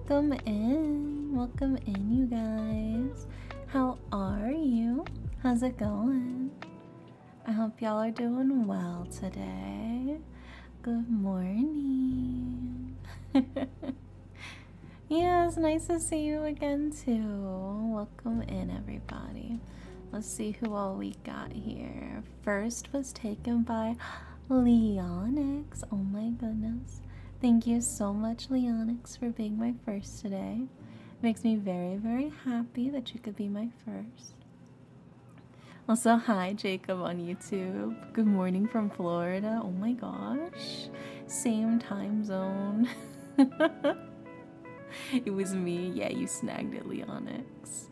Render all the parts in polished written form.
welcome in. Welcome in, you guys. How are you? How's it going? I hope y'all are doing well today. Good morning. Yeah, it's nice to see you again, too. Welcome in, everybody. Let's see who all we got here. First was taken by Leonix. Oh my goodness. Thank you so much, Leonix, for being my first today. It makes me very, very happy that you could be my first. Also, hi, Jacob on YouTube. Good morning from Florida. Oh my gosh. Same time zone. It was me. Yeah, you snagged it, Leonix.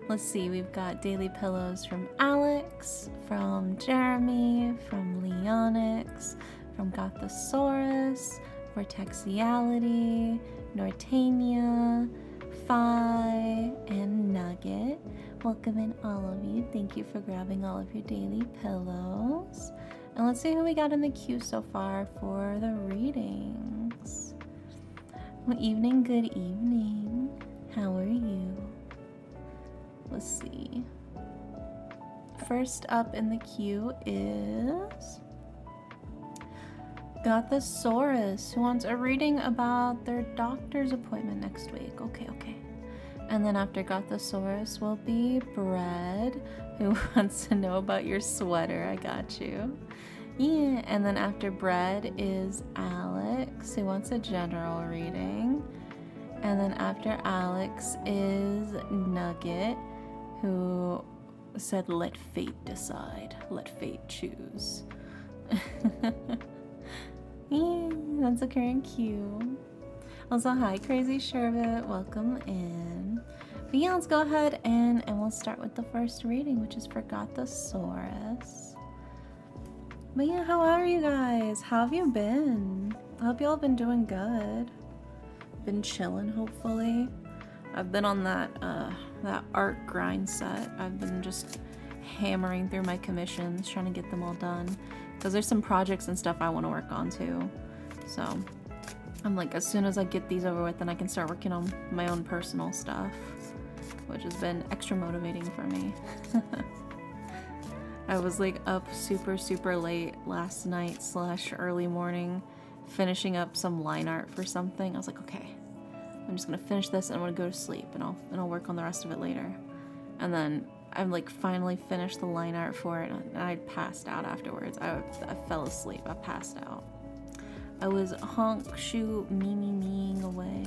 Let's see, we've got daily pillows from Alex, from Jeremy, from Leonix, from Gothosaurus, Vortexiality, Nortania, Phi, and Nugget. Welcome in, all of you. Thank you for grabbing all of your daily pillows. And let's see who we got in the queue so far for the readings. Good evening, good evening. How are you? Let's see. First up in the queue is Gothosaurus, who wants a reading about their doctor's appointment next week. Okay. And then after Gothosaurus will be Bread, who wants to know about your sweater. I got you. Yeah, and then after Bread is Alex, who wants a general reading. And then after Alex is Nugget, who said, let fate decide, let fate choose. Yeah, that's the current queue. Also, hi, Crazy Sherbet, welcome in. But yeah, let's go ahead and we'll start with the first reading, which is for Gothosaurus. But yeah, how are you guys? How have you been? I hope y'all have been doing good. Been chilling, hopefully. I've been on that art grind set. I've been just hammering through my commissions, trying to get them all done. Because there's some projects and stuff I want to work on too. So I'm like, as soon as I get these over with, then I can start working on my own personal stuff, which has been extra motivating for me. I was like up super late last night / early morning, finishing up some line art for something. I was like, okay, I'm just gonna finish this and I'm gonna go to sleep and I'll work on the rest of it later. And then I'm like finally finished the line art for it and I passed out afterwards. I fell asleep. I passed out. I was honk, shoot, meing away.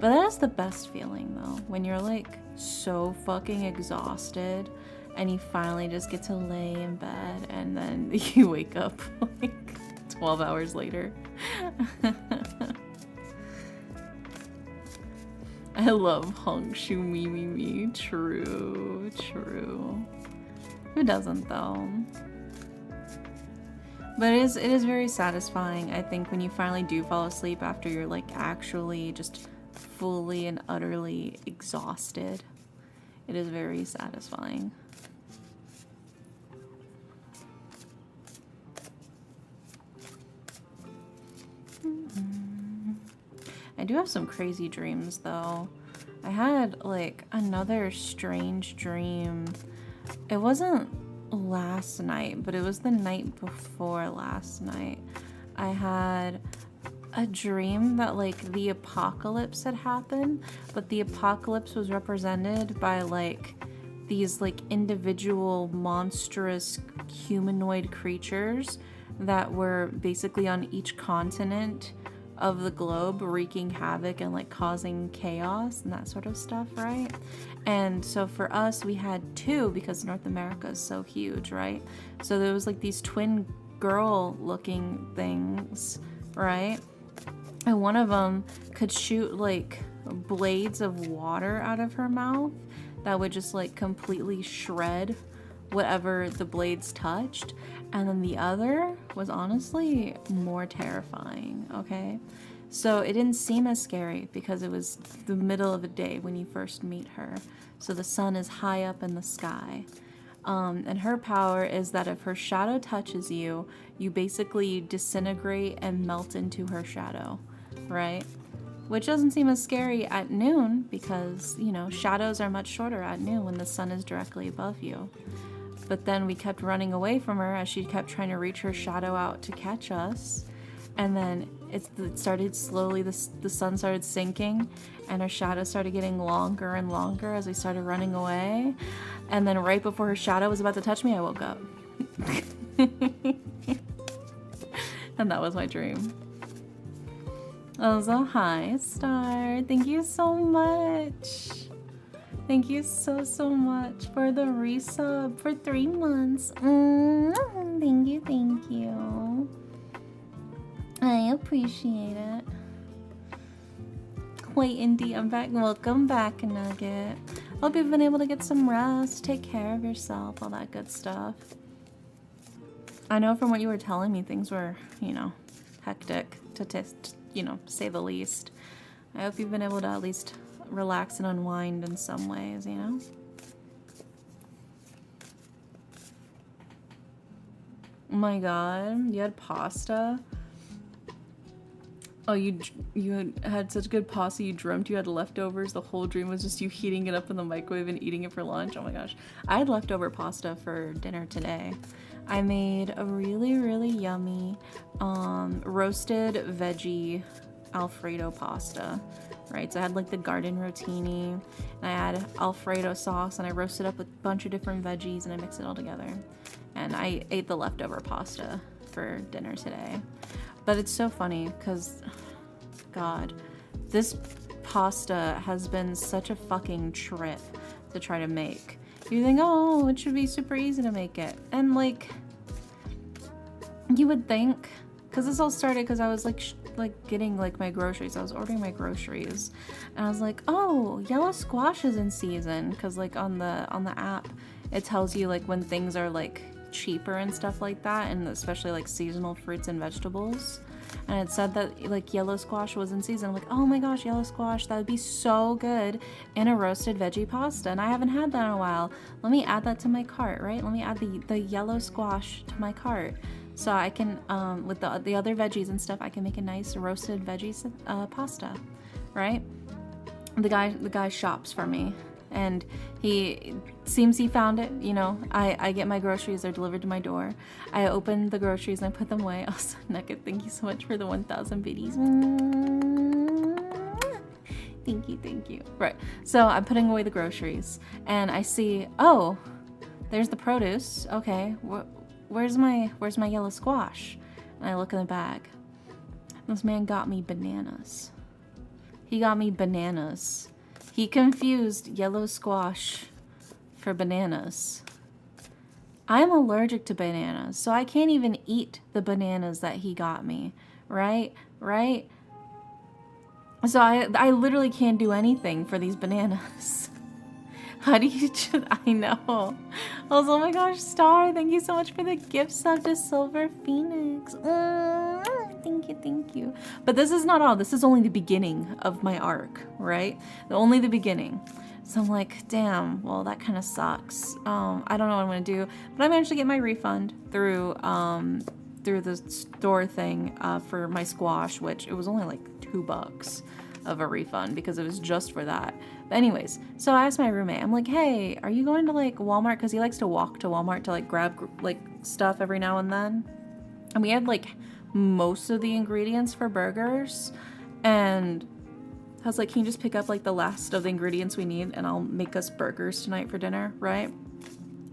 But that's the best feeling though, when you're like so fucking exhausted and you finally just get to lay in bed and then you wake up like 12 hours later. I love honk, shoo, me. True. Who doesn't though? But it is very satisfying, I think, when you finally do fall asleep after you're like actually just fully and utterly exhausted. It is very satisfying. I do have some crazy dreams though. I had like another strange dream. It wasn't last night, but it was the night before last night. I had a dream that like the apocalypse had happened, but the apocalypse was represented by like these like individual monstrous humanoid creatures that were basically on each continent of the globe, wreaking havoc and like causing chaos and that sort of stuff, right? And so for us, we had two because North America is so huge, right? So there was like these twin girl looking things, right? And one of them could shoot like blades of water out of her mouth that would just like completely shred whatever the blades touched. And then the other was honestly more terrifying, okay? So it didn't seem as scary because it was the middle of the day when you first meet her. So the sun is high up in the sky. And her power is that if her shadow touches you, you basically disintegrate and melt into her shadow, right? which doesn't seem as scary at noon because, you know, shadows are much shorter at noon when the sun is directly above you. But then we kept running away from her as she kept trying to reach her shadow out to catch us. And then it started slowly, the sun started sinking and her shadow started getting longer and longer as we started running away. And then right before her shadow was about to touch me, I woke up. And that was my dream. Also, hi, Star. Thank you so much. Thank you so much for the resub for 3 months. Thank you, thank you. I appreciate it. Wait, Indy, I'm back. Welcome back, Nugget. Hope you've been able to get some rest, take care of yourself, all that good stuff. I know from what you were telling me, things were, you know, hectic to you know, say the least. I hope you've been able to at least relax and unwind in some ways, you know? Oh my god, you had pasta? Oh, you had such good pasta, you dreamt you had leftovers. The whole dream was just you heating it up in the microwave and eating it for lunch. Oh my gosh. I had leftover pasta for dinner today. I made a really yummy roasted veggie Alfredo pasta. Right, so I had like the garden rotini, and I had Alfredo sauce, and I roasted up a bunch of different veggies, and I mixed it all together. And I ate the leftover pasta for dinner today. But it's so funny, because, God, this pasta has been such a fucking trip to try to make. You think, oh, it should be super easy to make it. And, like, you would think, because this all started because I was, like getting like my groceries. I was ordering my groceries and I was like, oh, yellow squash is in season, because like on the app it tells you like when things are like cheaper and stuff like that, and especially like seasonal fruits and vegetables, and it said that like yellow squash was in season. I'm like, oh my gosh, yellow squash, that would be so good in a roasted veggie pasta, and I haven't had that in a while. Let me add that to my cart, right? Let me add the yellow squash to my cart. So I can, with the other veggies and stuff, I can make a nice roasted veggies pasta, right? The guy shops for me, and he found it. You know, I get my groceries; they're delivered to my door. I open the groceries and I put them away. Also, Nugget, thank you so much for the 1,000 biddies. Thank you. Right. So I'm putting away the groceries, and I see, oh, there's the produce. Okay, Where's my yellow squash? And I look in the bag. This man got me bananas. He got me bananas. He confused yellow squash for bananas. I'm allergic to bananas, so I can't even eat the bananas that he got me. Right? So I literally can't do anything for these bananas. How do you just, I know. Also, oh my gosh, Star, thank you so much for the gift sub to Silver Phoenix. Thank you. But this is not all. This is only the beginning of my arc, right? Only the beginning. So I'm like, damn, well, that kind of sucks. I don't know what I'm going to do. But I managed to get my refund through the store thing for my squash, which it was only like $2 of a refund because it was just for that. But anyways, so I asked my roommate, I'm like, hey, are you going to like Walmart? Because he likes to walk to Walmart to like grab like stuff every now and then. And we had like most of the ingredients for burgers, and I was like, can you just pick up like the last of the ingredients we need and I'll make us burgers tonight for dinner, right?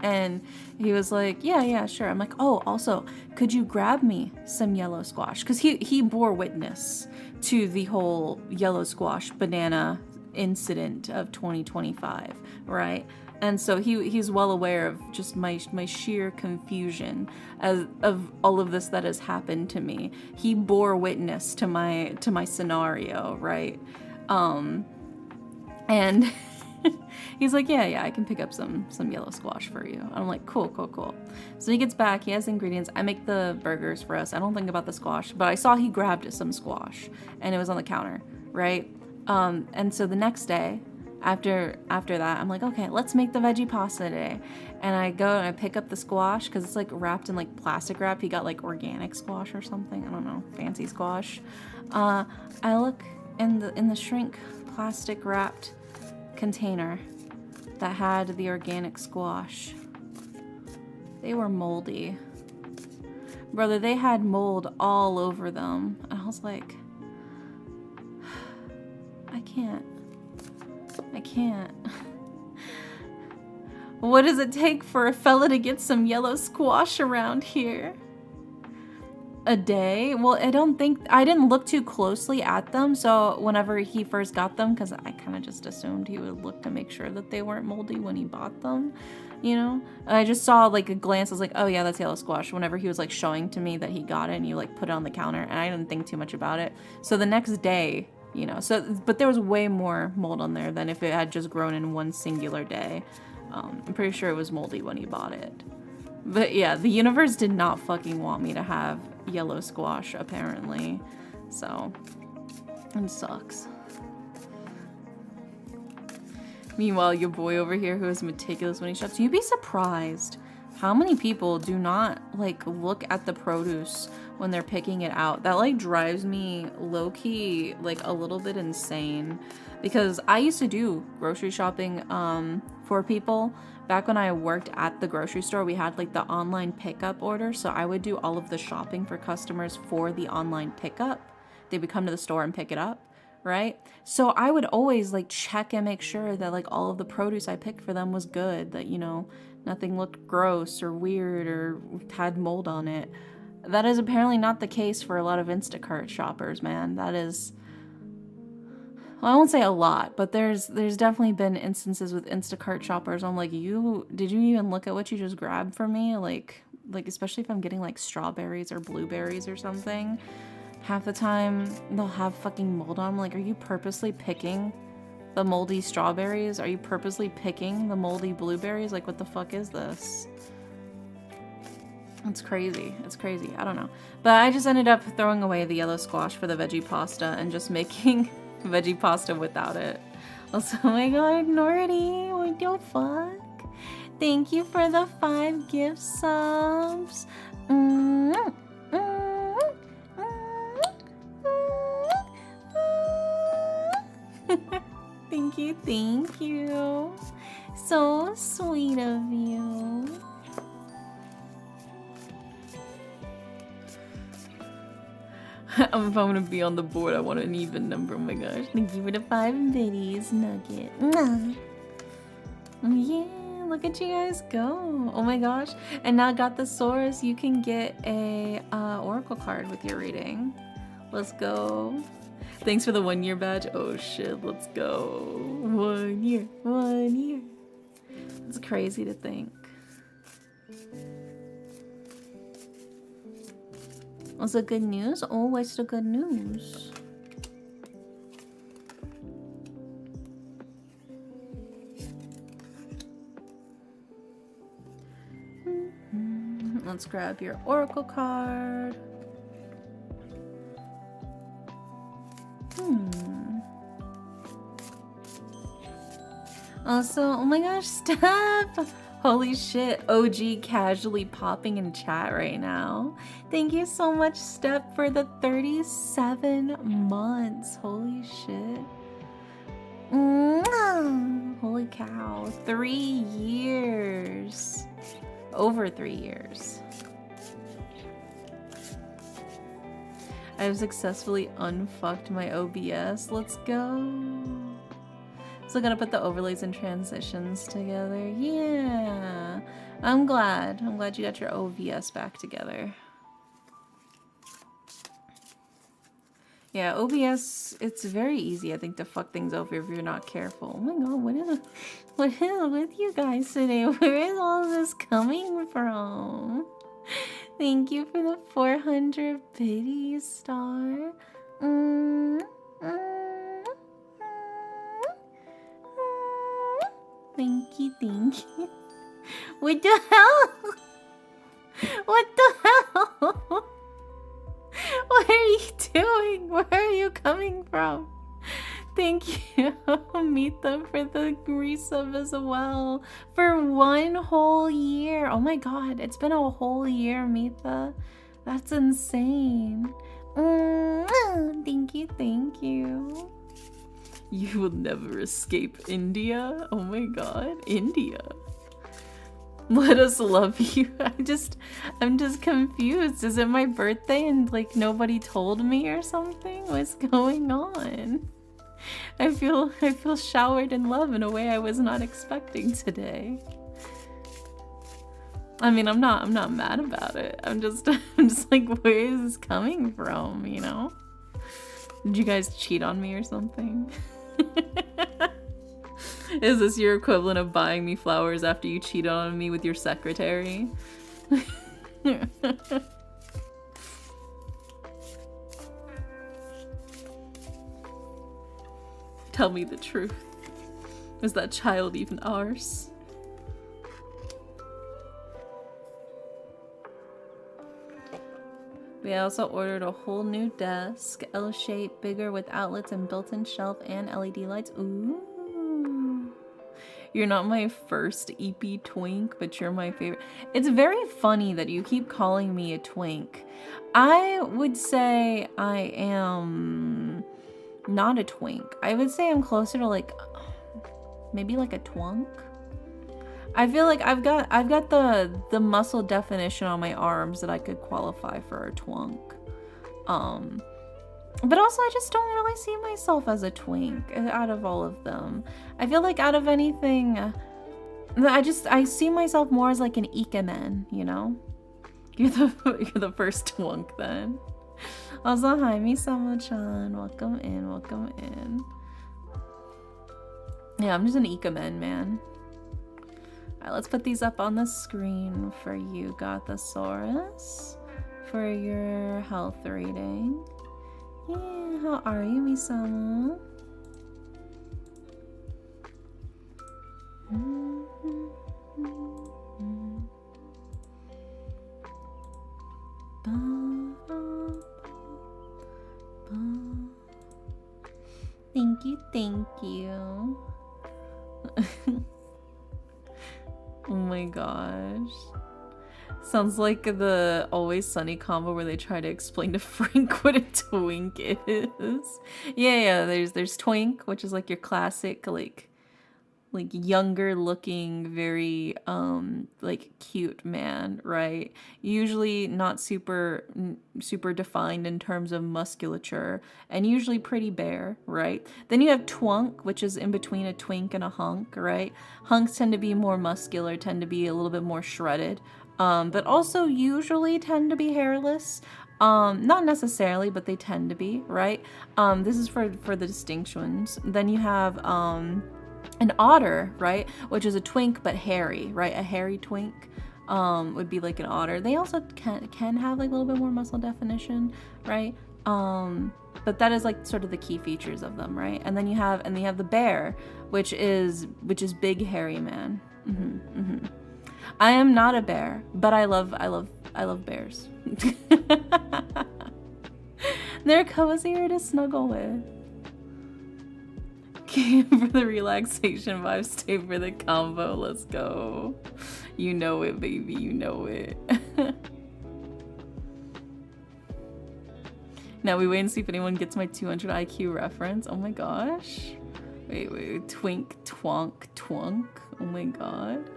And he was like, yeah, sure. I'm like, oh, also, could you grab me some yellow squash? Because he bore witness to the whole yellow squash banana incident of 2025, right? And so he's well aware of just my sheer confusion of all of this that has happened to me. He bore witness to my scenario, right? And he's like, yeah, I can pick up some yellow squash for you. I'm like, cool. So he gets back, he has the ingredients. I make the burgers for us. I don't think about the squash, but I saw he grabbed some squash and it was on the counter, right? And so the next day, after that, I'm like, okay, let's make the veggie pasta today. And I go and I pick up the squash because it's like wrapped in like plastic wrap. He got like organic squash or something. I don't know, fancy squash. I look in the shrink plastic wrapped container that had the organic squash. They were moldy. Brother, they had mold all over them. And I was like, I can't. What does it take for a fella to get some yellow squash around here? A day? Well, I didn't look too closely at them, so whenever he first got them, because I kind of just assumed he would look to make sure that they weren't moldy when he bought them, you know? I just saw like a glance, I was like, oh yeah, that's yellow squash, whenever he was like showing to me that he got it and you like put it on the counter, and I didn't think too much about it. So the next day, you know, but there was way more mold on there than if it had just grown in one singular day. I'm pretty sure it was moldy when he bought it. But yeah, the universe did not fucking want me to have yellow squash, apparently. So, it sucks. Meanwhile, your boy over here who is meticulous when he shops, you'd be surprised how many people do not like look at the produce when they're picking it out. That like drives me low-key like a little bit insane, because I used to do grocery shopping for people. Back when I worked at the grocery store, we had like the online pickup order, so I would do all of the shopping for customers for the online pickup. They would come to the store and pick it up, right? So I would always like check and make sure that like all of the produce I picked for them was good, that, you know, nothing looked gross or weird or had mold on it. That is apparently not the case for a lot of Instacart shoppers, man. That is, well, I won't say a lot, but there's definitely been instances with Instacart shoppers. I'm like, did you even look at what you just grabbed from me? Like especially if I'm getting like strawberries or blueberries or something. Half the time they'll have fucking mold on them. Like, are you purposely picking the moldy strawberries? Are you purposely picking the moldy blueberries? Like, what the fuck is this? It's crazy. It's crazy. I don't know. But I just ended up throwing away the yellow squash for the veggie pasta and just making veggie pasta without it. Also, oh my god, Nordy, what the fuck? Thank you for the 5 gift subs. Thank you. So sweet of you. If I'm gonna be on the board, I want an even number. Oh my gosh. Thank you for the 5 biddies, Nugget. Yeah, look at you guys go. Oh my gosh. And now I got the source. You can get a oracle card with your reading. Let's go. Thanks for the 1 year badge. Oh shit, let's go. 1 year, 1 year. It's crazy to think. Was it good news? Oh, what's the good news? Let's grab your oracle card. Also, oh my gosh, Steph! Holy shit, OG casually popping in chat right now. Thank you so much, Steph, for the 37 months. Holy shit. Holy cow. 3 years. Over 3 years. I've successfully unfucked my OBS. Let's go. So gonna put the overlays and transitions together. Yeah. I'm glad you got your OBS back together. Yeah, OBS, it's very easy, I think, to fuck things over if you're not careful. Oh my god, what is with you guys today? Where is all this coming from? Thank you for the 400 biddies, Star. Thank you. What the hell? What the hell? What are you doing? Where are you coming from? Thank you, Mita, for the resub as well. For 1 whole year. Oh my god, it's been a whole year, Mita. That's insane. Thank you, thank you. You will never escape India. Oh my god, India. Let us love you. I'm just confused. Is it my birthday and like nobody told me or something? What's going on? I feel showered in love in a way I was not expecting today. I mean, I'm not mad about it. I'm just like, where is this coming from, you know? Did you guys cheat on me or something? Is this your equivalent of buying me flowers after you cheated on me with your secretary? Tell me the truth. Is that child even ours? We also ordered a whole new desk, L-shaped, bigger with outlets and built-in shelf and LED lights. Ooh. You're not my first EP twink, but you're my favorite. It's very funny that you keep calling me a twink. I would say I am not a twink. I would say I'm closer to like, maybe like a twunk. I feel like I've got the muscle definition on my arms that I could qualify for a twunk. But also I just don't really see myself as a twink out of all of them. I feel like out of anything, I see myself more as like an ikemen, you know? You're the first twunk then. Also, hi Misamo-chan, welcome in, welcome in. Yeah, I'm just an ikemen, man. Alright, let's put these up on the screen for you, Gothosaurus, for your health rating. Yeah, how are you, Misama? Thank you, thank you. Oh my gosh. Sounds like the Always Sunny combo where they try to explain to Frank what a twink is. Yeah, there's twink, which is like your classic like younger looking, very like cute man, right? Usually not super defined in terms of musculature, and usually pretty bare, right? Then you have twunk, which is in between a twink and a hunk, right? Hunks tend to be more muscular, tend to be a little bit more shredded, but also usually tend to be hairless. Not necessarily, but they tend to be, right? This is for the distinctions. Then you have an otter, right? Which is a twink but hairy, right? A hairy twink would be like an otter. They also can have like a little bit more muscle definition, right? But that is like sort of the key features of them, right? And then you have the bear, which is big hairy man. I am not a bear, but I love bears. They're cozier to snuggle with. Came for the relaxation vibe, stay for the combo. Let's go. You know it, baby. You know it. Now we wait and see if anyone gets my 200 IQ reference. Oh my gosh. Wait. Twink, twonk, twunk. Oh my god.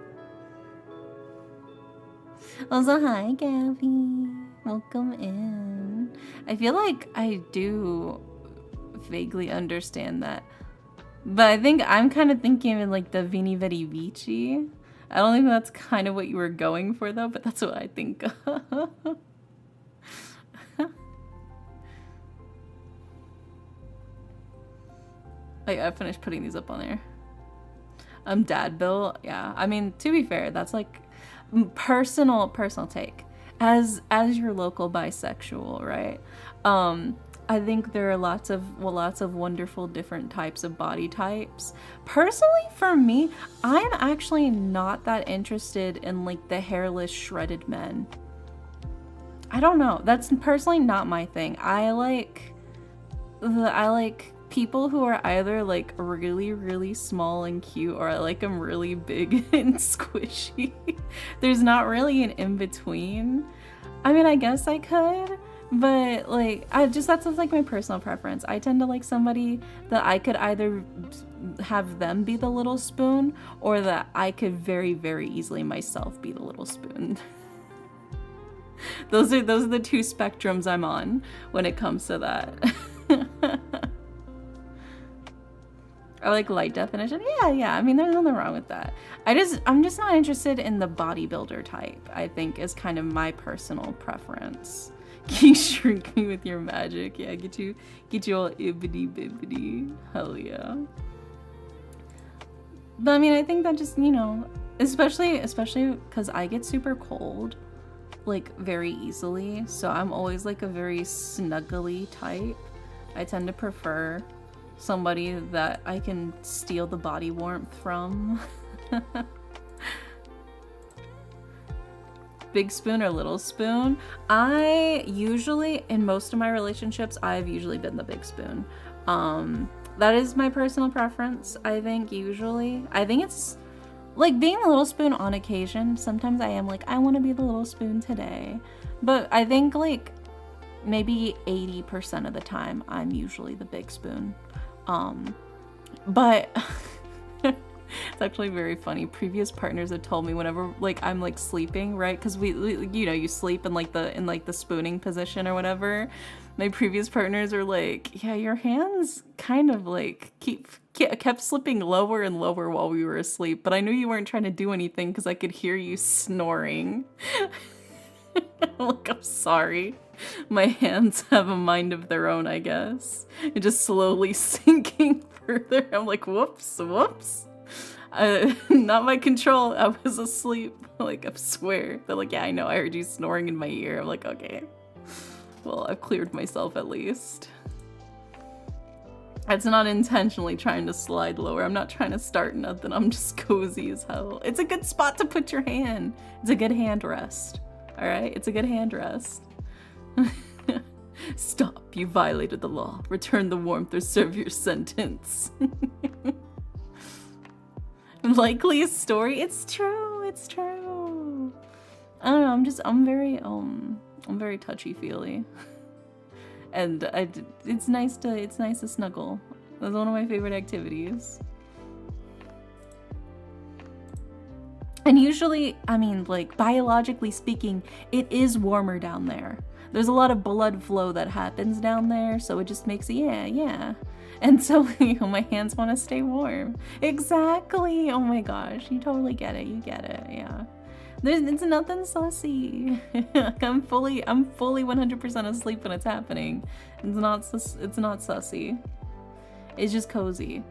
Also, hi, Gabby. Welcome in. I feel like I do vaguely understand that. But I think I'm kind of thinking in like the Vini Vidi Vici. I don't think that's kind of what you were going for though, but that's what I think. I finished putting these up on there. Dad Bill, yeah. I mean, to be fair, that's like personal take. As your local bisexual, right? I think there are lots of wonderful different types of body types. Personally, for me, I'm actually not that interested in like the hairless shredded men. I don't know. That's personally not my thing. I like people who are either like really, really small and cute, or I like them really big and squishy. There's not really an in-between. I mean, I guess I could, But like, that's like my personal preference. I tend to like somebody that I could either have them be the little spoon, or that I could very, very easily myself be the little spoon. Those are the two spectrums I'm on when it comes to that. Or like light definition. Yeah. I mean, there's nothing wrong with that. I'm just not interested in the bodybuilder type, I think, is kind of my personal preference. Keep shrinking with your magic. Yeah, get you all ibbity bibbity. Hell yeah. But I mean, I think that just, especially because I get super cold, like, very easily. So I'm always like a very snuggly type. I tend to prefer somebody that I can steal the body warmth from. Big spoon or little spoon? I usually, in most of my relationships, I've usually been the big spoon. That is my personal preference, I think, usually. I think it's like being a little spoon on occasion. Sometimes I am like, I want to be the little spoon today. But I think like maybe 80% of the time, I'm usually the big spoon. But it's actually very funny. Previous partners have told me whenever like I'm like sleeping, right? Because we you sleep in like the spooning position or whatever. My previous partners are like, yeah, your hands kind of like kept slipping lower and lower while we were asleep, but I knew you weren't trying to do anything because I could hear you snoring. I'm like, I'm sorry. My hands have a mind of their own, I guess. And just slowly sinking further. I'm like, whoops. Not my control. I was asleep. Like, I swear. They're like, yeah, I know. I heard you snoring in my ear. I'm like, okay. Well, I've cleared myself at least. It's not intentionally trying to slide lower. I'm not trying to start nothing. I'm just cozy as hell. It's a good spot to put your hand. It's a good hand rest. All right? It's a good hand rest. Stop. You violated the law. Return the warmth or serve your sentence. Likeliest story? It's true. It's true. I don't know. I'm very touchy-feely. And it's nice to snuggle. That's one of my favorite activities. And usually, I mean, like, biologically speaking, it is warmer down there. There's a lot of blood flow that happens down there, so it just makes it, yeah. And so, my hands want to stay warm. Exactly! Oh my gosh, you totally get it, yeah. It's nothing sussy. I'm fully 100% asleep when it's happening. It's not sussy. It's just cozy,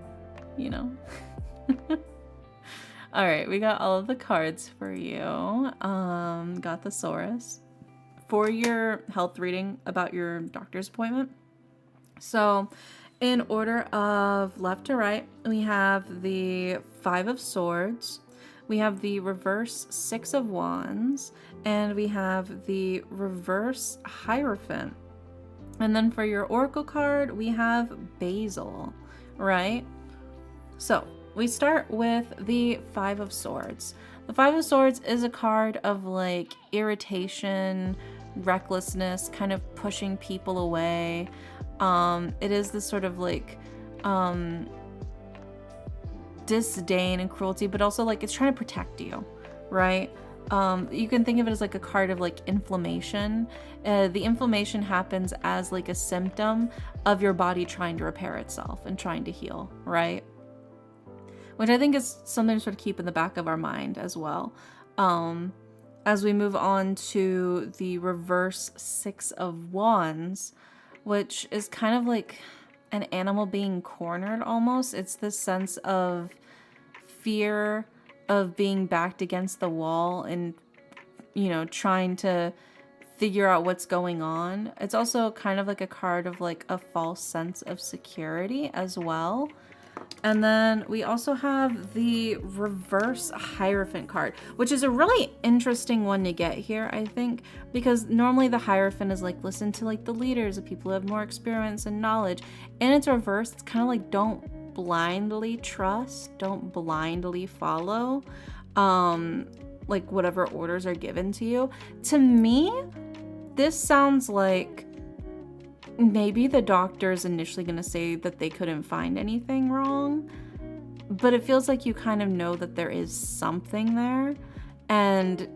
All right, we got all of the cards for you. Got the Saurus for your health reading about your doctor's appointment. So, in order of left to right, we have the Five of Swords. We have the reverse Six of Wands, and we have the reverse Hierophant. And then for your Oracle card, we have Basil, right? So we start with the Five of Swords. The Five of Swords is a card of like irritation, recklessness, kind of pushing people away. It is this sort of like disdain and cruelty, but also like it's trying to protect you, right? You can think of it as like a card of like inflammation. The inflammation happens as like a symptom of your body trying to repair itself and trying to heal, right? Which I think is something to sort of keep in the back of our mind as well. As we move on to the reverse Six of Wands, which is kind of like an animal being cornered almost. It's this sense of fear of being backed against the wall and, trying to figure out what's going on. It's also kind of like a card of like a false sense of security as well. And then we also have the reverse Hierophant card, which is a really interesting one to get here, I think, because normally the Hierophant is like, listen to like the leaders, the people who have more experience and knowledge. And it's reversed. It's kind of like, don't blindly trust, don't blindly follow, like whatever orders are given to you. To me, this sounds like maybe the doctor's initially going to say that they couldn't find anything wrong, but it feels like you kind of know that there is something there, and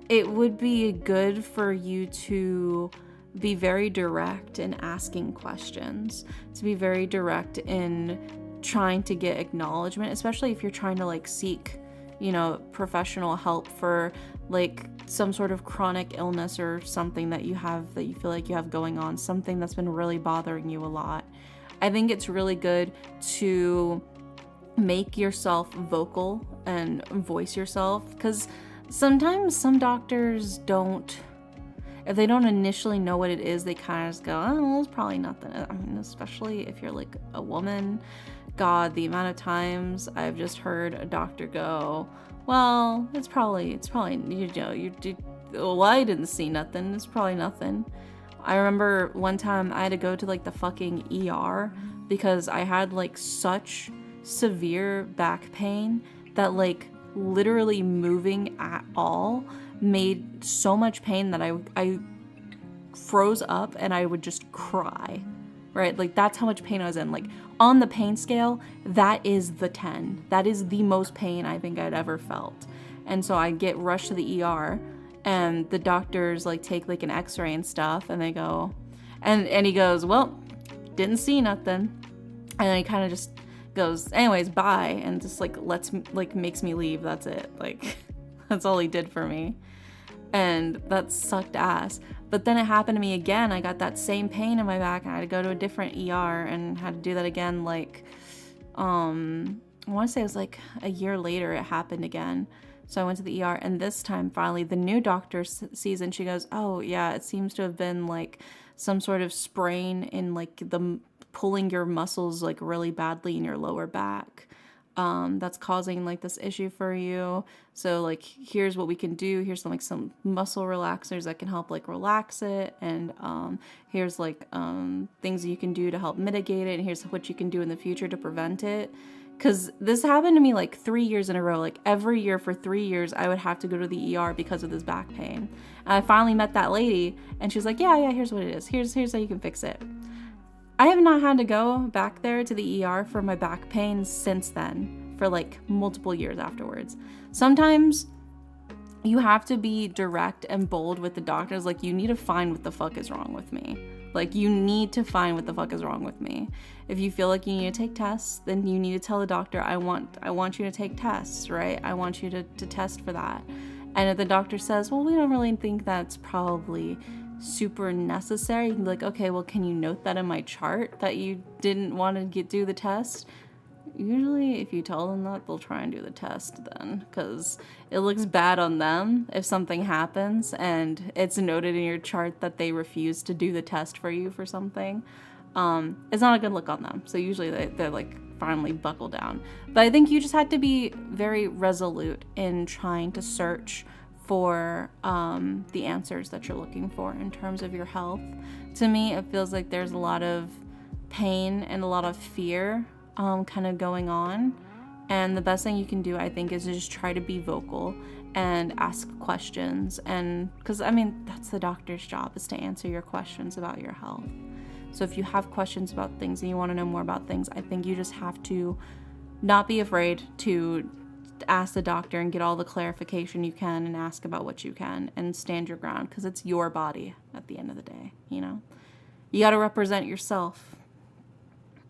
it would be good for you to be very direct in asking questions, to be very direct in trying to get acknowledgement, especially if you're trying to like seek, you know, professional help for like some sort of chronic illness or something that you have, that you feel like you have going on, something that's been really bothering you a lot. I think it's really good to make yourself vocal and voice yourself, because sometimes some doctors don't, if they don't initially know what it is, they kind of just go, oh, well, it's probably nothing. I mean, especially if you're like a woman. God, the amount of times I've just heard a doctor go, well, it's probably, you know, well, I didn't see nothing. It's probably nothing. I remember one time I had to go to like the fucking ER because I had like such severe back pain that like literally moving at all made so much pain that I froze up and I would just cry, right? Like that's how much pain I was in. Like on the pain scale, that is the 10. That is the most pain I think I'd ever felt. And so I get rushed to the ER and the doctors like take like an x-ray and stuff and they go, and he goes, well, didn't see nothing. And then he kind of just goes, anyways, bye. And just like makes me leave. That's it. Like that's all he did for me. And that sucked ass. But then it happened to me again. I got that same pain in my back and I had to go to a different ER and had to do that again. Like, I want to say it was like a year later it happened again. So I went to the ER and this time finally the new doctor sees and she goes, oh yeah, it seems to have been like some sort of sprain in like the pulling your muscles like really badly in your lower back. That's causing like this issue for you. So like here's what we can do. Here's some muscle relaxers that can help like relax it, and here's like things you can do to help mitigate it, and here's what you can do in the future to prevent it. Because this happened to me like 3 years in a row. Like every year for 3 years I would have to go to the ER because of this back pain. And I finally met that lady and she was like, yeah, here's what it is. Here's how you can fix it. I have not had to go back there to the ER for my back pain since then, for like multiple years afterwards. Sometimes you have to be direct and bold with the doctors. Like, you need to find what the fuck is wrong with me. Like, you need to find what the fuck is wrong with me. If you feel like you need to take tests, then you need to tell the doctor, I want you to take tests, right? I want you to test for that. And if the doctor says, well, we don't really think that's probably super necessary, you can be like, okay, well, can you note that in my chart that you didn't want to do the test? Usually if you tell them that, they'll try and do the test then, because it looks bad on them if something happens and it's noted in your chart that they refuse to do the test for you for something. It's not a good look on them. So usually they're like finally buckle down. But I think you just had to be very resolute in trying to search for the answers that you're looking for in terms of your health. To me, it feels like there's a lot of pain and a lot of fear kind of going on. And the best thing you can do, I think, is to just try to be vocal and ask questions. And because, I mean, that's the doctor's job, is to answer your questions about your health. So if you have questions about things and you want to know more about things, I think you just have to not be afraid to ask the doctor and get all the clarification you can and ask about what you can and stand your ground, because it's your body at the end of the day, you know? You got to represent yourself.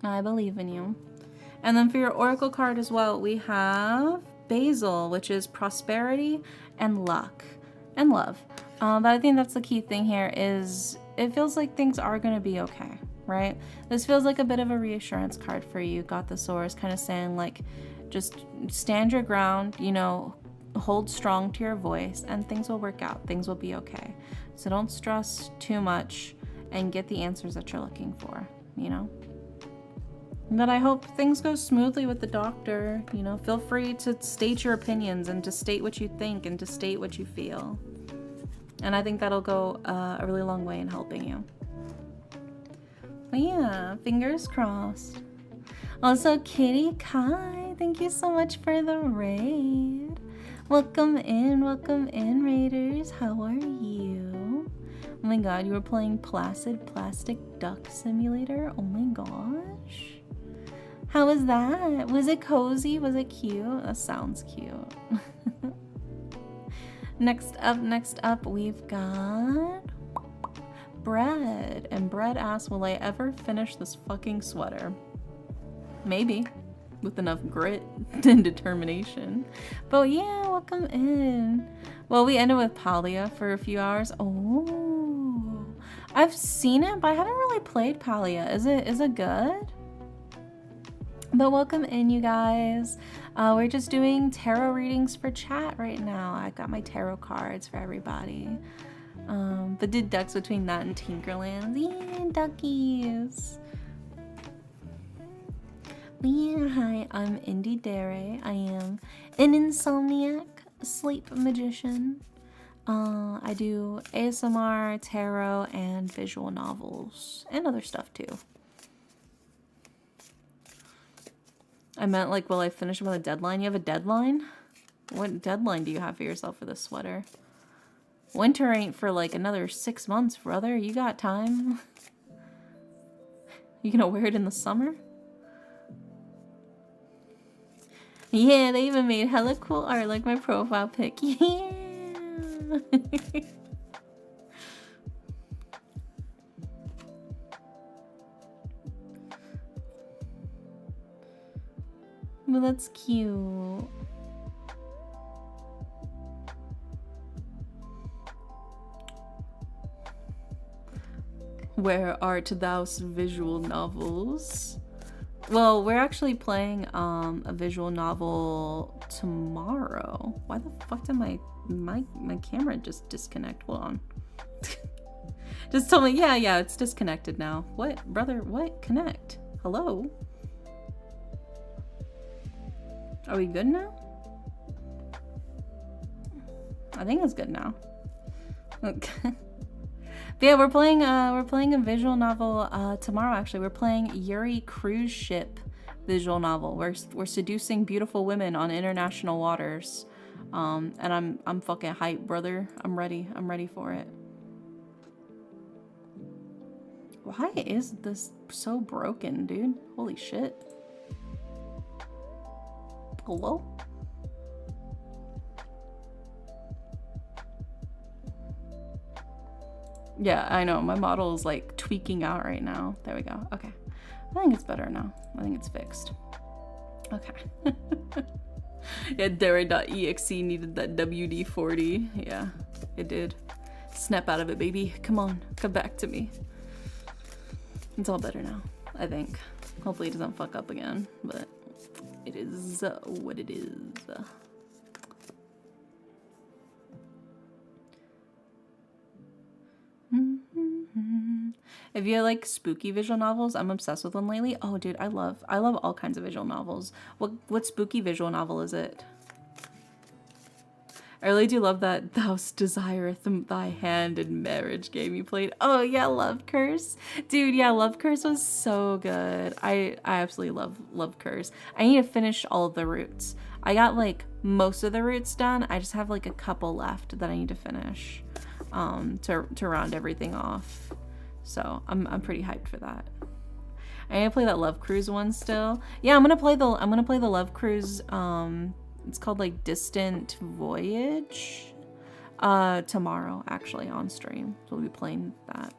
I believe in you. And then for your oracle card as well, we have Basil, which is prosperity and luck and love. But I think that's the key thing here is it feels like things are going to be okay, right? This feels like a bit of a reassurance card for you. Got the Source kind of saying like, just stand your ground, you know, hold strong to your voice and things will work out. Things will be okay. So don't stress too much and get the answers that you're looking for, you know? But I hope things go smoothly with the doctor. You know, feel free to state your opinions and to state what you think and to state what you feel. And I think that'll go a really long way in helping you. But yeah, fingers crossed. Also, Kitty Kai, thank you so much for the raid. Welcome in, Raiders. How are you? Oh my god, you were playing Placid Plastic Duck Simulator? Oh my gosh. How was that? Was it cozy? Was it cute? That sounds cute. Next up, we've got Bread. And Bread asks, will I ever finish this fucking sweater? Maybe. With enough grit and determination. But yeah, welcome in. Well, we ended with Palia for a few hours. Oh, I've seen it, but I haven't really played Palia. Is it good? But welcome in, you guys. We're just doing tarot readings for chat right now. I got my tarot cards for everybody. But did ducks between that and Tinkerlands. Yeah, duckies. Yeah, hi, I'm Indy Dere. I am an insomniac, sleep magician. I do ASMR, tarot, and visual novels, and other stuff too. I meant like, will I finish with a deadline? You have a deadline? What deadline do you have for yourself for this sweater? Winter ain't for like another 6 months, brother. You got time. You gonna wear it in the summer? Yeah, they even made hella cool art like my profile pic. Yeah. Well, that's cute. Where art thou's visual novels? Well, we're actually playing a visual novel tomorrow. Why the fuck did my camera just disconnect? Hold on. Just tell me, yeah, it's disconnected now. What, brother? What? Connect? Hello? Are we good now? I think it's good now. Okay. But yeah, we're playing a visual novel tomorrow. Actually, we're playing Yuri cruise ship visual novel. We're seducing beautiful women on international waters, and I'm fucking hyped, brother. I'm ready for it. Why is this so broken, dude? Holy shit. Hello? Yeah, I know. My model is like tweaking out right now. There we go. Okay. I think it's better now. I think it's fixed. Okay. Yeah, Dere.exe needed that WD-40. Yeah, it did. Snap out of it, baby. Come on. Come back to me. It's all better now, I think. Hopefully it doesn't fuck up again, but it is what it is. If you like spooky visual novels, I'm obsessed with one lately. Oh, dude, I love all kinds of visual novels. What spooky visual novel is it? I really do love that Thou desireth thy hand in marriage game you played. Oh yeah, Love Curse. Dude, yeah, Love Curse was so good. I absolutely love Curse. I need to finish all of the roots. I got like most of the roots done. I just have like a couple left that I need to finish to round everything off. So I'm pretty hyped for that. I need to play that Love Cruise one still. Yeah, I'm gonna play the Love Cruise. It's called like Distant Voyage. Tomorrow actually on stream. So we'll be playing that.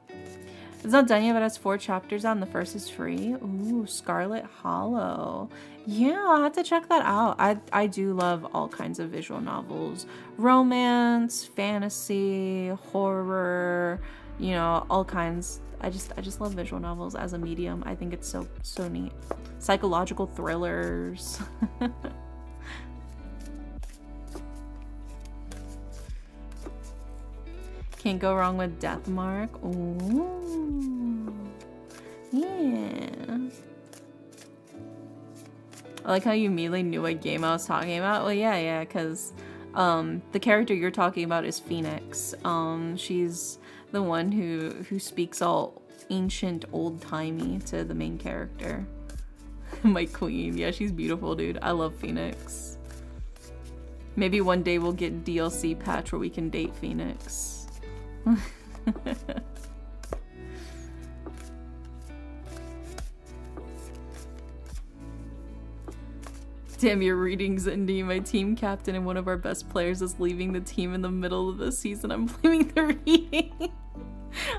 It's not done yet, but it has 4 chapters out and the first is free. Ooh, Scarlet Hollow. Yeah, I'll have to check that out. I do love all kinds of visual novels. Romance, fantasy, horror, you know, all kinds. I just love visual novels as a medium. I think it's so neat. Psychological thrillers. Can't go wrong with Deathmark. Ooh. Yeah. I like how you immediately knew what game I was talking about. Well, yeah, because the character you're talking about is Phoenix. She's the one who speaks all ancient, old-timey to the main character. My queen. Yeah, she's beautiful, dude. I love Phoenix. Maybe one day we'll get DLC patch where we can date Phoenix. Damn, your reading's ending. My team captain and one of our best players is leaving the team in the middle of the season. I'm blaming the reading.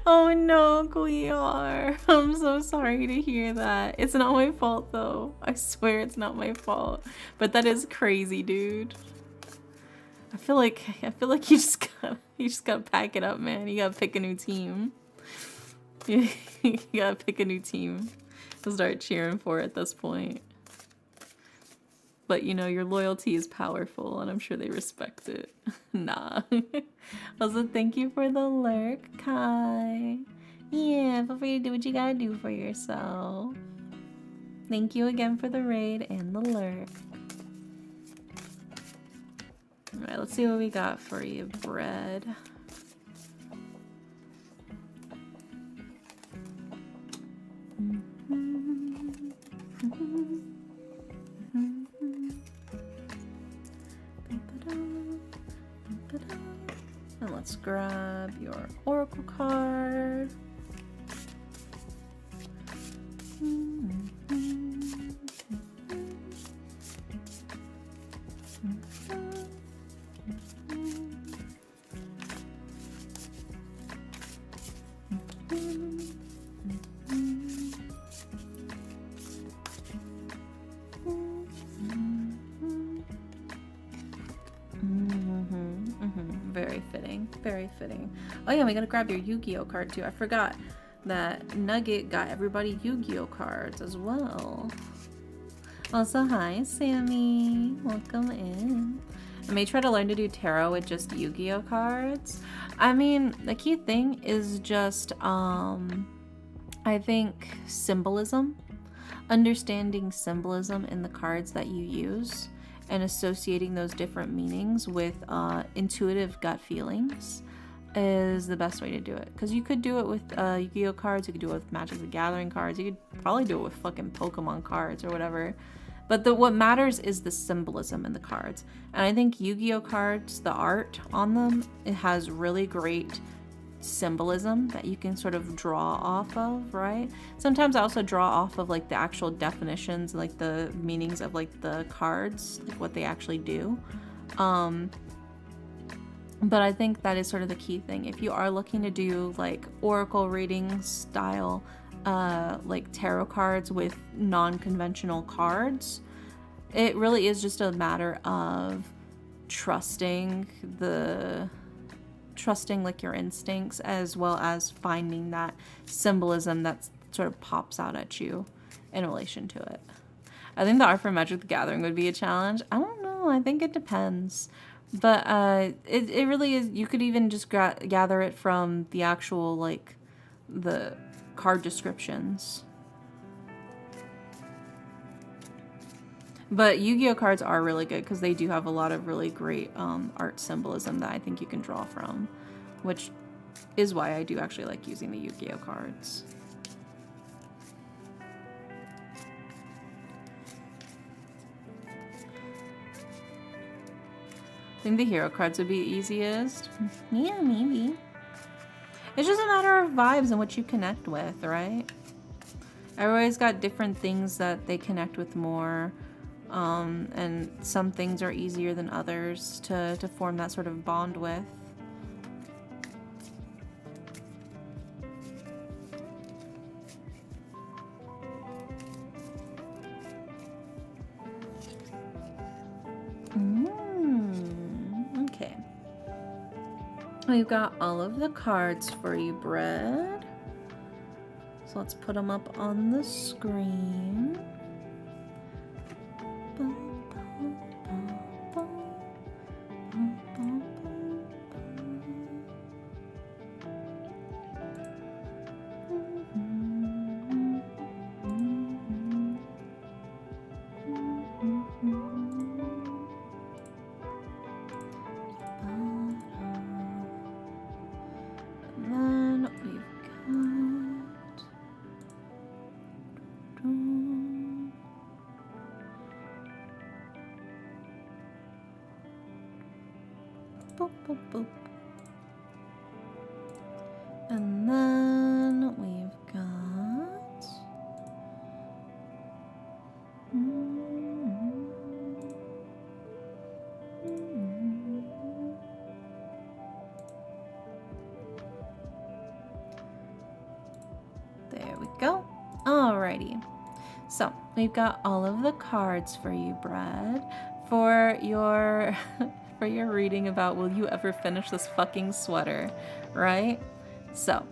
Oh no, Guiar. I'm so sorry to hear that. It's not my fault though. I swear it's not my fault. But that is crazy, dude. I feel like you just gotta pack it up, man. You gotta pick a new team. You gotta pick a new team to start cheering for at this point. But you know, your loyalty is powerful and I'm sure they respect it. Nah. Also, thank you for the lurk, Kai. Yeah, feel free to do what you gotta do for yourself. Thank you again for the raid and the lurk. Alright, let's see what we got for you, bread. And let's grab your oracle card. Very fitting, very fitting. Oh yeah, we gotta grab your Yu-Gi-Oh card too. I forgot that Nugget got everybody Yu-Gi-Oh cards as well. Also, hi Sammy, welcome in. I may try to learn to do tarot with just Yu-Gi-Oh cards. I mean, the key thing is just, I think symbolism. Understanding symbolism in the cards that you use and associating those different meanings with intuitive gut feelings is the best way to do it. Because you could do it with Yu-Gi-Oh cards, you could do it with Magic the Gathering cards, you could probably do it with fucking Pokemon cards or whatever. But what matters is the symbolism in the cards. And I think Yu-Gi-Oh cards, the art on them, it has really great symbolism that you can sort of draw off of, right? Sometimes I also draw off of like the actual definitions, like the meanings of like the cards, like what they actually do. But I think that is sort of the key thing. If you are looking to do like oracle reading style, like tarot cards with non-conventional cards, it really is just a matter of trusting like your instincts, as well as finding that symbolism that sort of pops out at you in relation to it. I think the art for Magic the Gathering would be a challenge. I don't know. I think it depends. But it really is. You could even just gather it from the actual, like, the card descriptions. But Yu-Gi-Oh cards are really good because they do have a lot of really great art symbolism that I think you can draw from, which is why I do actually like using the Yu-Gi-Oh cards. I think the hero cards would be the easiest. Yeah, maybe. It's just a matter of vibes and what you connect with, right? Everybody's got different things that they connect with more. And some things are easier than others to form that sort of bond with. Okay. We've got all of the cards for you, Bread. So let's put them up on the screen. And then we've got... There we go. Alrighty. So, we've got all of the cards for you, Brad, for your for your reading about will you ever finish this fucking sweater, right? So,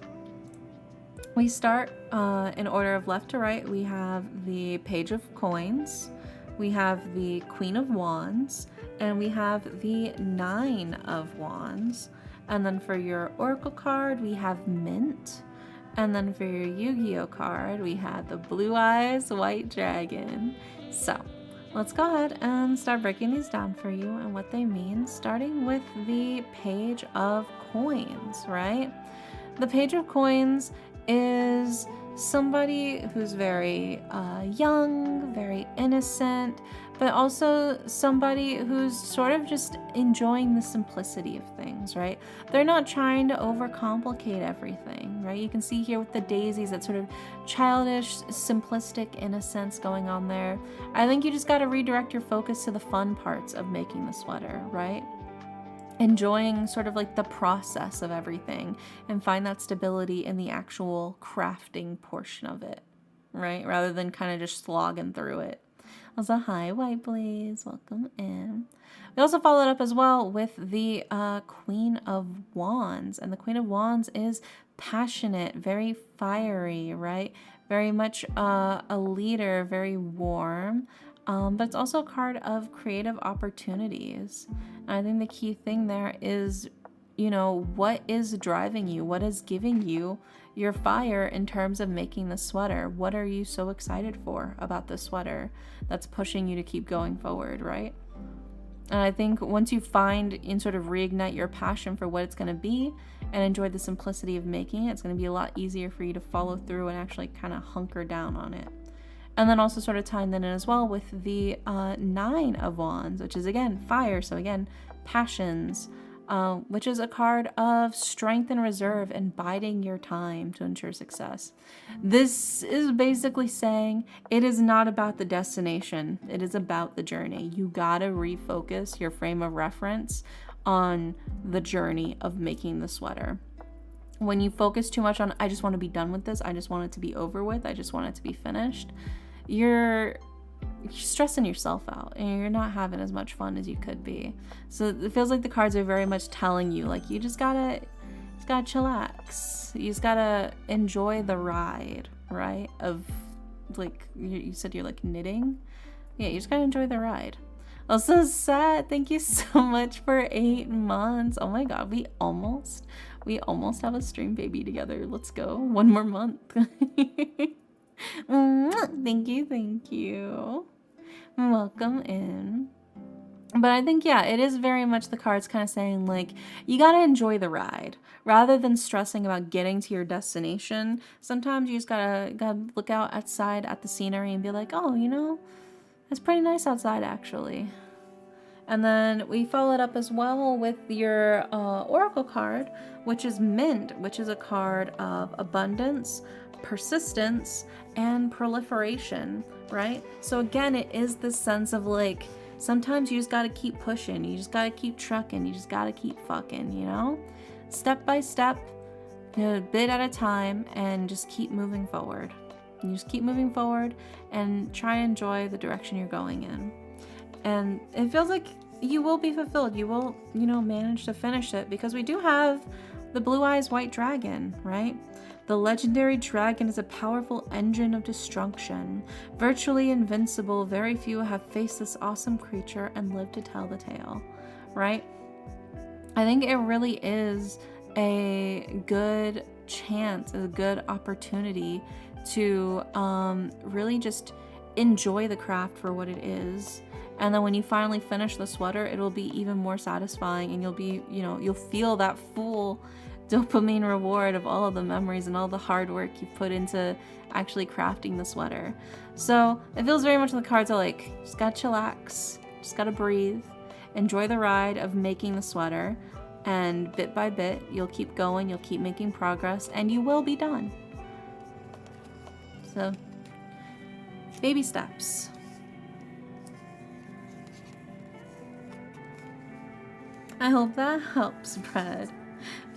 we start in order of left to right. We have the Page of Coins, we have the Queen of Wands, and we have the Nine of Wands. And then for your Oracle card, we have Mint. And then for your Yu-Gi-Oh card, we had the Blue Eyes White Dragon. So, let's go ahead and start breaking these down for you and what they mean, starting with the Page of Coins, right? The Page of Coins is somebody who's very young, very innocent, but also somebody who's sort of just enjoying the simplicity of things, right? They're not trying to overcomplicate everything, right? You can see here with the daisies, that sort of childish, simplistic innocence going on there. I think you just got to redirect your focus to the fun parts of making the sweater, right? Enjoying sort of like the process of everything and find that stability in the actual crafting portion of it, right? Rather than kind of just slogging through it. Also, hi, White Blaze, welcome in. We also followed up as well with the Queen of Wands, and the Queen of Wands is passionate, very fiery, right? Very much a leader, very warm. But it's also a card of creative opportunities. And I think the key thing there is, you know, what is driving you? What is giving you your fire in terms of making the sweater? What are you so excited for about the sweater that's pushing you to keep going forward, right? And I think once you find and sort of reignite your passion for what it's going to be and enjoy the simplicity of making it, it's going to be a lot easier for you to follow through and actually kind of hunker down on it. And then also sort of tying that in as well with the Nine of Wands, which is again fire. So again, passions, which is a card of strength and reserve and biding your time to ensure success. This is basically saying it is not about the destination. It is about the journey. You gotta refocus your frame of reference on the journey of making the sweater. When you focus too much on, I just want to be done with this, I just want it to be over with, I just want it to be finished, you're stressing yourself out and you're not having as much fun as you could be. So it feels like the cards are very much telling you, like, you just gotta chillax. You just gotta enjoy the ride, right? Of, like, you said you're like knitting. Yeah, you just gotta enjoy the ride. Also, Seth, thank you so much for 8 months. Oh my god, we almost have a stream baby together. Let's go. 1 more month. Thank you. Welcome in. But I think, yeah, it is very much the cards kind of saying, like, you gotta enjoy the ride. Rather than stressing about getting to your destination, sometimes you just gotta look out outside at the scenery and be like, oh, you know, it's pretty nice outside, actually. And then we followed up as well with your Oracle card, which is Mint, which is a card of abundance, persistence, and proliferation, right? So again, it is this sense of, like, sometimes you just gotta keep pushing, you just gotta keep trucking, you just gotta keep fucking, you know? Step by step, a bit at a time, and just keep moving forward. You just keep moving forward and try and enjoy the direction you're going in. And it feels like you will be fulfilled. You will, you know, manage to finish it, because we do have the Blue Eyes White Dragon, right? The legendary dragon is a powerful engine of destruction. Virtually invincible, very few have faced this awesome creature and lived to tell the tale, right? I think it really is a good chance, a good opportunity to really just enjoy the craft for what it is. And then when you finally finish the sweater, it'll be even more satisfying, and you'll be, you know, you'll feel that full dopamine reward of all of the memories and all the hard work you put into actually crafting the sweater. So it feels very much like the cards are like, just gotta chillax, just gotta breathe, enjoy the ride of making the sweater, And bit by bit, you'll keep going, you'll keep making progress, and you will be done. So, baby steps. I hope that helps, Brad.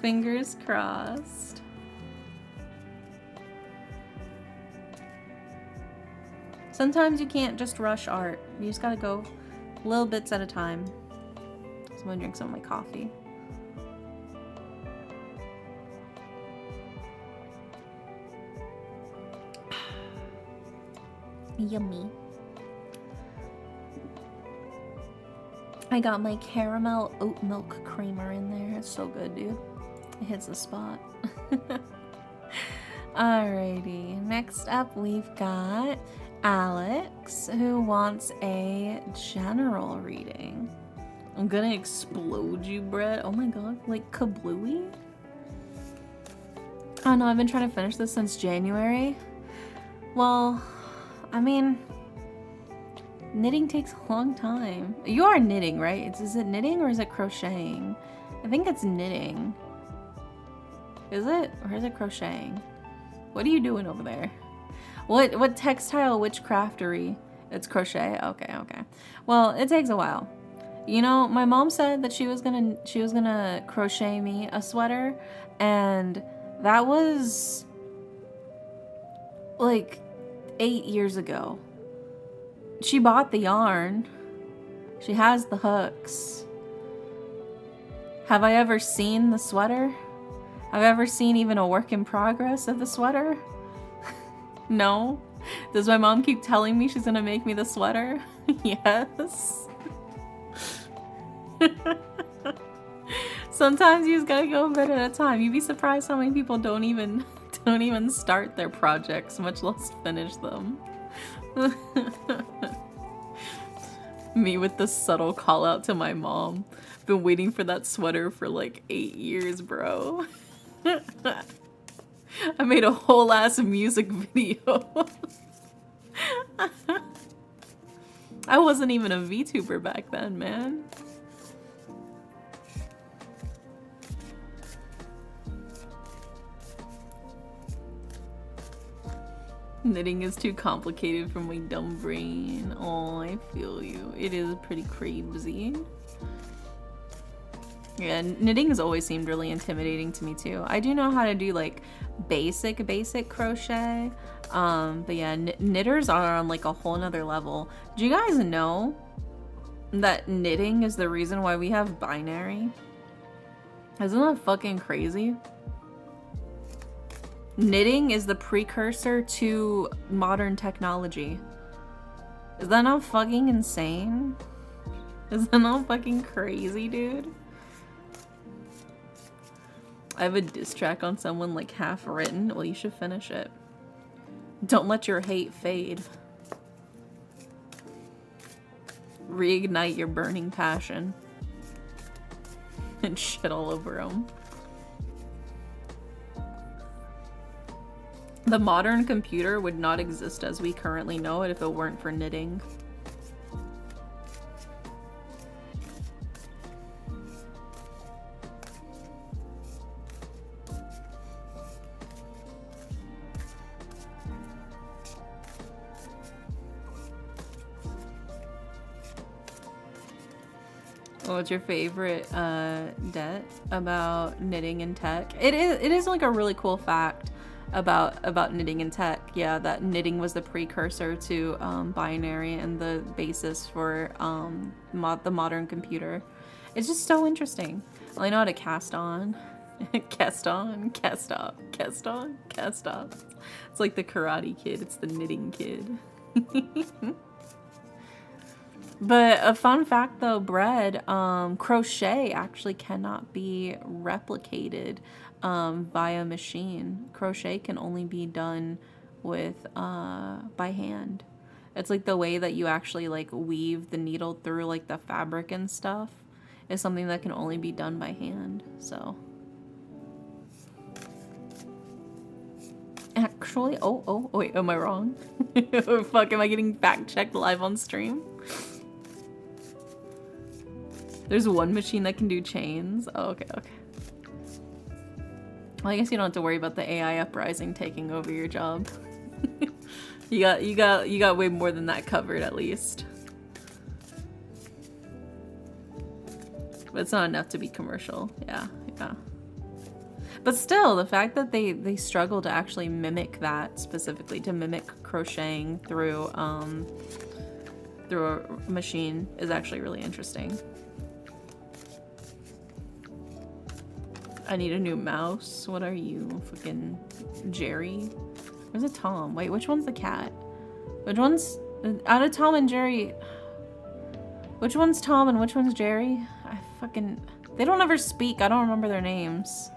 Fingers crossed. Sometimes you can't just rush art. You just gotta go little bits at a time. So I'm gonna drink some of my coffee. Yummy. I got my caramel oat milk creamer in there. It's so good, dude. It hits the spot. Alrighty. Next up, we've got Alex, who wants a general reading. I'm gonna explode you, Brett. Oh my god, like kablooey? Oh no, I've been trying to finish this since January. Well, I mean, knitting takes a long time. You are knitting, right? Is it knitting or is it crocheting? I think it's knitting. Is it? Or is it crocheting? What are you doing over there? What textile, which craftery? It's crochet? Okay, okay. Well, it takes a while. You know, my mom said that she was gonna crochet me a sweater, and that was like 8 years ago. She bought the yarn. She has the hooks. Have I ever seen the sweater? Have I ever seen even a work in progress of the sweater? No? Does my mom keep telling me she's gonna make me the sweater? Yes. Sometimes you just gotta go a bit at a time. You'd be surprised how many people don't even start their projects, much less finish them. Me with the subtle call out to my mom. Been waiting for that sweater for like 8 years, bro. I made a whole ass music video. I wasn't even a VTuber back then, man. Knitting is too complicated for my dumb brain. Oh, I feel you. It is pretty crazy. Yeah, knitting has always seemed really intimidating to me too. I do know how to do like basic crochet. But yeah, knitters are on like a whole nother level. Do you guys know that knitting is the reason why we have binary? Isn't that fucking crazy? Knitting is the precursor to modern technology. Is that not fucking insane? Is that not fucking crazy, dude? I have a diss track on someone like half written. Well, you should finish it. Don't let your hate fade. Reignite your burning passion. And shit all over them. The modern computer would not exist as we currently know it if it weren't for knitting. What's your favorite debt about knitting and tech? It is like a really cool fact about knitting and tech. Yeah, that knitting was the precursor to binary and the basis for the modern computer. It's just so interesting. Well, I know how to cast on. Cast on, cast off, cast on, cast off. It's like the Karate Kid, it's the knitting kid. But a fun fact though, Bread, crochet actually cannot be replicated via machine. Crochet can only be done with by hand. It's like the way that you actually like weave the needle through like the fabric and stuff is something that can only be done by hand. So actually, oh wait, am I wrong? Fuck, am I getting fact checked live on stream? There's one machine that can do chains. Oh, okay, okay. Well, I guess you don't have to worry about the AI uprising taking over your job. You got way more than that covered, at least. But it's not enough to be commercial. Yeah, yeah. But still, the fact that they struggle to actually mimic that specifically, to mimic crocheting through a machine, is actually really interesting. I need a new mouse. What are you, fucking Jerry? Where's a Tom? Wait, which one's the cat? Which one's out of Tom and Jerry? Which one's Tom and which one's Jerry? I fucking, they don't ever speak. I don't remember their names.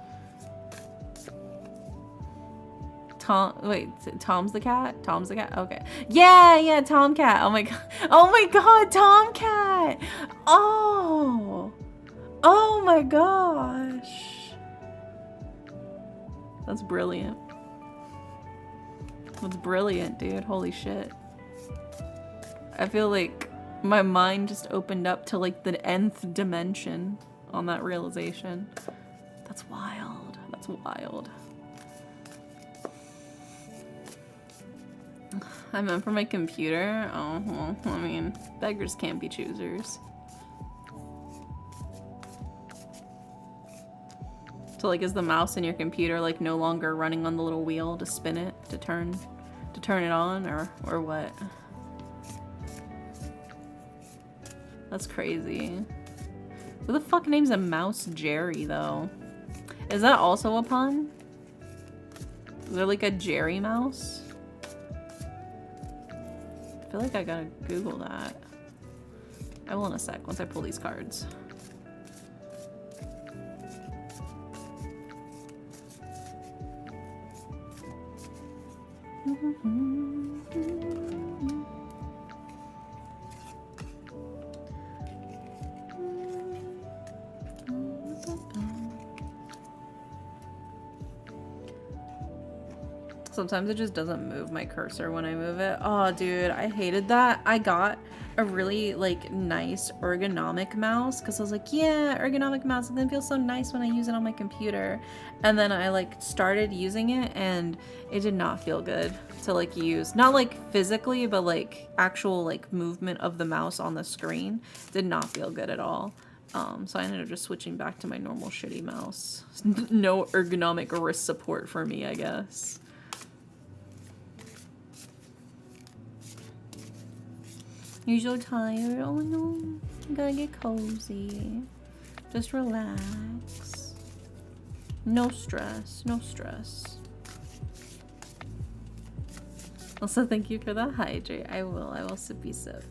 Tom, wait, Tom's the cat? Tom's the cat? Okay. Yeah, Tomcat. Oh my god. Oh my god, Tomcat! Oh! Oh my gosh. That's brilliant. That's brilliant, dude. Holy shit. I feel like my mind just opened up to like the nth dimension on that realization. That's wild. That's wild. I meant for my computer. Oh, well, I mean, beggars can't be choosers. So like, is the mouse in your computer like no longer running on the little wheel to spin it, to turn it on, or what? That's crazy. Who the fuck names a mouse Jerry though? Is that also a pun? Is there like a Jerry mouse? I feel like I gotta Google that. I will in a sec once I pull these cards. Sometimes it just doesn't move my cursor when I move it. Oh, dude, I hated that. I got a really, like, nice ergonomic mouse because I was like, yeah, ergonomic mouse, and then it feels so nice when I use it on my computer. And then I, like, started using it, and it did not feel good to, like, use. Not, like, physically, but, like, actual, like, movement of the mouse on the screen did not feel good at all. So I ended up just switching back to my normal shitty mouse. No ergonomic wrist support for me, I guess. You're so tired. Oh no, you gotta get cozy. Just relax. No stress, no stress. Also, thank you for the hydrate. I will sippy sip.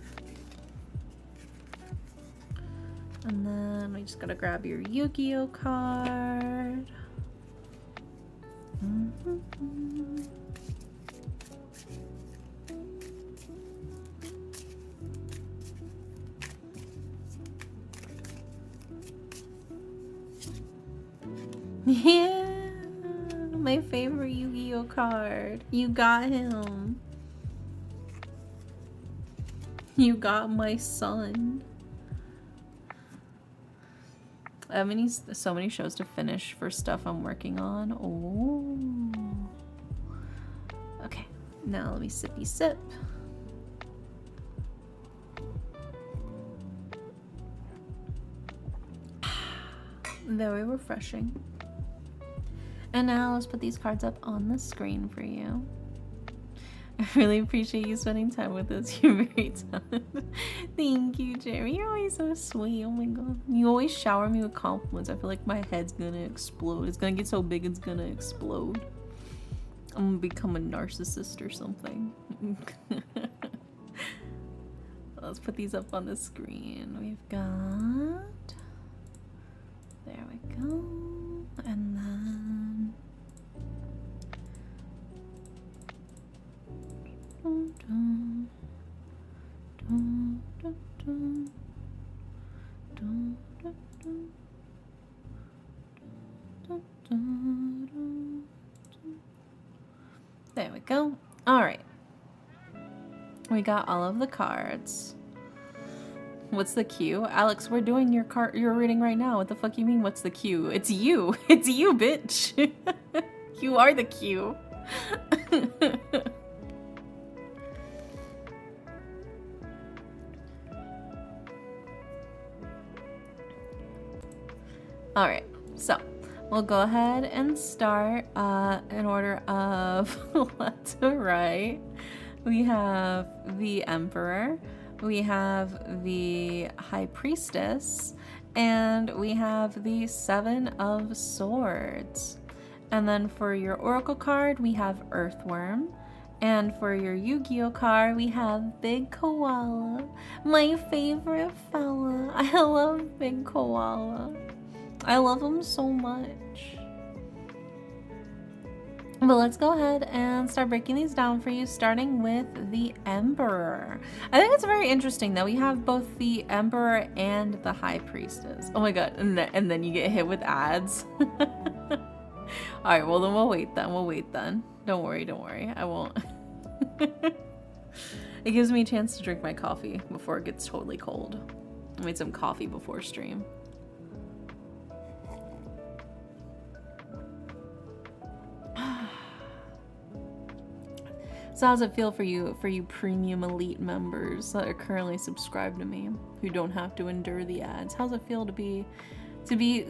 And then we just gotta grab your Yu-Gi-Oh card. Yeah, my favorite Yu-Gi-Oh card. You got him. You got my son. I have so many shows to finish for stuff I'm working on. Oh. Okay, now let me sippy sip. Very refreshing. And now let's put these cards up on the screen for you. I really appreciate you spending time with us. You're very talented. Thank you, Jeremy. You're always so sweet. Oh my god. You always shower me with compliments. I feel like my head's gonna explode. It's gonna get so big it's gonna explode. I'm gonna become a narcissist or something. Let's put these up on the screen. We've got... There we go. And then... Dun, dun, dun, dun, dun, dun, dun, dun, dun, dun, dun. There we go. All right. We got all of the cards. What's the cue? Alex, we're doing your reading right now. What the fuck you mean, what's the cue? It's you. It's you, bitch. You are the cue. Alright, so we'll go ahead and start in order of left to right. We have the Emperor, we have the High Priestess, and we have the Seven of Swords. And then for your Oracle card, we have Earthworm. And for your Yu-Gi-Oh card, we have Big Koala, my favorite fella. I love Big Koala. I love him so much. But let's go ahead and start breaking these down for you, starting with the Emperor. I think it's very interesting that we have both the Emperor and the High Priestess. Oh my god, and then you get hit with ads. Alright, well then we'll wait then. Don't worry, I won't. It gives me a chance to drink my coffee before it gets totally cold. I made some coffee before stream. So how's it feel for you premium elite members that are currently subscribed to me, who don't have to endure the ads? How's it feel to be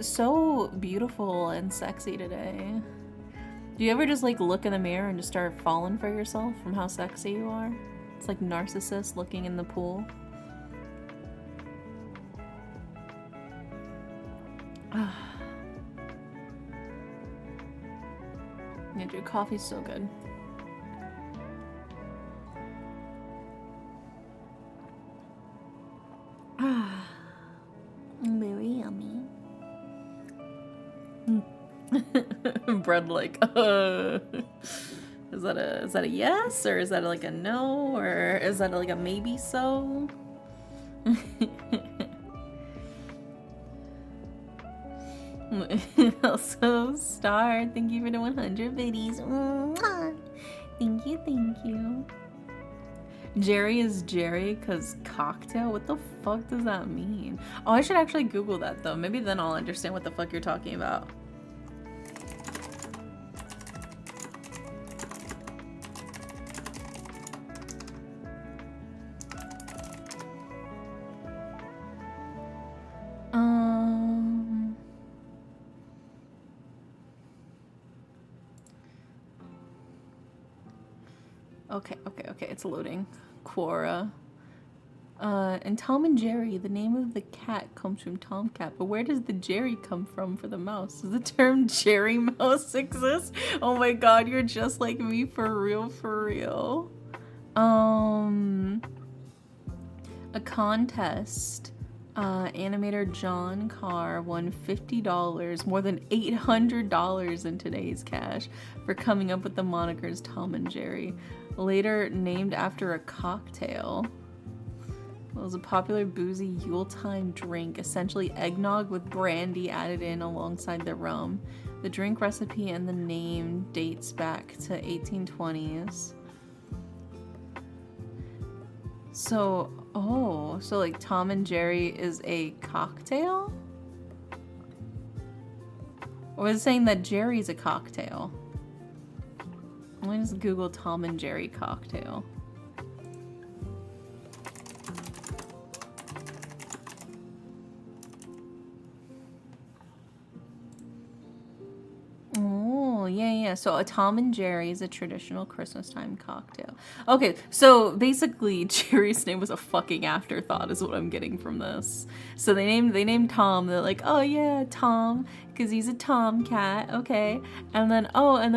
so beautiful and sexy today? Do you ever just like look in the mirror and just start falling for yourself from how sexy you are? It's like Narcissus looking in the pool. Yeah, dude, coffee's so good. Very yummy. Bread like, is that a yes, or is that like a no, or is that like a maybe so? Also, Star, thank you for the 100 biddies. Thank you. Jerry is Jerry because cocktail? What the fuck does that mean? Oh, I should actually Google that though. Maybe then I'll understand what the fuck you're talking about. Okay, it's loading. Quora. And Tom and Jerry, the name of the cat comes from Tomcat, but where does the Jerry come from for the mouse? Does the term Jerry mouse exist? Oh my god, you're just like me, for real. A contest. Animator John Carr won $50, more than $800 in today's cash, for coming up with the monikers Tom and Jerry. Later named after a cocktail. It was a popular boozy Yuletime drink, essentially eggnog with brandy added in alongside the rum. The drink recipe and the name dates back to 1820s. So like Tom and Jerry is a cocktail? Or is it saying that Jerry's a cocktail? Let me just Google Tom and Jerry cocktail. Oh, yeah. So a Tom and Jerry is a traditional Christmas time cocktail. Okay, so basically Jerry's name was a fucking afterthought is what I'm getting from this. So they named Tom. They're like, oh yeah, Tom, because he's a tomcat, okay. And then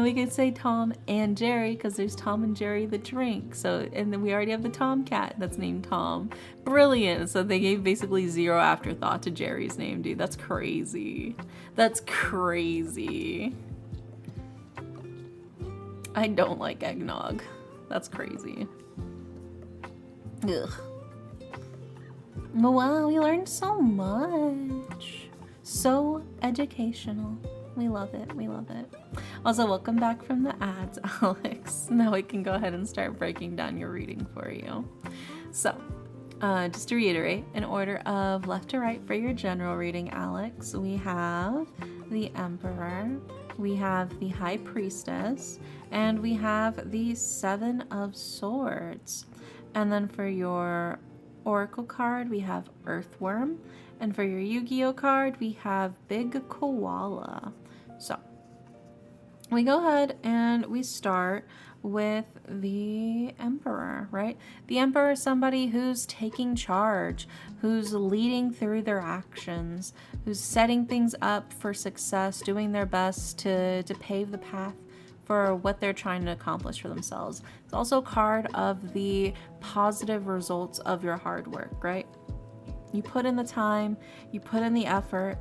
we could say Tom and Jerry because there's Tom and Jerry the drink. So, and then we already have the tomcat that's named Tom. Brilliant. So they gave basically zero afterthought to Jerry's name, dude. That's crazy. That's crazy. I don't like eggnog. That's crazy. Ugh. But wow, we learned so much. So educational. We love it. Also, welcome back from the ads, Alex. Now we can go ahead and start breaking down your reading for you. So, Just to reiterate, in order of left to right for your general reading, Alex, we have the Emperor, we have the High Priestess, and we have the Seven of Swords. And then for your Oracle card, we have Earthworm, and for your Yu-Gi-Oh card, we have Big Koala. So we go ahead and we start with the Emperor, right? The Emperor is somebody who's taking charge, who's leading through their actions, who's setting things up for success, doing their best to pave the path for what they're trying to accomplish for themselves. It's also a card of the positive results of your hard work, right? You put in the time, you put in the effort,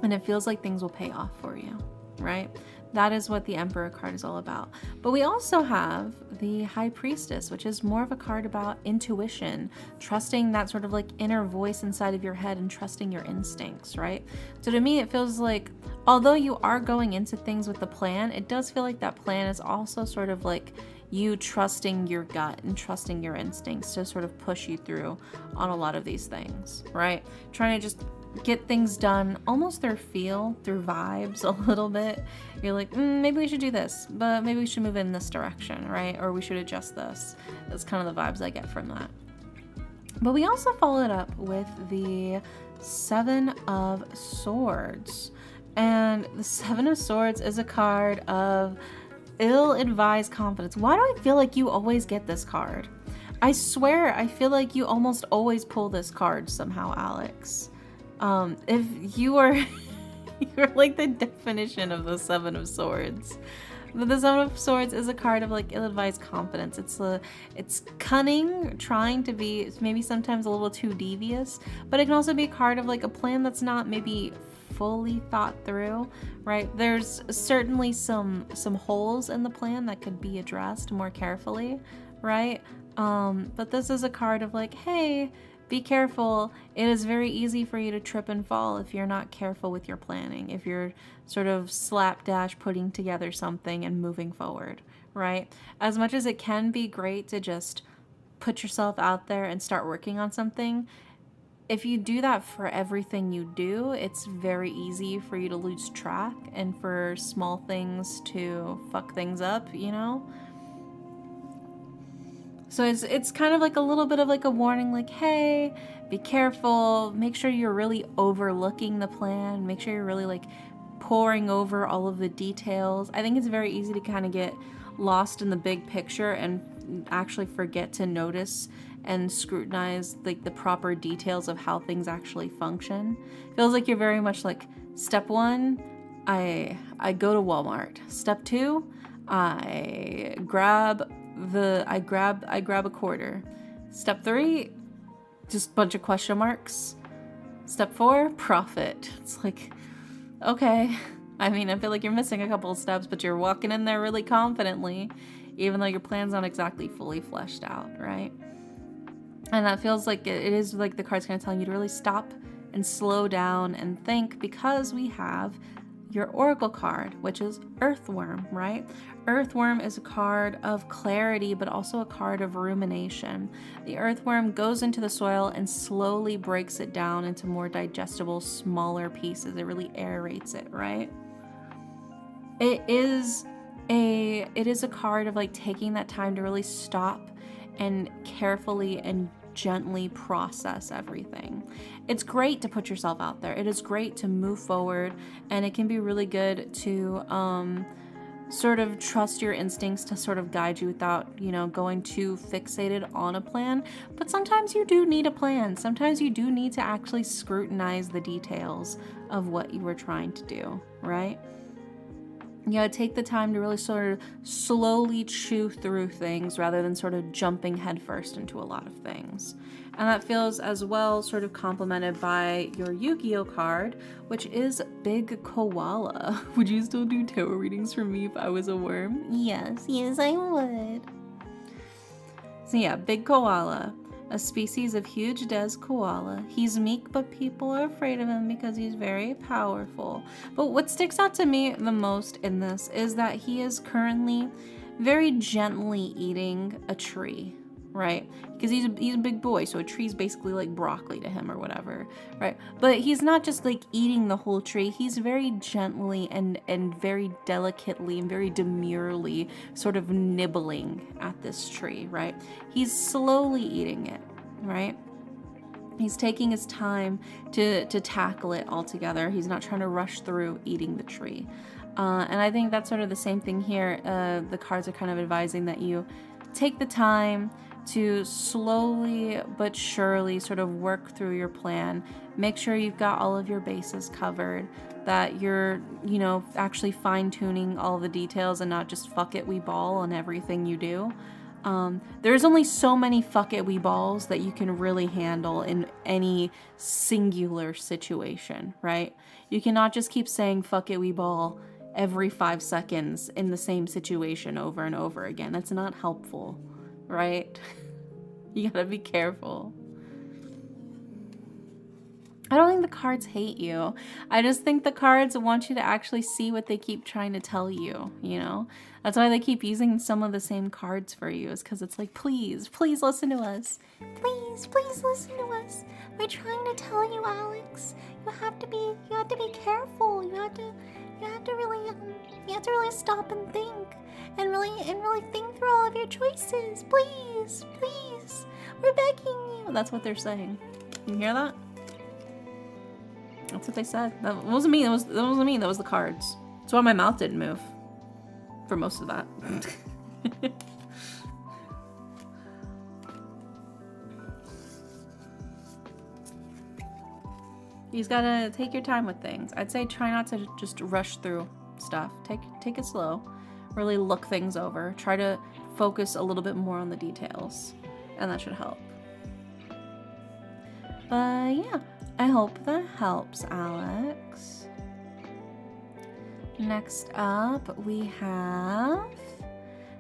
and it feels like things will pay off for you, right? That is what the Emperor card is all about. But we also have the High Priestess, which is more of a card about intuition, trusting that sort of like inner voice inside of your head and trusting your instincts, right? So to me, it feels like, although you are going into things with the plan, it does feel like that plan is also sort of like you trusting your gut and trusting your instincts to sort of push you through on a lot of these things, right? Trying to just get things done almost through feel, through vibes a little bit. You're like, maybe we should do this, but maybe we should move in this direction, right? Or we should adjust this. That's kind of the vibes I get from that. But we also followed up with the Seven of Swords. And the Seven of Swords is a card of ill-advised confidence. Why do I feel like you always get this card? I swear, I feel like you almost always pull this card somehow, Alex. If you are, you're like the definition of the Seven of Swords. But the Seven of Swords is a card of like ill-advised confidence. It's cunning, trying to be maybe sometimes a little too devious, but it can also be a card of like a plan that's not maybe fully thought through, right? There's certainly some holes in the plan that could be addressed more carefully, right? But this is a card of like, hey, be careful. It is very easy for you to trip and fall if you're not careful with your planning, if you're sort of slapdash putting together something and moving forward, right? As much as it can be great to just put yourself out there and start working on something, if you do that for everything you do, it's very easy for you to lose track and for small things to fuck things up, you know? So it's kind of like a little bit of like a warning, like, hey, be careful, make sure you're really overlooking the plan, make sure you're really like poring over all of the details. I think it's very easy to kind of get lost in the big picture and actually forget to notice and scrutinize like the proper details of how things actually function. Feels like you're very much like, step one, I go to Walmart. Step two, I grab a quarter. Step three, just a bunch of question marks. Step four, profit. It's like, okay. I mean, I feel like you're missing a couple of steps, but you're walking in there really confidently, even though your plan's not exactly fully fleshed out, right? And that feels like it is like the card's kind of telling you to really stop and slow down and think, because we have your Oracle card, which is Earthworm, right? Earthworm is a card of clarity, but also a card of rumination. The Earthworm goes into the soil and slowly breaks it down into more digestible, smaller pieces. It really aerates it, right? It is a card of like taking that time to really stop and carefully and gently process everything. It's great to put yourself out there. It is great to move forward, and it can be really good to sort of trust your instincts to sort of guide you without, you know, going too fixated on a plan. But sometimes you do need a plan. Sometimes you do need to actually scrutinize the details of what you were trying to do, right? You gotta take the time to really sort of slowly chew through things rather than sort of jumping headfirst into a lot of things. And that feels as well sort of complemented by your Yu-Gi-Oh card, which is Big Koala. Would you still do tarot readings for me if I was a worm? Yes, I would. So yeah, Big Koala, a species of huge des koala. He's meek, but people are afraid of him because he's very powerful. But what sticks out to me the most in this is that he is currently very gently eating a tree, right? Because he's a big boy, so a tree's basically like broccoli to him or whatever, right? But he's not just like eating the whole tree. He's very gently and very delicately and very demurely sort of nibbling at this tree, right? He's slowly eating it, right? He's taking his time to tackle it all together. He's not trying to rush through eating the tree. And I think that's sort of the same thing here. The cards are kind of advising that you take the time to slowly but surely sort of work through your plan. Make sure you've got all of your bases covered, that you're, you know, actually fine-tuning all the details and not just fuck it, we ball on everything you do. There's only so many fuck it, we balls that you can really handle in any singular situation, right? You cannot just keep saying fuck it, we ball every 5 seconds in the same situation over and over again. That's not helpful, right? You gotta be careful. I don't think the cards hate you. I just think the cards want you to actually see what they keep trying to tell you, you know? That's why they keep using some of the same cards for you, is because it's like, please, please listen to us. Please, please listen to us. We're trying to tell you, Alex. You have to be careful. You have to really stop and think. And really think through all of your choices. Please, please. We're begging you. That's what they're saying. You hear that? That's what they said. That wasn't me. That wasn't me. That was the cards. That's why my mouth didn't move for most of that. You just gotta take your time with things. I'd say try not to just rush through stuff. Take it slow. Really look things over. Try to focus a little bit more on the details, and that should help. But yeah, I hope that helps, Alex. Next up, we have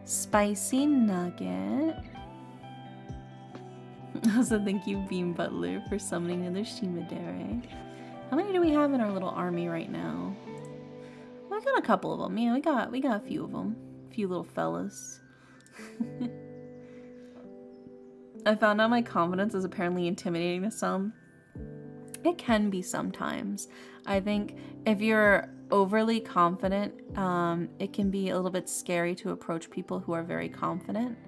Spicy Nugget. Also, thank you, Beam Butler, for summoning another Shimadere. How many do we have in our little army right now? Well, I got a couple of them. Yeah, we got a few of them. A few little fellas. I found out my confidence is apparently intimidating to some. It can be sometimes. I think if you're overly confident, it can be a little bit scary to approach people who are very confident.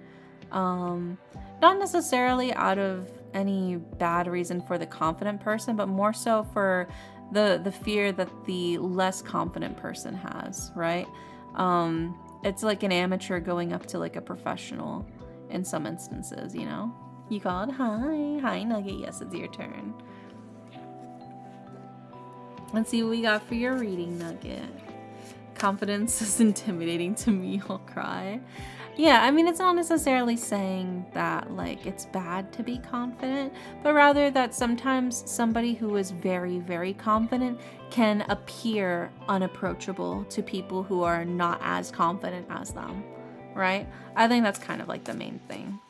Not necessarily out of any bad reason for the confident person, but more so for the fear that the less confident person has, right? It's like an amateur going up to like a professional in some instances, you know? You called? Hi Nugget, yes, it's your turn. Let's see what we got for your reading, Nugget. Confidence is intimidating to me, I'll cry. Yeah, I mean, it's not necessarily saying that, like, it's bad to be confident, but rather that sometimes somebody who is very, very confident can appear unapproachable to people who are not as confident as them, right? I think that's kind of like the main thing.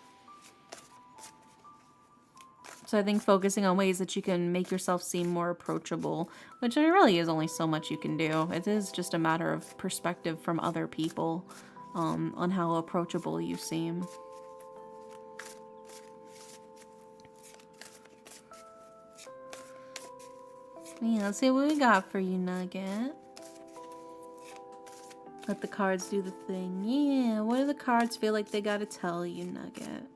So I think focusing on ways that you can make yourself seem more approachable, which there really is only so much you can do. It is just a matter of perspective from other people. On how approachable you seem. Yeah, let's see what we got for you, Nugget. Let the cards do the thing. Yeah, what do the cards feel like they gotta tell you, Nugget?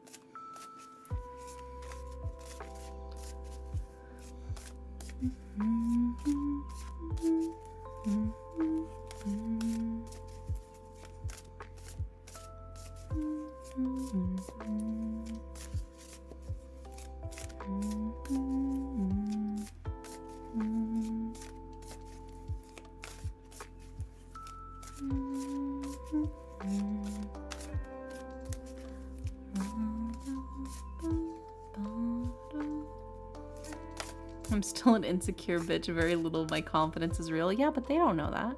I'm still an insecure bitch. Very little of my confidence is real. Yeah, but they don't know that.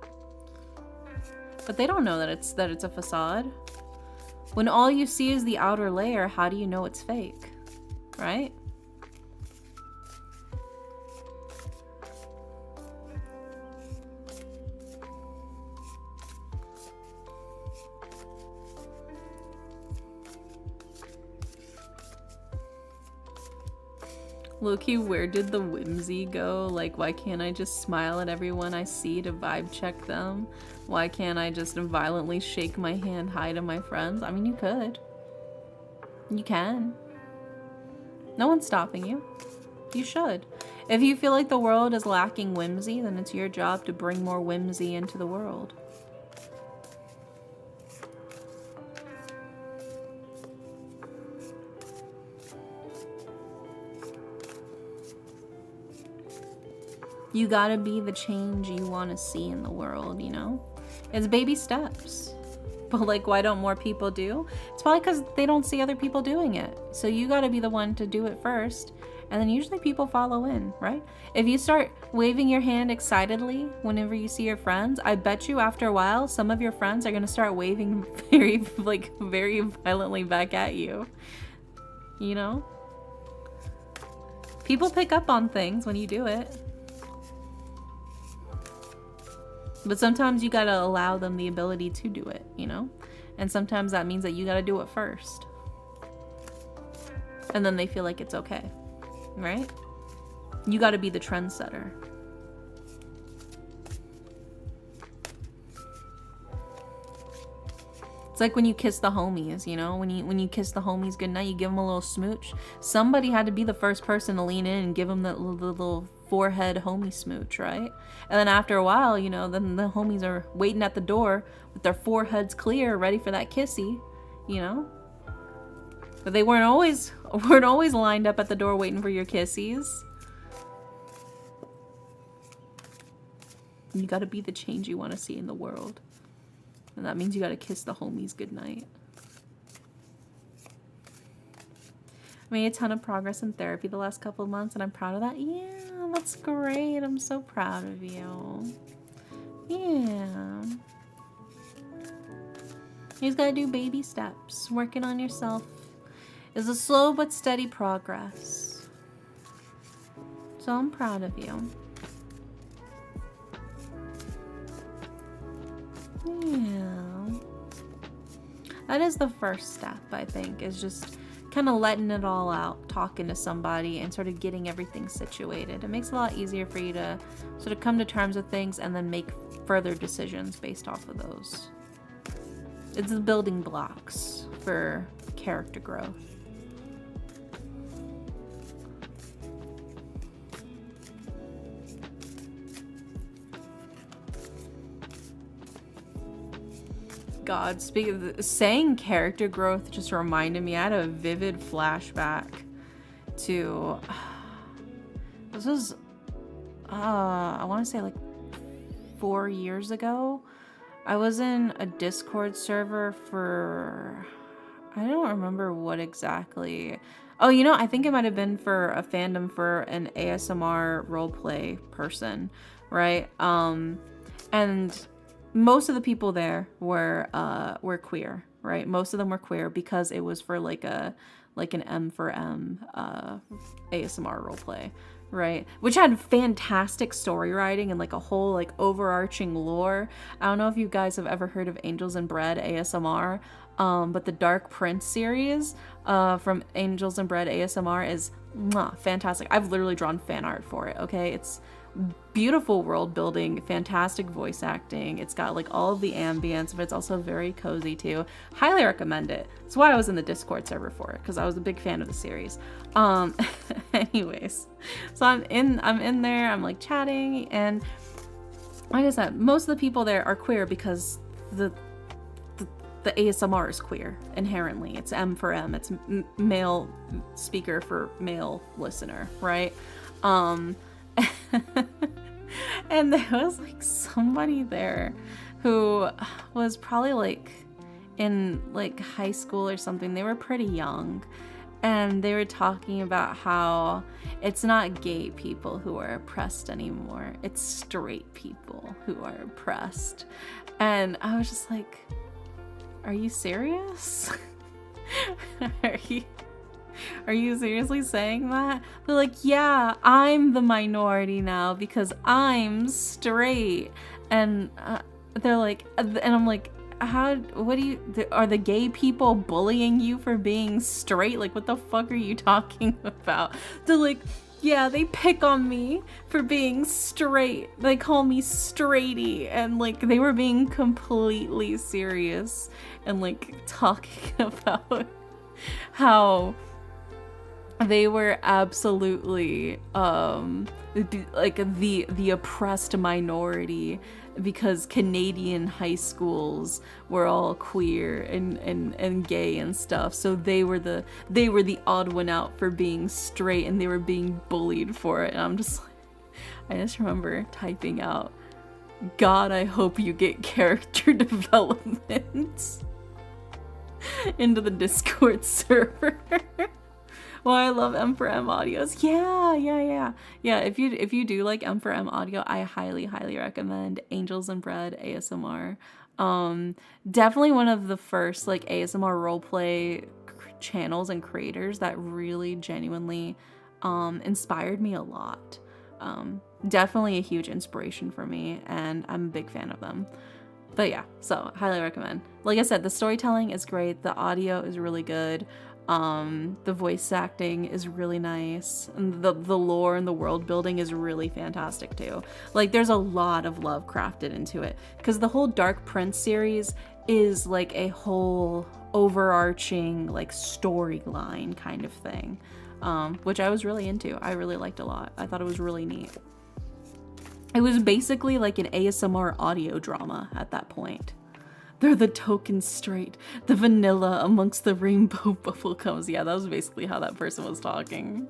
But they don't know that it's a facade. When all you see is the outer layer, how do you know it's fake? Right? Low-key, where did the whimsy go? Like, why can't I just smile at everyone I see to vibe check them? Why can't I just violently shake my hand hi to my friends? I mean, you could. You can. No one's stopping you. You should. If you feel like the world is lacking whimsy, then it's your job to bring more whimsy into the world. You gotta be the change you want to see in the world, you know? It's baby steps. But like, why don't more people do? It's probably because they don't see other people doing it. So you gotta be the one to do it first. And then usually people follow in, right? If you start waving your hand excitedly whenever you see your friends, I bet you after a while, some of your friends are gonna start waving very violently back at you. You know? People pick up on things when you do it. But sometimes you gotta allow them the ability to do it, you know? And sometimes that means that you gotta do it first. And then they feel like it's okay, right? You gotta be the trendsetter. It's like when you kiss the homies, you know? When you kiss the homies goodnight, you give them a little smooch. Somebody had to be the first person to lean in and give them that little forehead homie smooch, right? And then after a while, you know, then the homies are waiting at the door with their foreheads clear, ready for that kissy, you know? But they weren't always lined up at the door waiting for your kissies. You gotta be the change you want to see in the world. And that means you gotta kiss the homies goodnight. I made a ton of progress in therapy the last couple of months, and I'm proud of that. Yeah, that's great. I'm so proud of you. Yeah. You just gotta do baby steps. Working on yourself is a slow but steady progress. So I'm proud of you. Yeah. That is the first step, I think, is just kind of letting it all out, talking to somebody and sort of getting everything situated. It makes it a lot easier for you to sort of come to terms with things and then make further decisions based off of those. It's the building blocks for character growth. God, saying character growth just reminded me, I had a vivid flashback to, this was, I want to say like 4 years ago. I was in a Discord server for, I don't remember what exactly. Oh, you know, I think it might have been for a fandom for an ASMR roleplay person, right? And most of the people there were queer, right? Most of them were queer because it was for like an M for M ASMR roleplay, right? Which had fantastic story writing and like a whole like overarching lore. I don't know if you guys have ever heard of Angels and Bread ASMR, but the Dark Prince series from Angels and Bread ASMR is fantastic. I've literally drawn fan art for it, okay? It's beautiful world building, fantastic voice acting. It's got like all of the ambience, but it's also very cozy too. Highly recommend it. That's why I was in the Discord server for it, because I was a big fan of the series. Anyways, so I'm in there, I'm like chatting, and like I said, most of the people there are queer because the ASMR is queer inherently. It's M for M. It's male speaker for male listener, right? And there was like somebody there who was probably like in like high school or something. They were pretty young, and they were talking about how it's not gay people who are oppressed anymore. It's straight people who are oppressed. And I was just like, are you serious? Are you seriously saying that? They're like, yeah, I'm the minority now because I'm straight. And they're like, and I'm like, are the gay people bullying you for being straight? Like, what the fuck are you talking about? They're like, Yeah, they pick on me for being straight. They call me straighty, and like they were being completely serious and like talking about how they were absolutely like the oppressed minority because Canadian high schools were all queer and gay and stuff. So they were the odd one out for being straight, and they were being bullied for it. And I'm just like, I just remember typing out, God, I hope you get character development into the Discord server. Well, I love M4M audios. Yeah. If you do like M4M audio, I highly recommend Angels and Bread ASMR. Definitely one of the first like ASMR roleplay channels and creators that really genuinely inspired me a lot. Definitely a huge inspiration for me, and I'm a big fan of them. But yeah, so highly recommend. Like I said, the storytelling is great. The audio is really good. The voice acting is really nice, and the lore and the world building is really fantastic too. Like there's a lot of love crafted into it, because the whole Dark Prince series is like a whole overarching like storyline kind of thing, which I was really into. I really liked a lot. I thought it was really neat. It was basically like an ASMR audio drama at that point. They're the token straight, the vanilla amongst the rainbow bubblegums. Yeah, that was basically how that person was talking.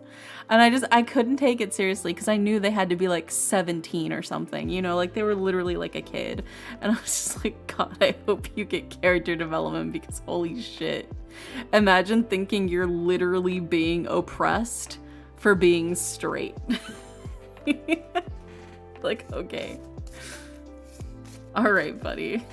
And I couldn't take it seriously because I knew they had to be like 17 or something, you know, like they were literally like a kid. And I was just like, God, I hope you get character development, because holy shit. Imagine thinking you're literally being oppressed for being straight. Like, okay. All right, buddy.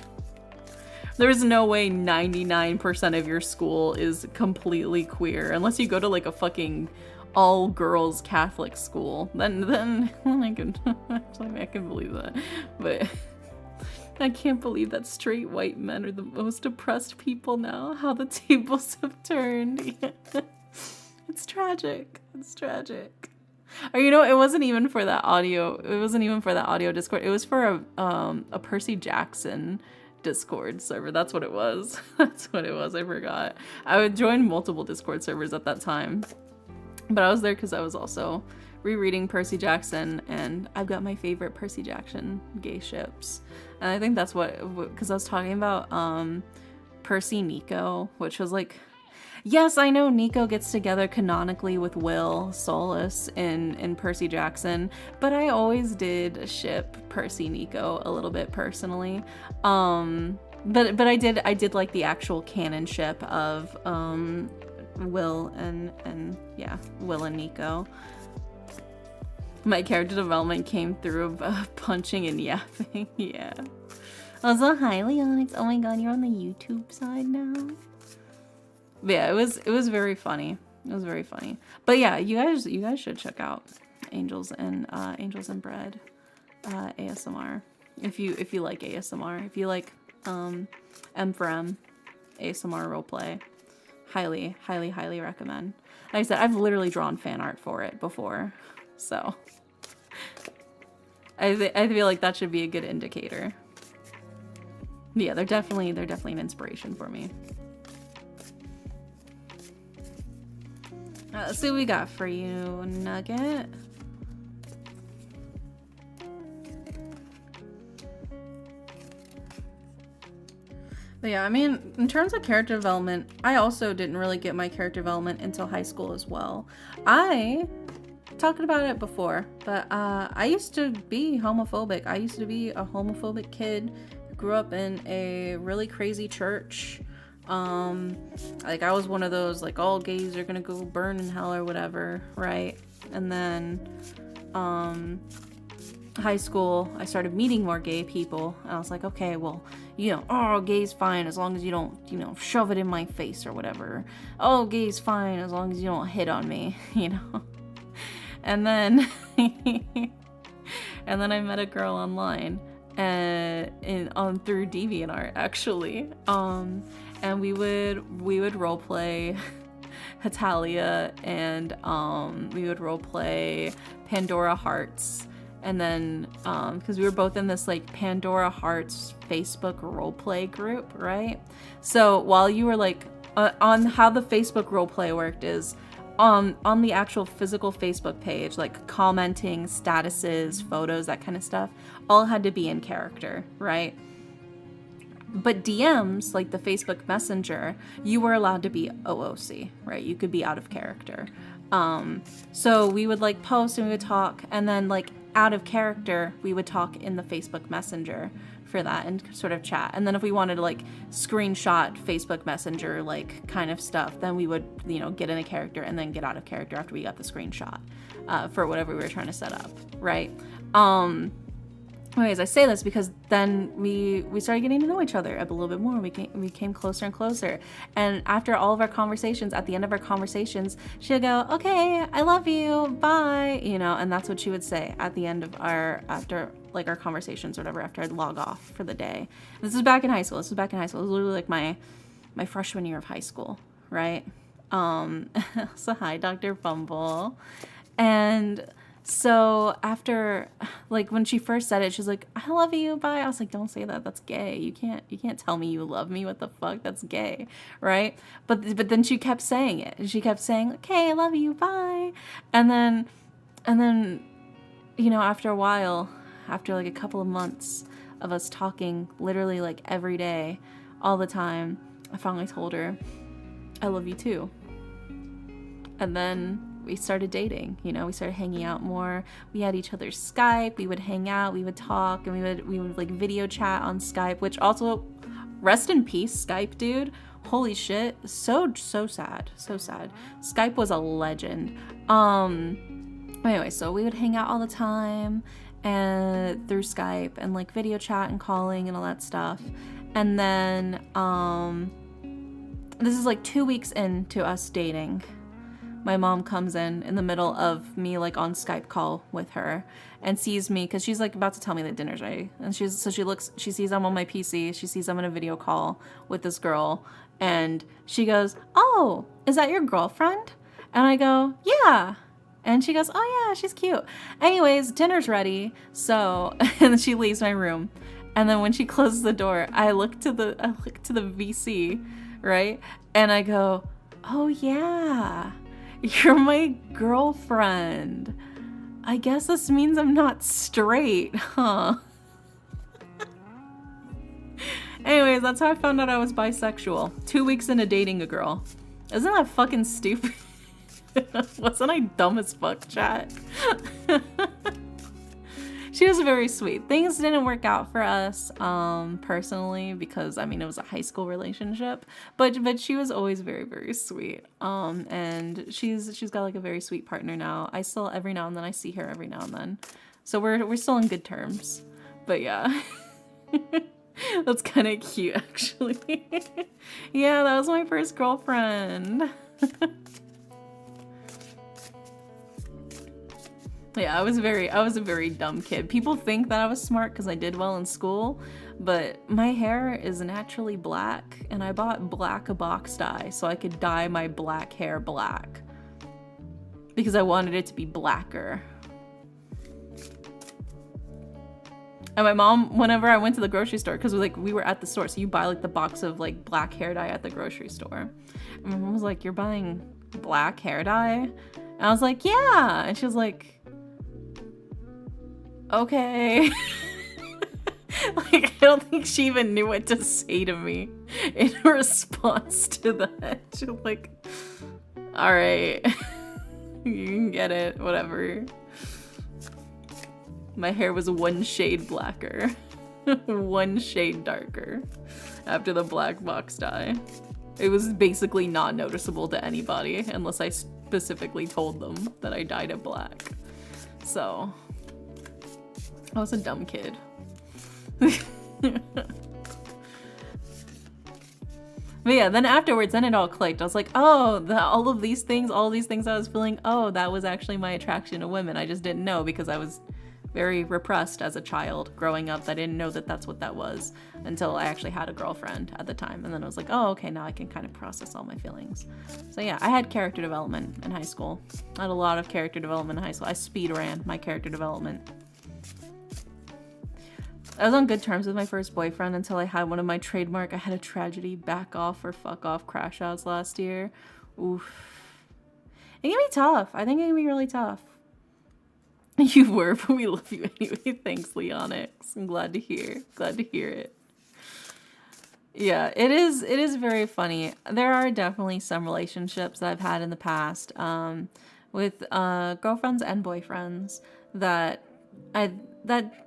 There's no way 99% of your school is completely queer, unless you go to like a fucking all-girls Catholic school. Then I can actually I can believe that, but I can't believe that straight white men are the most oppressed people now. How the tables have turned. It's tragic. It's tragic. Or you know, it wasn't even for that audio. It wasn't even for that audio Discord. It was for a Percy Jackson Discord server. That's what it was. That's what it was. I forgot. I would join multiple Discord servers at that time, but I was there because I was also rereading Percy Jackson, and I've got my favorite Percy Jackson gay ships, and I think that's what, because I was talking about Percy Nico, which was like, yes, I know Nico gets together canonically with Will Solus in Percy Jackson, but I always did ship Percy Nico a little bit personally. But I did like the actual canon ship of Will and yeah, Will and Nico. My character development came through punching and yapping. Yeah. Also, hi Leonix. Oh my god, you're on the YouTube side now. But yeah, it was very funny. It was very funny. But yeah, you guys should check out Angels and Bread ASMR if you like ASMR. If you like M4M ASMR roleplay, highly recommend. Like I said, I've literally drawn fan art for it before, so I feel like that should be a good indicator. Yeah, they're definitely an inspiration for me. Let's see what we got for you, Nugget. But yeah, I mean, in terms of character development, I also didn't really get my character development until high school as well. I talked about it before, but I used to be homophobic. I used to be a homophobic kid who grew up in a really crazy church. Like I was one of those, like, all gays are gonna go burn in hell or whatever, right? And then, high school, I started meeting more gay people, and I was like, okay, well, you know, oh, gay's fine as long as you don't, you know, shove it in my face or whatever. Oh, gay's fine as long as you don't hit on me, you know? And then, and then I met a girl online, through DeviantArt, actually, and we would role play Hatalia, and we would role play Pandora Hearts. And then because we were both in this like Pandora Hearts Facebook roleplay group, right? So while you were like on how the Facebook roleplay worked is on the actual physical Facebook page, like commenting, statuses, photos, that kind of stuff, all had to be in character, right? But DMs, like the Facebook Messenger, you were allowed to be OOC, right? You could be out of character. So we would like post and we would talk, and then like out of character, we would talk in the Facebook Messenger for that and sort of chat. And then if we wanted to like screenshot Facebook Messenger, like kind of stuff, then we would, you know, get in a character and then get out of character after we got the screenshot for whatever we were trying to set up, right? Anyways, I say this because then we started getting to know each other a little bit more. We came closer and closer. And after all of our conversations, at the end of our conversations, she would go, okay, I love you, bye, you know, and that's what she would say at the end of after like our conversations or whatever, after I'd log off for the day. This is back in high school. It was literally like my freshman year of high school, right? So hi, Dr. Bumble. And so after, like, when she first said it, she's like, I love you, bye. I was like, don't say that. That's gay. You can't tell me you love me. What the fuck? That's gay, right? But then she kept saying it. She kept saying, okay, I love you, bye. And then, you know, after a while, after like a couple of months of us talking literally like every day, all the time, I finally told her, I love you too. And then we started dating, you know, we started hanging out more. We had each other's Skype, we would hang out, we would talk, and we would like video chat on Skype, which also, rest in peace, Skype, dude. Holy shit. So sad. So sad. Skype was a legend. Anyway, so we would hang out all the time and through Skype and like video chat and calling and all that stuff. And then, this is like 2 weeks into us dating. My mom comes in the middle of me like on Skype call with her and sees me because she's like about to tell me that dinner's ready. And she sees I'm on my PC. She sees I'm in a video call with this girl and she goes, oh, is that your girlfriend? And I go, yeah. And she goes, oh yeah, she's cute. Anyways, dinner's ready. So, and then she leaves my room. And then when she closes the door, I look to the VC, right? And I go, oh yeah. You're my girlfriend. I guess this means I'm not straight, huh? Anyways, that's how I found out I was bisexual. 2 weeks into dating a girl. Isn't that fucking stupid? Wasn't I dumb as fuck, chat? She was very sweet. Things didn't work out for us personally because, I mean, it was a high school relationship, but she was always very, very sweet. And she's got like a very sweet partner now. I still, every now and then I see her every now and then. So we're still in good terms. But yeah. That's kind of cute, actually. Yeah, that was my first girlfriend. Yeah, I was a very dumb kid. People think that I was smart because I did well in school, but my hair is naturally black, and I bought black box dye so I could dye my black hair black because I wanted it to be blacker. And my mom, whenever I went to the grocery store, because we were at the store, so you buy like the box of like black hair dye at the grocery store. And my mom was like, "You're buying black hair dye?" And I was like, "Yeah." And she was like, okay. Like, I don't think she even knew what to say to me in response to that. She was like, all right, you can get it, whatever. My hair was one shade blacker, one shade darker after the black box dye. It was basically not noticeable to anybody unless I specifically told them that I dyed it black. So I was a dumb kid. But yeah, then afterwards, then it all clicked. I was like, oh, all these things I was feeling, oh, that was actually my attraction to women. I just didn't know because I was very repressed as a child growing up. I didn't know that that's what that was until I actually had a girlfriend at the time. And then I was like, oh, okay, now I can kind of process all my feelings. So yeah, I had character development in high school. I had a lot of character development in high school. I speed ran my character development. I was on good terms with my first boyfriend until I had one of my trademark, I had a tragedy, back off or fuck off crash outs last year. Oof. It can be tough. I think it can be really tough. You were, but we love you anyway. Thanks, Leonix. I'm glad to hear. Glad to hear it. Yeah, it is very funny. There are definitely some relationships that I've had in the past, with girlfriends and boyfriends that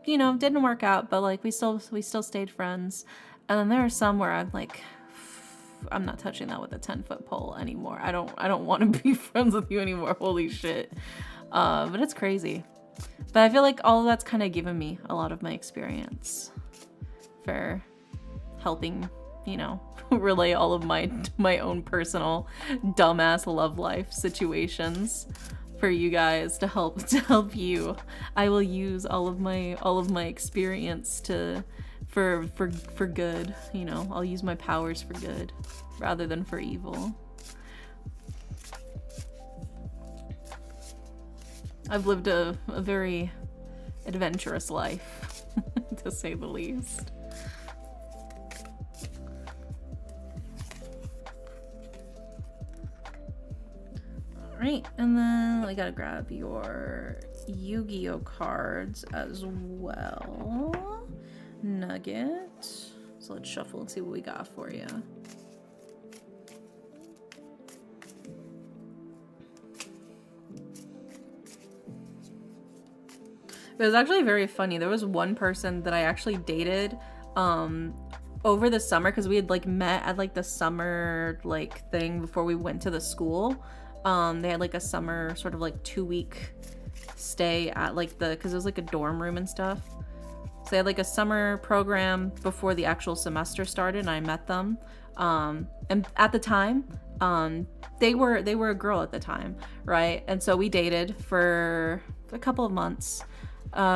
you know didn't work out, but like we still stayed friends. And then there are some where I'm like, I'm not touching that with a 10-foot pole anymore. I don't want to be friends with you anymore. Holy shit. But it's crazy. But I feel like all of that's kind of given me a lot of my experience for helping, you know, relay all of my own personal dumbass love life situations for you guys to help you. I will use all of my experience for good, you know. I'll use my powers for good rather than for evil. I've lived a very adventurous life, to say the least. Alright, and then we gotta grab your Yu-Gi-Oh cards as well. Nugget. So let's shuffle and see what we got for you. It was actually very funny. There was one person that I actually dated over the summer because we had like met at like the summer like thing before we went to the school. They had like a summer sort of like 2-week stay at like because it was like a dorm room and stuff. So they had like a summer program before the actual semester started, and I met them. And at the time, they were a girl at the time, right? And so we dated for a couple of months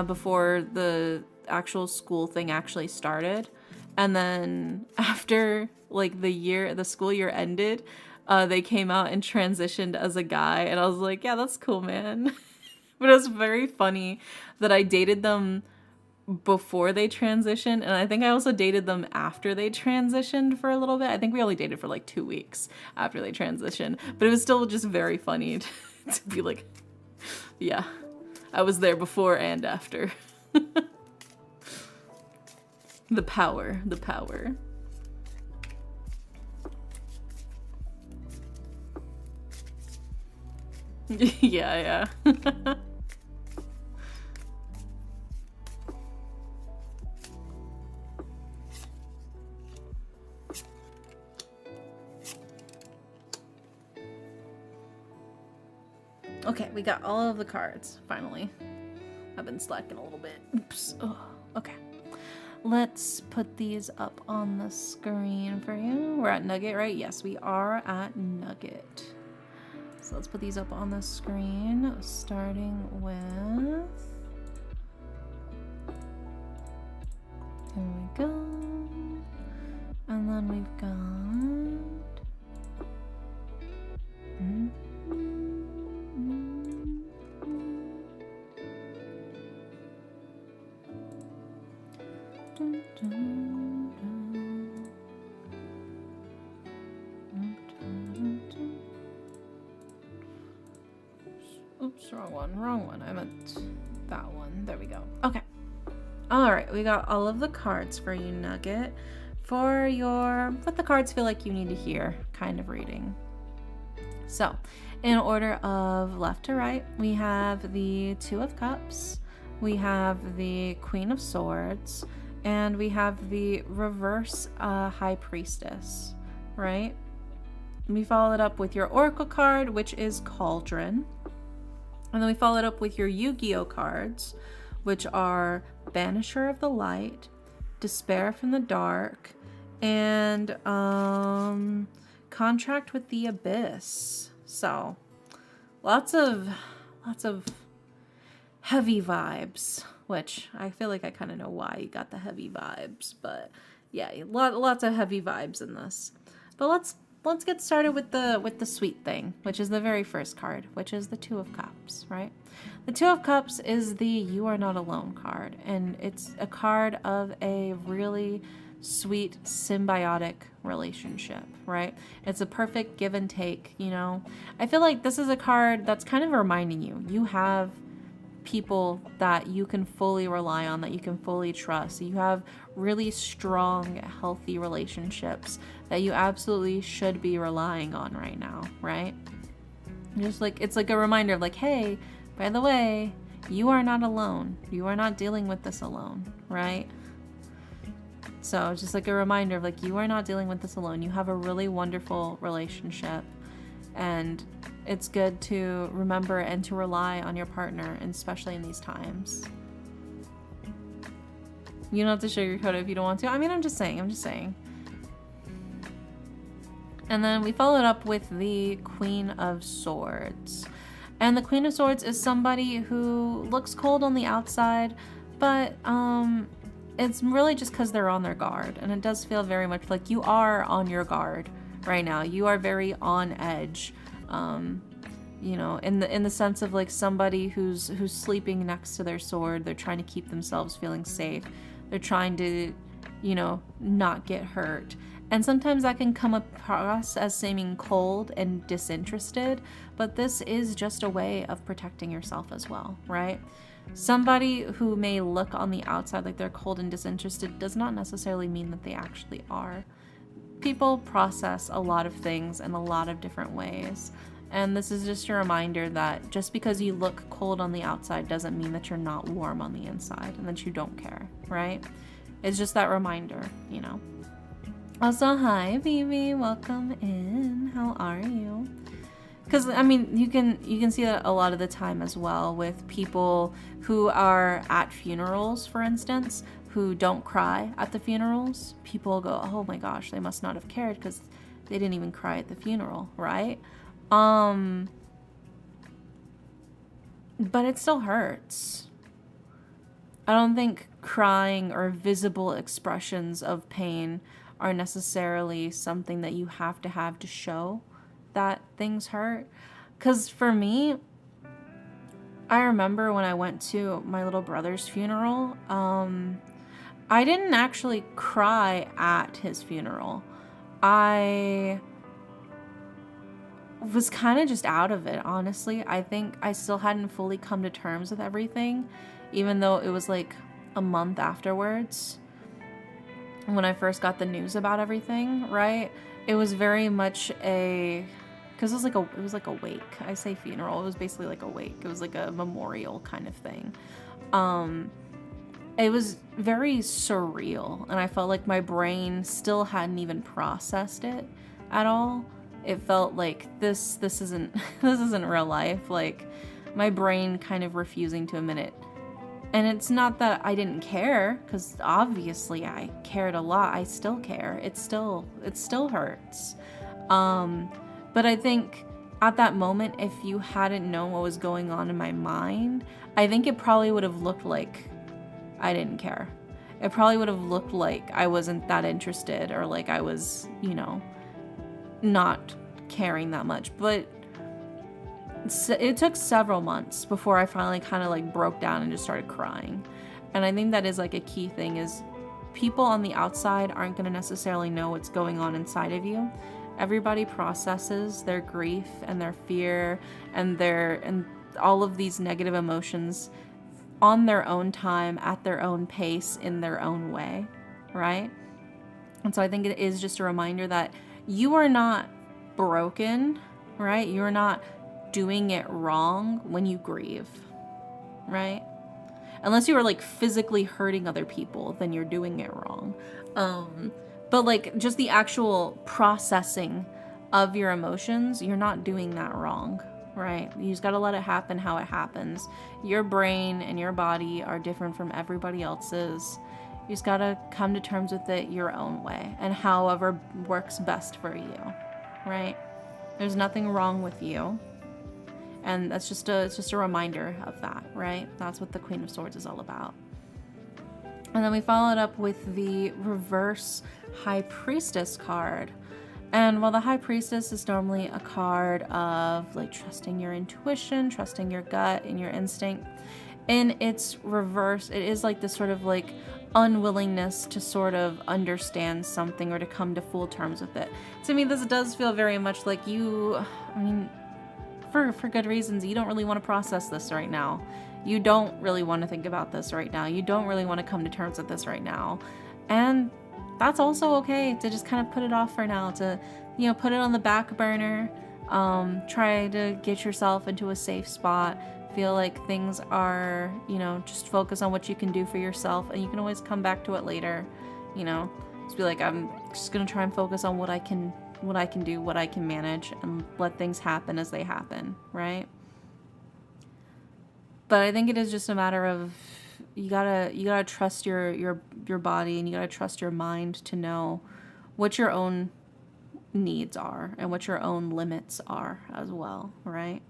before the actual school thing actually started. And then after like the school year ended, they came out and transitioned as a guy, and I was like, yeah, that's cool, man. But it was very funny that I dated them before they transitioned, and I think I also dated them after they transitioned for a little bit. I think we only dated for like 2 weeks after they transitioned, but it was still just very funny to be like, yeah, I was there before and after. The power. Yeah. Okay, we got all of the cards, finally. I've been slacking a little bit. Oops. Oh, okay. Let's put these up on the screen for you. We're at Nugget, right? Yes, we are at Nugget. So let's put these up on the screen, starting with... There we go. And then we've got... Oops, wrong one. I meant that one. There we go. Okay. All right, we got all of the cards for you, Nugget, for your what the cards feel like you need to hear kind of reading. So, in order of left to right, we have the Two of Cups, we have the Queen of Swords, and we have the reverse High Priestess, right? We followed up with your Oracle card, which is Cauldron. And then we followed up with your Yu-Gi-Oh cards, which are Banisher of the Light, Despair from the Dark, and Contract with the Abyss. So, lots of heavy vibes which I feel like I kind of know why you got the heavy vibes, but yeah, lots of heavy vibes in this. But let's get started with the sweet thing, which is the very first card, which is the Two of Cups, right? The Two of Cups is the You Are Not Alone card, and it's a card of a really sweet symbiotic relationship, right? It's a perfect give and take, you know. I feel like this is a card that's kind of reminding you have people that you can fully rely on, that you can fully trust. You have really strong, healthy relationships that you absolutely should be relying on right now, right? Just like, it's like a reminder of like, hey, by the way, you are not alone. You are not dealing with this alone, right? So it's just like a reminder of like, you are not dealing with this alone. You have a really wonderful relationship, and it's good to remember and to rely on your partner, and especially in these times. You don't have to sugarcoat it if you don't want to. I mean, I'm just saying. And then we followed up with the Queen of Swords. And the Queen of Swords is somebody who looks cold on the outside, but it's really just because they're on their guard. And it does feel very much like you are on your guard right now. You are very on edge. You know, in the sense of like somebody who's sleeping next to their sword. They're trying to keep themselves feeling safe. They're trying to, you know, not get hurt. And sometimes that can come across as seeming cold and disinterested, but this is just a way of protecting yourself as well, right? Somebody who may look on the outside like they're cold and disinterested does not necessarily mean that they actually are. People process a lot of things in a lot of different ways. And this is just a reminder that just because you look cold on the outside doesn't mean that you're not warm on the inside and that you don't care, right? It's just that reminder, you know. Also, hi, Vivi. Welcome in. How are you? Because, I mean, you can see that a lot of the time as well with people who are at funerals, for instance, who don't cry at the funerals. People go, oh my gosh, they must not have cared because they didn't even cry at the funeral, right? But it still hurts. I don't think crying or visible expressions of pain are necessarily something that you have to show that things hurt. Because for me, I remember when I went to my little brother's funeral, I didn't actually cry at his funeral. I was kind of just out of it, honestly. I think I still hadn't fully come to terms with everything, even though it was like a month afterwards when I first got the news about everything, right? It was very much because it was like a wake. I say funeral, it was basically like a wake. It was like a memorial kind of thing. It was very surreal, and I felt like my brain still hadn't even processed it at all. It felt like this isn't real life. Like my brain kind of refusing to admit it. And it's not that I didn't care, because obviously I cared a lot. I still care. It still hurts. But I think at that moment, if you hadn't known what was going on in my mind, I think it probably would have looked like I didn't care. It probably would have looked like I wasn't that interested, or like I was, you know, not caring that much. But it took several months before I finally kind of like broke down and just started crying. And I think that is like a key thing, is people on the outside aren't going to necessarily know what's going on inside of you. Everybody processes their grief and their fear and all of these negative emotions on their own time, at their own pace, in their own way, right? And so I think it is just a reminder that you are not broken, right? You're not doing it wrong when you grieve, right? Unless you are like physically hurting other people, then you're doing it wrong. But like just the actual processing of your emotions, you're not doing that wrong, right? You just gotta let it happen how it happens. Your brain and your body are different from everybody else's. You just gotta come to terms with it your own way, and however works best for you, right? There's nothing wrong with you. And that's just it's just a reminder of that, right? That's what the Queen of Swords is all about. And then we followed up with the reverse High Priestess card. And while the High Priestess is normally a card of like trusting your intuition, trusting your gut and your instinct, in its reverse, it is like this sort of like unwillingness to sort of understand something or to come to full terms with it. To me, this does feel very much like you, I mean, for good reasons, you don't really want to process this right now. You don't really want to think about this right now. You don't really want to come to terms with this right now. And that's also okay to just kind of put it off for now, to, you know, put it on the back burner, try to get yourself into a safe spot, feel like things are, you know, just focus on what you can do for yourself, and you can always come back to it later, you know, just be like, I'm just going to try and focus on what I can do, what I can manage, and let things happen as they happen, right? But I think it is just a matter of you gotta trust your body, and you gotta trust your mind to know what your own needs are and what your own limits are as well, right?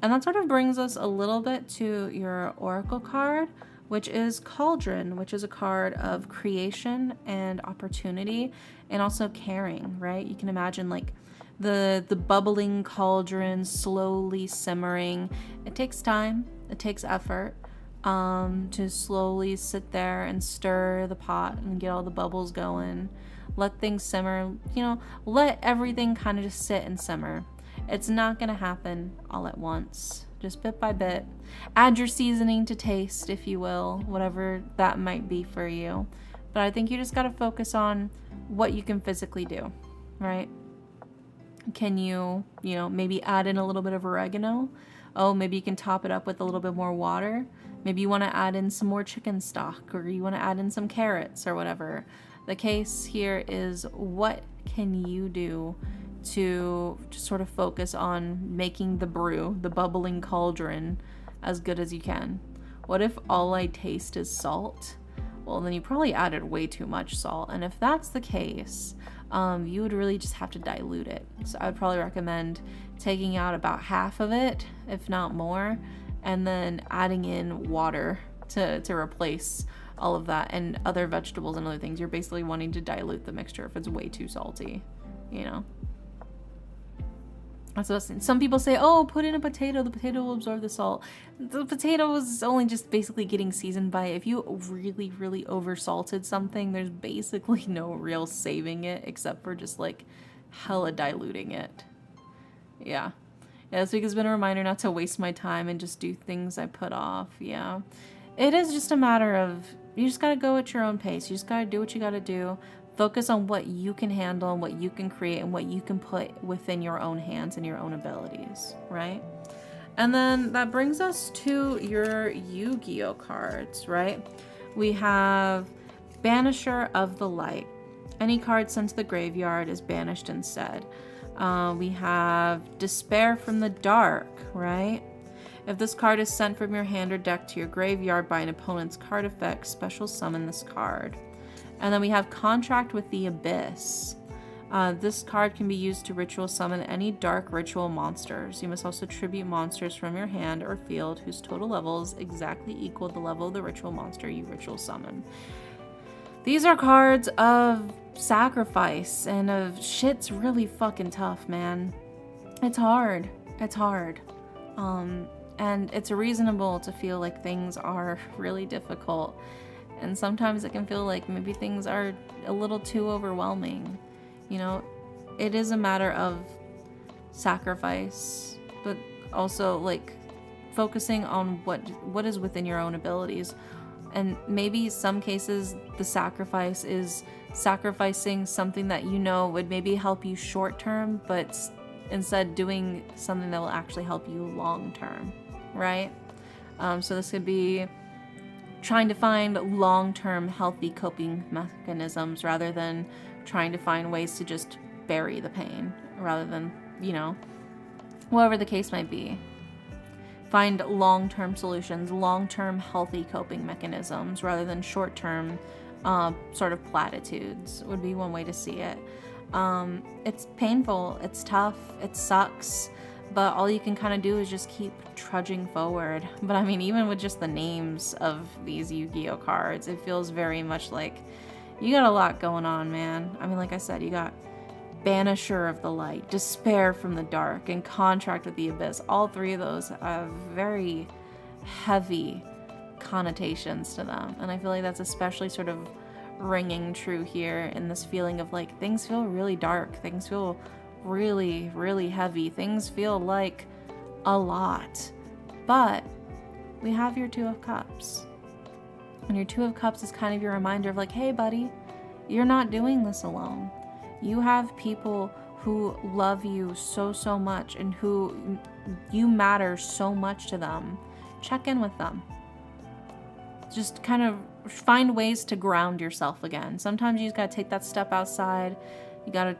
And that sort of brings us a little bit to your oracle card, which is Cauldron, which is a card of creation and opportunity and also caring, right? You can imagine like the bubbling cauldron slowly simmering. It takes time, it takes effort to slowly sit there and stir the pot and get all the bubbles going. Let things simmer, you know, let everything kind of just sit and simmer. It's not going to happen all at once, just bit by bit. Add your seasoning to taste, if you will, whatever that might be for you. But I think you just got to focus on what you can physically do, right? Can you know, maybe add in a little bit of oregano? Oh, maybe you can top it up with a little bit more water. Maybe you want to add in some more chicken stock, or you want to add in some carrots or whatever. The case here is, what can you do to just sort of focus on making the brew, the bubbling cauldron, as good as you can? What if all I taste is salt? Well, then you probably added way too much salt. And if that's the case, you would really just have to dilute it. So I would probably recommend taking out about half of it, if not more, and then adding in water to replace all of that, and other vegetables and other things. You're basically wanting to dilute the mixture if it's way too salty, you know? That's what I was saying. Some people say, oh, put in a potato, the potato will absorb the salt. The potato is only just basically getting seasoned by it. If you really, really oversalted something, there's basically no real saving it except for just like hella diluting it. Yeah. This week has been a reminder not to waste my time and just do things I put off. Yeah. It is just a matter of, you just gotta go at your own pace. You just gotta do what you gotta do. Focus on what you can handle and what you can create and what you can put within your own hands and your own abilities, right? And then that brings us to your Yu-Gi-Oh cards, right? We have Banisher of the Light. Any card sent to the graveyard is banished instead. We have Despair from the Dark, right? If this card is sent from your hand or deck to your graveyard by an opponent's card effect, special summon this card. And then we have Contract with the Abyss. This card can be used to ritual summon any dark ritual monsters. You must also tribute monsters from your hand or field whose total levels exactly equal the level of the ritual monster you ritual summon. These are cards of sacrifice and of shit's really fucking tough, man. It's hard. It's hard. And it's reasonable to feel like things are really difficult. And sometimes it can feel like maybe things are a little too overwhelming. You know, it is a matter of sacrifice, but also like focusing on what is within your own abilities. And maybe some cases the sacrifice is sacrificing something that you know would maybe help you short term, but instead doing something that will actually help you long term, right? So this could be trying to find long-term healthy coping mechanisms rather than trying to find ways to just bury the pain, rather than, you know, whatever the case might be. Find long-term solutions, long-term healthy coping mechanisms rather than short-term sort of platitudes would be one way to see it. It's painful, it's tough, it sucks, but all you can kind of do is just keep trudging forward. But I mean, even with just the names of these Yu-Gi-Oh cards, it feels very much like you got a lot going on, man. I mean, like I said, you got Banisher of the Light, Despair from the Dark, and Contract with the Abyss. All three of those have very heavy connotations to them, and I feel like that's especially sort of ringing true here in this feeling of like things feel really dark, things feel really, really heavy, things feel like a lot. But we have your Two of Cups, and your Two of Cups is kind of your reminder of like, hey buddy, you're not doing this alone. You have people who love you so much and who you matter so much to them. Check in with them. Just kind of find ways to ground yourself again. Sometimes you just gotta take that step outside. You gotta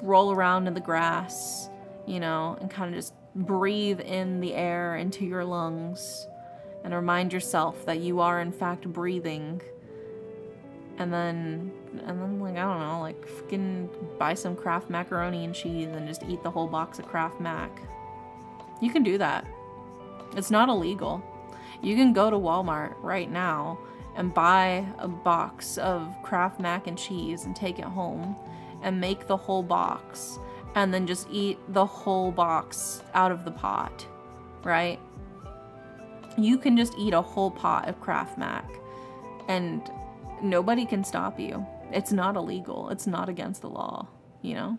roll around in the grass, you know, and kind of just breathe in the air into your lungs and remind yourself that you are in fact breathing. And then like, I don't know, like fucking buy some Kraft macaroni and cheese and just eat the whole box of Kraft Mac. You can do that. It's not illegal. You can go to Walmart right now and buy a box of Kraft mac and cheese and take it home and make the whole box and then just eat the whole box out of the pot, right? You can just eat a whole pot of Kraft Mac and nobody can stop you. It's not illegal. It's not against the law, you know?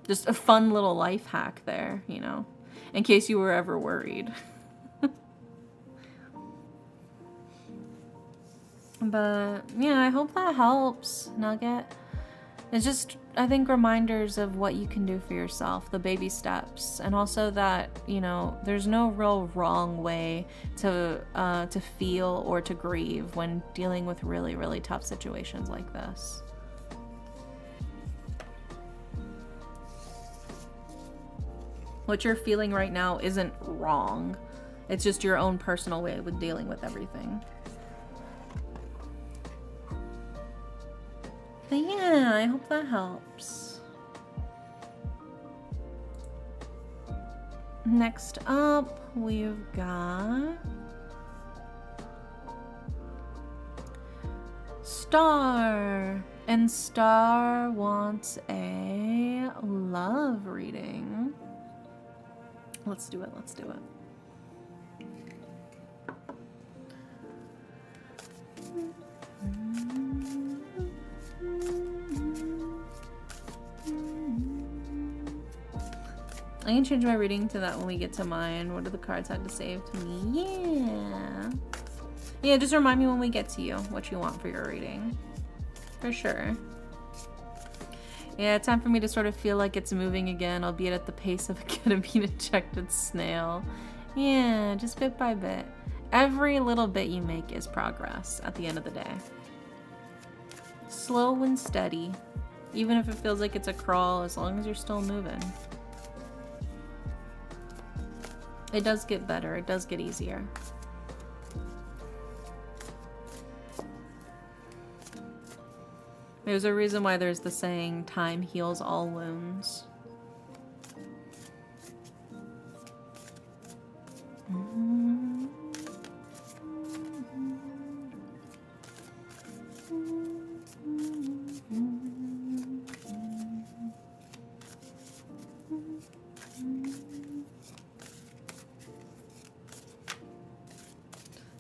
Just a fun little life hack there, you know, in case you were ever worried. But yeah, I hope that helps, Nugget. It's just, I think, reminders of what you can do for yourself, the baby steps, and also that, you know, there's no real wrong way to feel or to grieve when dealing with really, really tough situations like this. What you're feeling right now isn't wrong. It's just your own personal way with dealing with everything. But yeah, I hope that helps. Next up, we've got Star. And Star wants a love reading. Let's do it, let's do it. I can change my reading to that when we get to mine. What do the cards have to say to me? Yeah. Yeah, just remind me when we get to you what you want for your reading. For sure. Yeah, it's time for me to sort of feel like it's moving again, albeit at the pace of a ketamine-injected snail. Yeah, just bit by bit. Every little bit you make is progress at the end of the day. Slow and steady. Even if it feels like it's a crawl, as long as you're still moving. It does get better. It does get easier. There's a reason why there's the saying, time heals all wounds.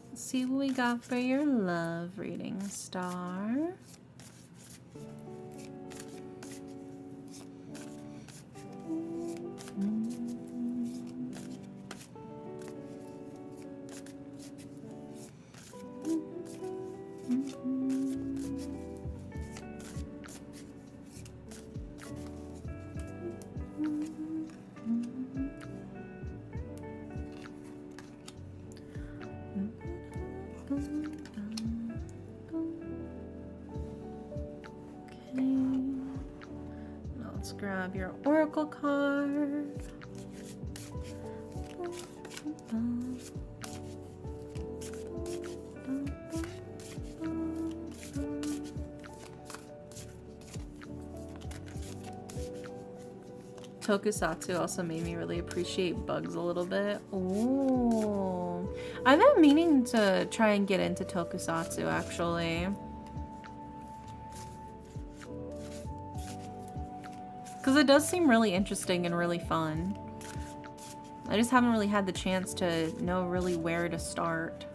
Let's see what we got for your love reading, Star. Grab your oracle card. Tokusatsu also made me really appreciate bugs a little bit. Ooh. I've been meaning to try and get into Tokusatsu, actually. Because it does seem really interesting and really fun. I just haven't really had the chance to know really where to start.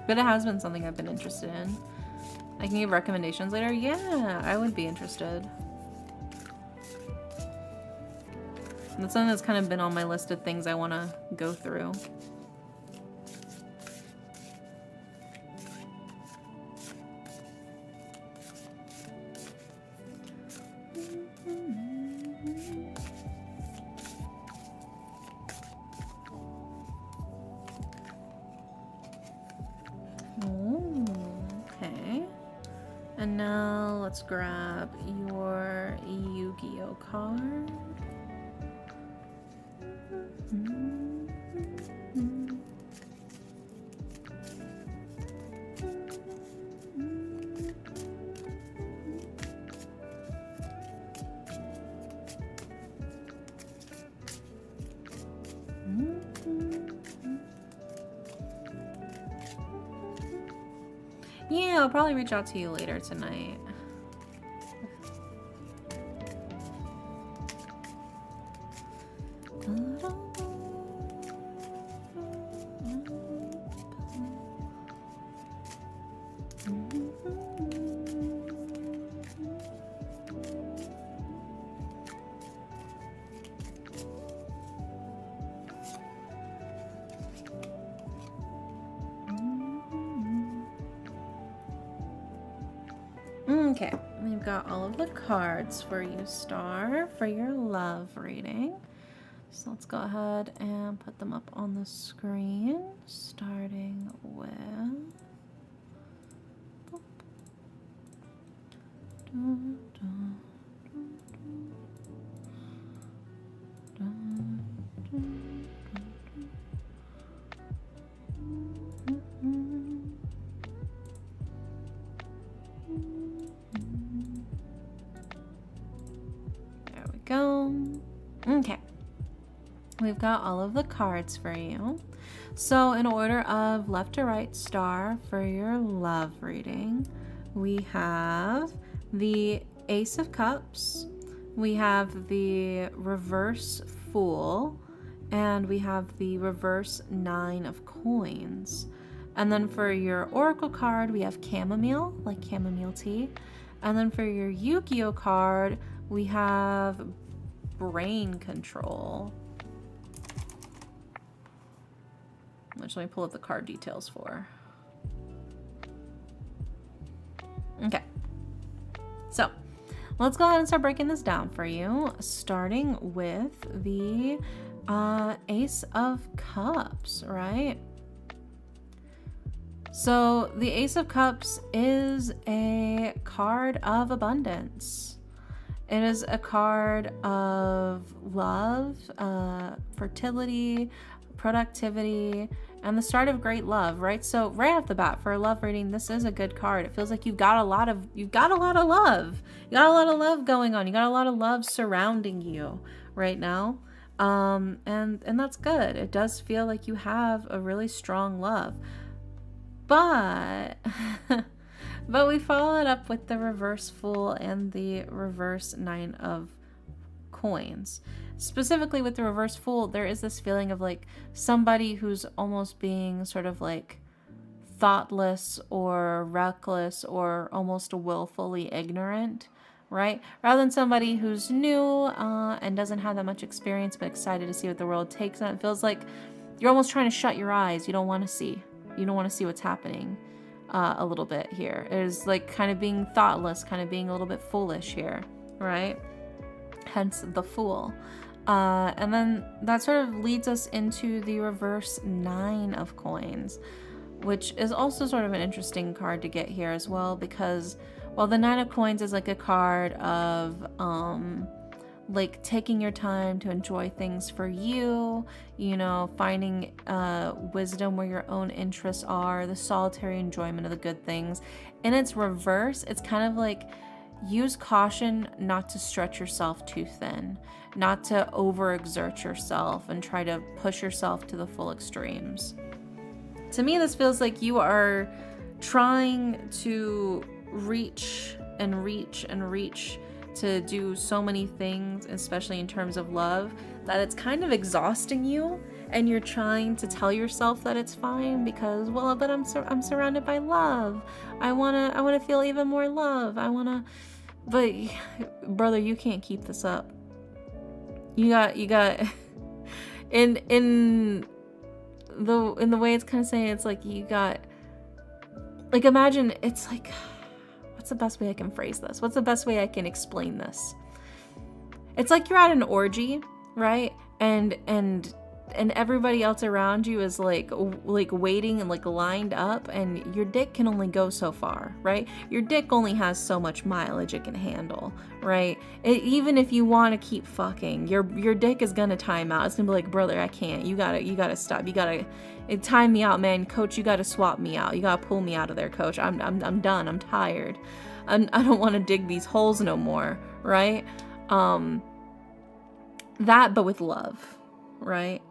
But it has been something I've been interested in. I can give recommendations later. Yeah, I would be interested. That's something that's kind of been on my list of things I want to go through. Let's grab your Yu-Gi-Oh card. Yeah, I'll probably reach out to you later tonight. Okay, we've got all of the cards for you, Star, for your love reading. So let's go ahead and put them up on the screen, starting with... There we go. Okay. We've got all of the cards for you. So in order of left to right, Star, for your love reading, we have the Ace of Cups, we have the Reverse Fool, and we have the Reverse Nine of Coins. And then for your Oracle card, we have Chamomile, like chamomile tea. And then for your Yu-Gi-Oh card, we have Brain Control. Which let me pull up the card details for. Okay. So, let's go ahead and start breaking this down for you, starting with the Ace of Cups, right? So, the Ace of Cups is a card of abundance. It is a card of love, fertility, productivity, and the start of great love, right? So right off the bat, for a love reading, this is a good card. It feels like you've got a lot of love. You got a lot of love going on. You got a lot of love surrounding you right now. And that's good. It does feel like you have a really strong love. But but we follow it up with the Reverse Fool and the Reverse Nine of Coins. Specifically with the Reverse Fool, there is this feeling of like somebody who's almost being sort of like thoughtless or reckless or almost willfully ignorant, right? Rather than somebody who's new and doesn't have that much experience but excited to see what the world takes. And it feels like you're almost trying to shut your eyes. You don't want to see. You don't want to see what's happening a little bit here. It is like kind of being thoughtless, kind of being a little bit foolish here, right? Hence the Fool. And then that sort of leads us into the Reverse Nine of Coins, which is also sort of an interesting card to get here as well, because while the Nine of Coins is like a card of like taking your time to enjoy things for you, you know, finding wisdom where your own interests are, the solitary enjoyment of the good things. In its reverse, it's kind of like use caution not to stretch yourself too thin, not to overexert yourself and try to push yourself to the full extremes. To me, this feels like you are trying to reach and reach and reach to do so many things, especially in terms of love, that it's kind of exhausting you, and you're trying to tell yourself that it's fine because, well, but I'm surrounded by love. I wanna feel even more love. But brother, you can't keep this up. You got in the way it's kind of saying, it's like you got, like, imagine it's like, what's the best way I can phrase this? What's the best way I can explain this? It's like you're at an orgy, right? And everybody else around you is like waiting and like lined up, and your dick can only go so far, right? Your dick only has so much mileage it can handle, right? Even if you want to keep fucking, your dick is gonna time out. It's gonna be like, brother, I can't. You gotta stop. You gotta time me out, man. Coach, you gotta swap me out. You gotta pull me out of there, coach. I'm done. I'm tired. I don't want to dig these holes no more, right? That, but with love, right?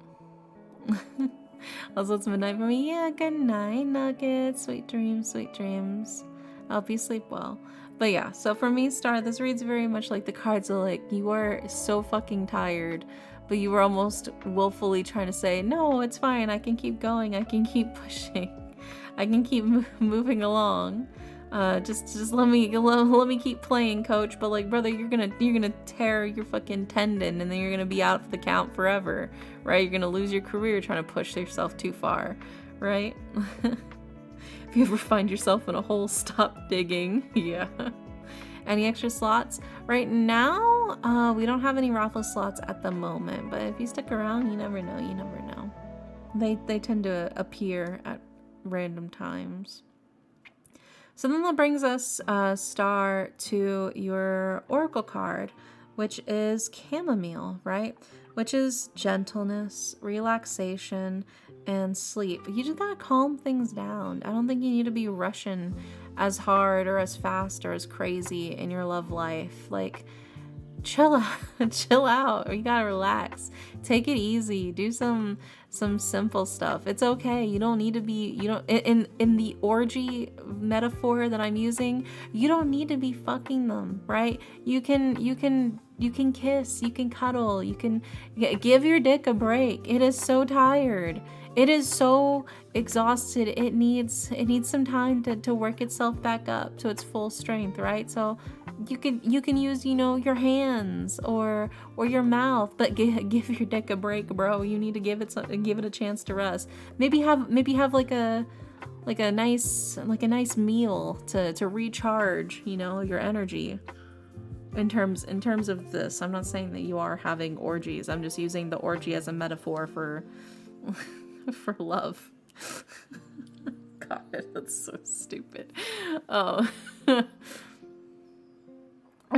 Also, it's midnight for me. Yeah, good night, nuggets. Sweet dreams, sweet dreams. I hope you sleep well. But yeah, so for me, Star, this reads very much like the cards are like, you are so fucking tired, but you were almost willfully trying to say, no, it's fine. I can keep going. I can keep pushing. I can keep moving along. Just let me keep playing, coach. But like, brother, you're gonna tear your fucking tendon, and then you're gonna be out for the count forever, right? You're gonna lose your career trying to push yourself too far, right? If you ever find yourself in a hole, stop digging. Yeah. Any extra slots? Right now, we don't have any raffle slots at the moment, but if you stick around, you never know. You never know. They tend to appear at random times. So then that brings us, Star, to your oracle card, which is chamomile, right? Which is gentleness, relaxation, and sleep. You just gotta calm things down. I don't think you need to be rushing as hard or as fast or as crazy in your love life. Like, chill out. You gotta relax. Take it easy. Do some simple stuff. It's okay. You don't need to be, in the orgy metaphor that I'm using, you don't need to be fucking them, right? You can kiss, you can cuddle, you can give your dick a break. It is so tired. It is so exhausted. It needs some time to work itself back up to its full strength, right? So you can use, your hands or your mouth, but give your dick a break, bro. You need to give it a chance to rest. Maybe have like a nice meal to recharge, your energy. In terms of this, I'm not saying that you are having orgies. I'm just using the orgy as a metaphor for for love. God, that's so stupid. Oh.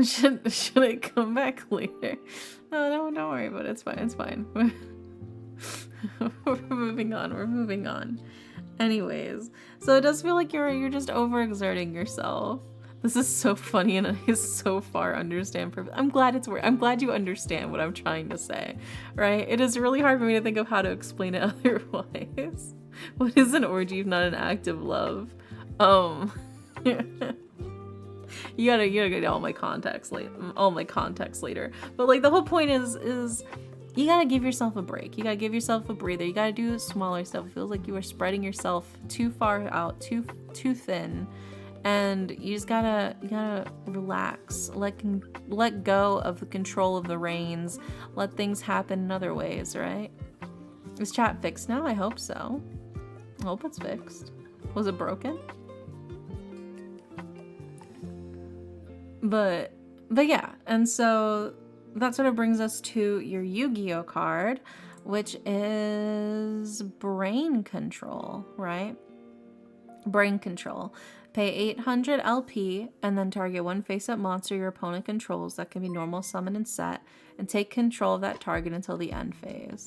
Should I come back later? No, don't worry about it. It's fine. It's fine. We're moving on. Anyways, so it does feel like you're just overexerting yourself. This is so funny, and I so far understand. I'm glad you understand what I'm trying to say, right? It is really hard for me to think of how to explain it otherwise. What is an orgy if not an act of love? You gotta get all my context later. But like, the whole point is you gotta give yourself a break. You gotta give yourself a breather. You gotta do smaller stuff. It feels like you are spreading yourself too far out, too thin. And you just gotta relax, let go of the control of the reins, let things happen in other ways, right? Is chat fixed now? I hope so. I hope it's fixed. Was it broken? But yeah, and so that sort of brings us to your Yu-Gi-Oh card, which is brain control, right? Brain control. Pay 800 LP and then target one face-up monster your opponent controls that can be normal, summon, and set, and take control of that target until the end phase.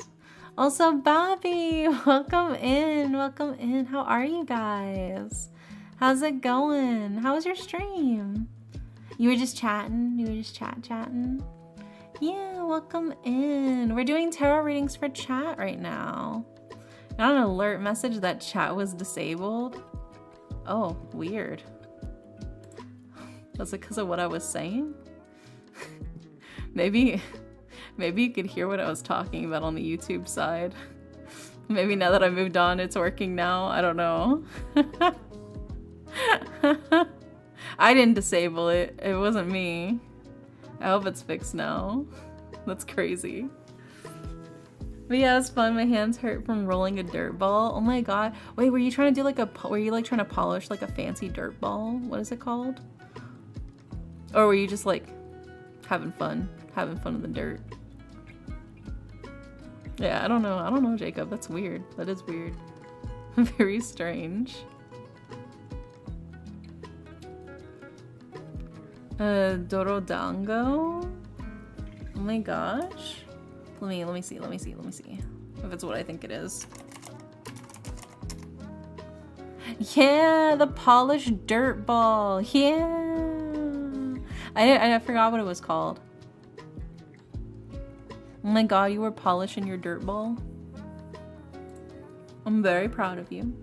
Also, Bobby, welcome in, welcome in. How are you guys? How's it going? How was your stream? You were just chatting? You were just chatting? Yeah, welcome in. We're doing tarot readings for chat right now. Got an alert message that chat was disabled. Oh, weird. Was it because of what I was saying? Maybe you could hear what I was talking about on the YouTube side. Maybe now that I moved on, it's working now. I don't know. I didn't disable it. It wasn't me. I hope it's fixed now. That's crazy. But yeah, it was fun. My hands hurt from rolling a dirt ball. Oh my god. Wait, were you trying to do like were you like trying to polish like a fancy dirt ball? What is it called? Or were you just like having fun in the dirt? Yeah, I don't know, Jacob. That's weird. That is weird. Very strange. Dorodango? Oh my gosh. Let me see. If it's what I think it is. Yeah, the polished dirt ball. Yeah. I forgot what it was called. Oh my god, you were polishing your dirt ball. I'm very proud of you.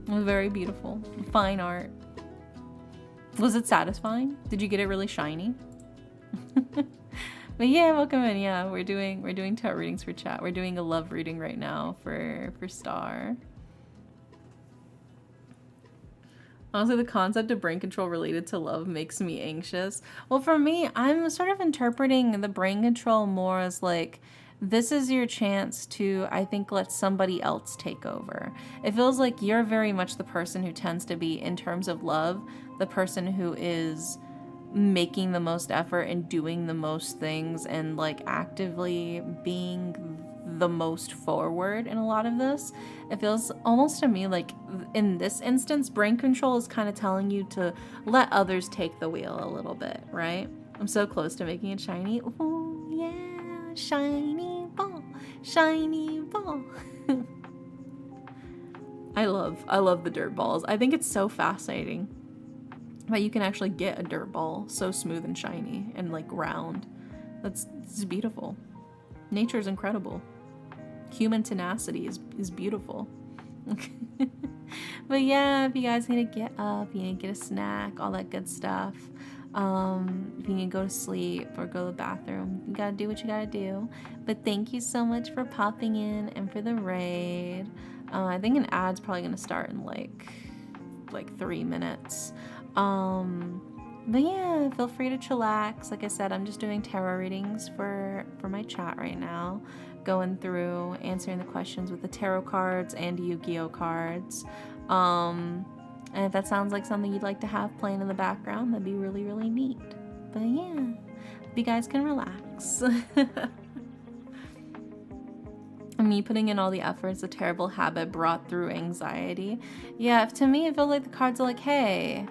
It was very beautiful. Fine art. Was it satisfying? Did you get it really shiny? But yeah, welcome in. Yeah, we're doing tarot readings for chat. We're doing a love reading right now for Star. Honestly, the concept of brain control related to love makes me anxious. Well, for me, I'm sort of interpreting the brain control more as like, this is your chance to, I think, let somebody else take over. It feels like you're very much the person who tends to be, in terms of love, the person who is making the most effort and doing the most things and like actively being the most forward in a lot of this. It feels almost to me like in this instance, brain control is kind of telling you to let others take the wheel a little bit, right? I'm so close to making it shiny. Oh yeah, shiny ball, shiny ball. I love the dirt balls. I think it's so fascinating that you can actually get a dirt ball so smooth and shiny and like round. It's beautiful. Nature is incredible. Human tenacity is beautiful. But yeah, if you guys need to get up, you need to get a snack, all that good stuff. If you need to go to sleep or go to the bathroom, you gotta do what you gotta do. But thank you so much for popping in and for the raid. I think an ad's probably gonna start in like 3 minutes. But yeah, feel free to chillax. Like I said, I'm just doing tarot readings for my chat right now, going through answering the questions with the tarot cards and Yu-Gi-Oh cards. And if that sounds like something you'd like to have playing in the background, that'd be really, really neat. But yeah, if you guys can relax. Me putting in all the efforts, a terrible habit brought through anxiety. Yeah, to me it feels like the cards are like, hey,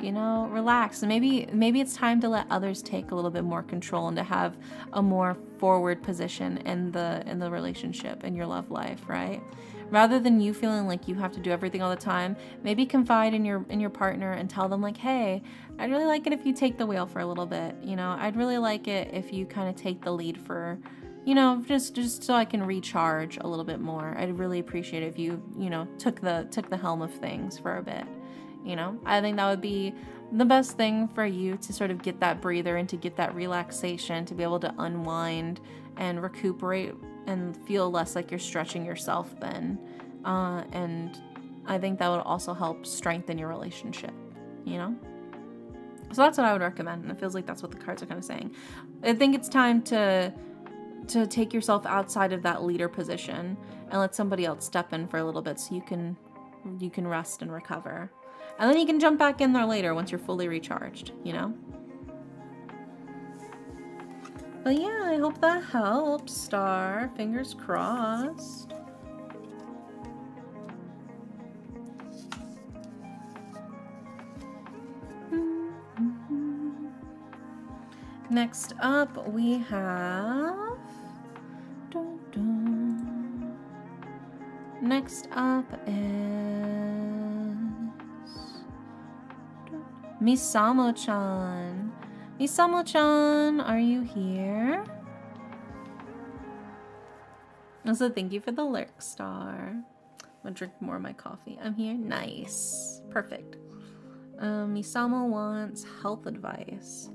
you know, relax. And maybe it's time to let others take a little bit more control and to have a more forward position in the relationship, in your love life, right? Rather than you feeling like you have to do everything all the time, maybe confide in your partner and tell them like, hey, I'd really like it if you take the wheel for a little bit. You know, I'd really like it if you kind of take the lead for, you know, just so I can recharge a little bit more. I'd really appreciate it if you know, took the helm of things for a bit. You know, I think that would be the best thing for you to sort of get that breather and to get that relaxation, to be able to unwind and recuperate and feel less like you're stretching yourself then. And I think that would also help strengthen your relationship, you know? So that's what I would recommend. And it feels like that's what the cards are kind of saying. I think it's time to take yourself outside of that leader position and let somebody else step in for a little bit so you can rest and recover. And then you can jump back in there later once you're fully recharged, you know? But yeah, I hope that helps, Star. Fingers crossed. Next up, we have... Dun, dun. Next up is... Misamo-chan. Misamo-chan, are you here? Also, thank you for the lurk star. I'm gonna drink more of my coffee. I'm here. Nice. Perfect. Misamo wants health advice.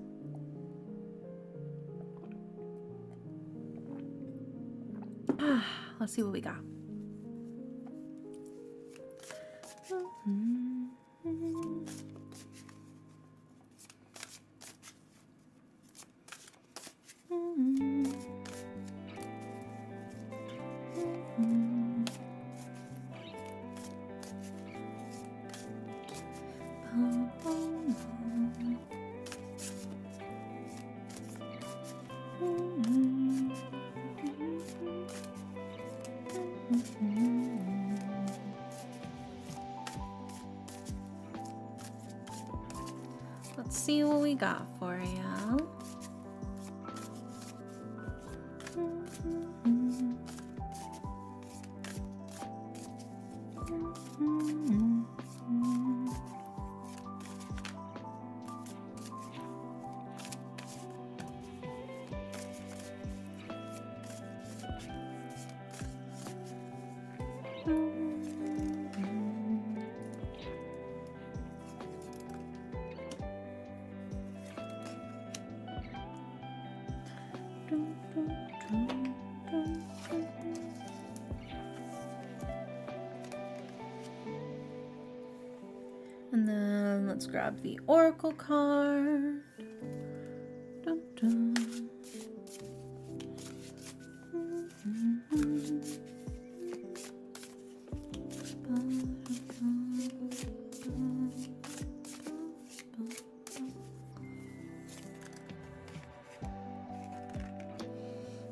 Let's see what we got. Let's see what we got for you. And then let's grab the oracle card. Dun, dun.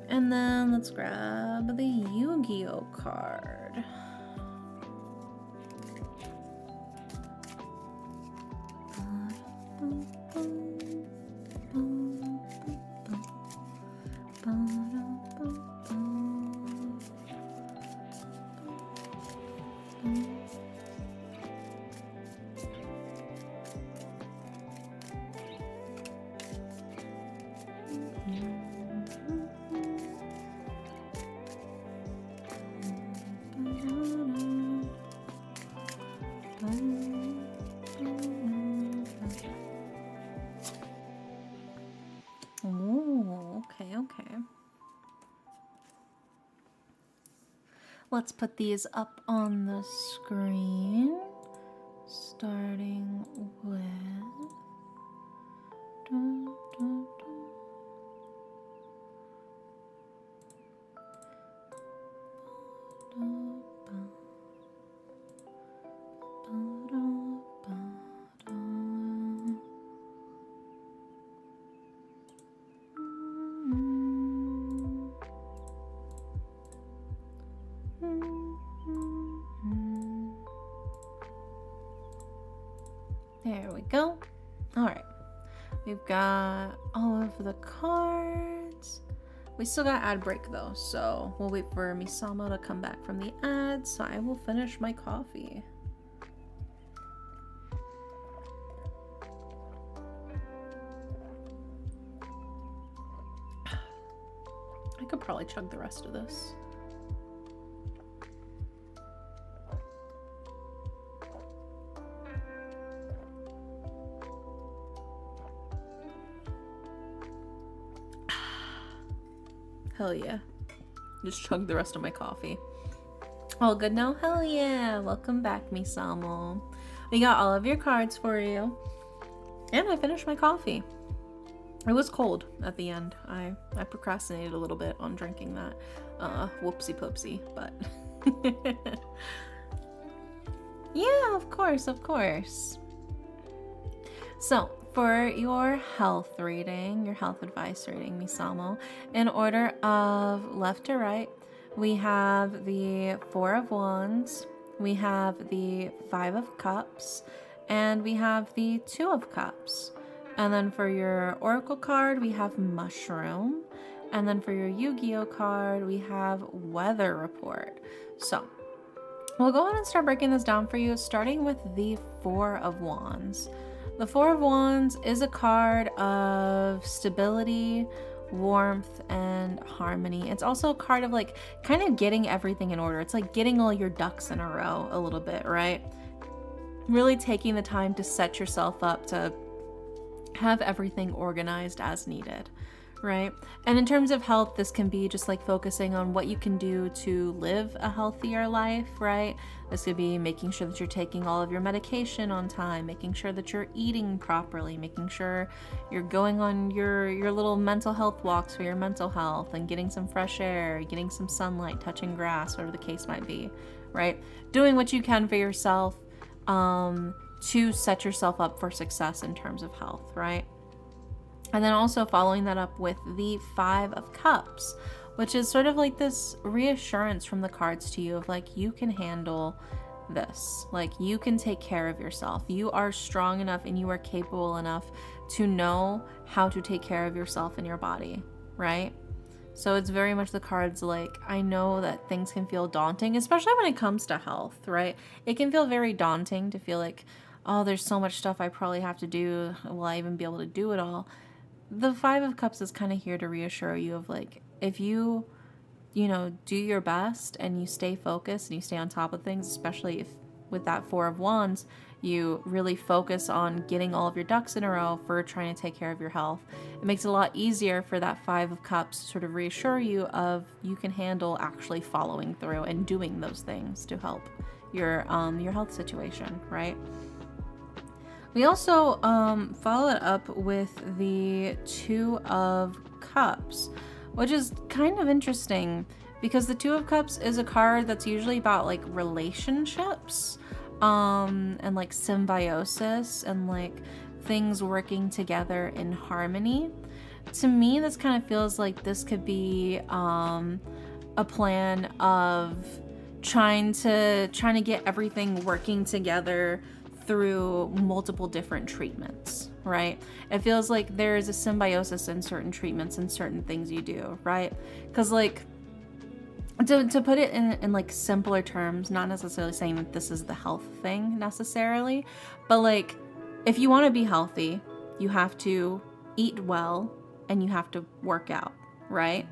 And then let's grab the Yu-Gi-Oh card. Okay. Let's put these up on the screen, starting with... Dun, dun, dun. There we go. All right. We've got all of the cards. We still got ad break though, so we'll wait for Misamo to come back from the ad, so I will finish my coffee. I could probably chug the rest of this. Hell yeah. Just chug the rest of my coffee. All good now? Hell yeah. Welcome back, Misamo. We got all of your cards for you. And I finished my coffee. It was cold at the end. I procrastinated a little bit on drinking that. Whoopsie poopsie, but... Yeah, of course. So, for your health reading, your health advice reading, Misamo, in order of left to right, we have the Four of Wands, we have the Five of Cups, and we have the Two of Cups. And then for your Oracle card, we have Mushroom. And then for your Yu-Gi-Oh card, we have Weather Report. So we'll go ahead and start breaking this down for you, starting with the Four of Wands. The Four of Wands is a card of stability, warmth, and harmony. It's also a card of like kind of getting everything in order. It's like getting all your ducks in a row a little bit, right? Really taking the time to set yourself up to have everything organized as needed, right? And in terms of health, this can be just like focusing on what you can do to live a healthier life, right? This could be making sure that you're taking all of your medication on time, making sure that you're eating properly, making sure you're going on your little mental health walks for your mental health and getting some fresh air, getting some sunlight, touching grass, whatever the case might be, right? Doing what you can for yourself to set yourself up for success in terms of health, right? And then also following that up with the Five of Cups, which is sort of like this reassurance from the cards to you of like, you can handle this. Like, you can take care of yourself. You are strong enough and you are capable enough to know how to take care of yourself and your body, right? So it's very much the cards like, I know that things can feel daunting, especially when it comes to health, right? It can feel very daunting to feel like, oh, there's so much stuff I probably have to do. Will I even be able to do it all? The Five of Cups is kind of here to reassure you of like, if you do your best and you stay focused and you stay on top of things, especially if with that Four of Wands, you really focus on getting all of your ducks in a row for trying to take care of your health. It makes it a lot easier for that Five of Cups to sort of reassure you of you can handle actually following through and doing those things to help your health situation, right? We also follow it up with the Two of Cups, which is kind of interesting because the Two of Cups is a card that's usually about like relationships and like symbiosis and like things working together in harmony. To me, this kind of feels like this could be a plan of trying to get everything working together through multiple different treatments, right? It feels like there is a symbiosis in certain treatments and certain things you do, right? Because like to put it in like simpler terms, not necessarily saying that this is the health thing necessarily, but like if you want to be healthy, you have to eat well and you have to work out, right?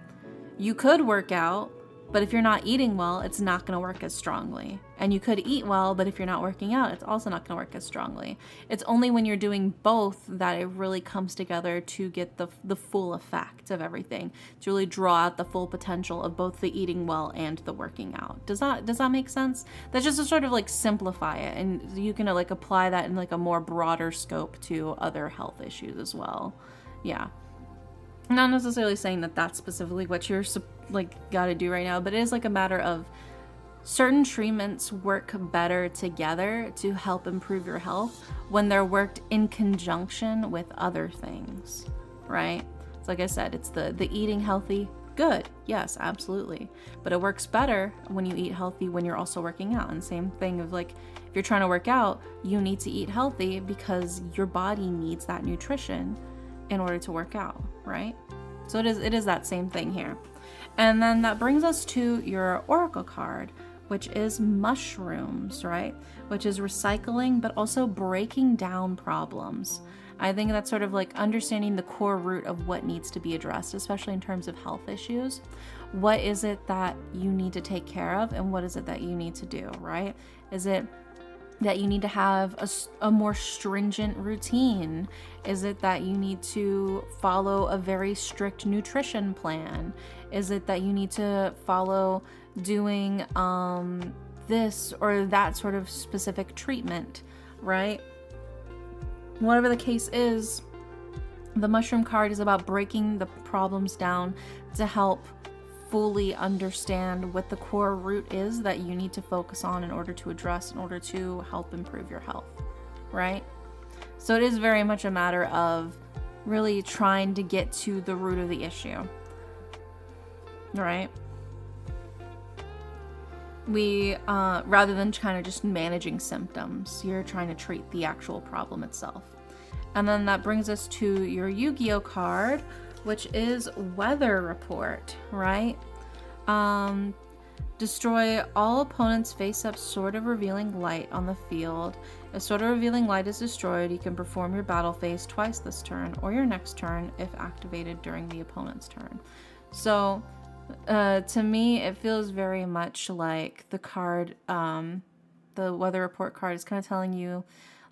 You could work out, but if you're not eating well, it's not going to work as strongly. And you could eat well, but if you're not working out, it's also not going to work as strongly. It's only when you're doing both that it really comes together to get the full effect of everything, to really draw out the full potential of both the eating well and the working out. Does that make sense? That's just to sort of like simplify it, and you can like apply that in like a more broader scope to other health issues as well. Yeah. Not necessarily saying that that's specifically what you're like got to do right now, but it is like a matter of certain treatments work better together to help improve your health when they're worked in conjunction with other things, right? So like I said, it's the eating healthy, good, yes, absolutely, but it works better when you eat healthy when you're also working out. And same thing of like, if you're trying to work out, you need to eat healthy because your body needs that nutrition in order to work out, right? So it is that same thing here. And then that brings us to your Oracle card, which is mushrooms, right? Which is recycling, but also breaking down problems. I think that's sort of like understanding the core root of what needs to be addressed, especially in terms of health issues. What is it that you need to take care of, and what is it that you need to do, right? Is it that you need to have a more stringent routine? Is it that you need to follow a very strict nutrition plan? Is it that you need to follow doing this or that sort of specific treatment, right? Whatever the case is, the mushroom card is about breaking the problems down to help fully understand what the core root is that you need to focus on in order to address, in order to help improve your health, right? So it is very much a matter of really trying to get to the root of the issue, right? We, rather than kind of just managing symptoms, you're trying to treat the actual problem itself. And then that brings us to your Yu-Gi-Oh card, which is Weather Report, right? Destroy all opponents' face-up Sword of Revealing Light on the field. If Sword of Revealing Light is destroyed, you can perform your battle phase twice this turn or your next turn if activated during the opponent's turn. So, to me, it feels very much like the card, the Weather Report card is kind of telling you,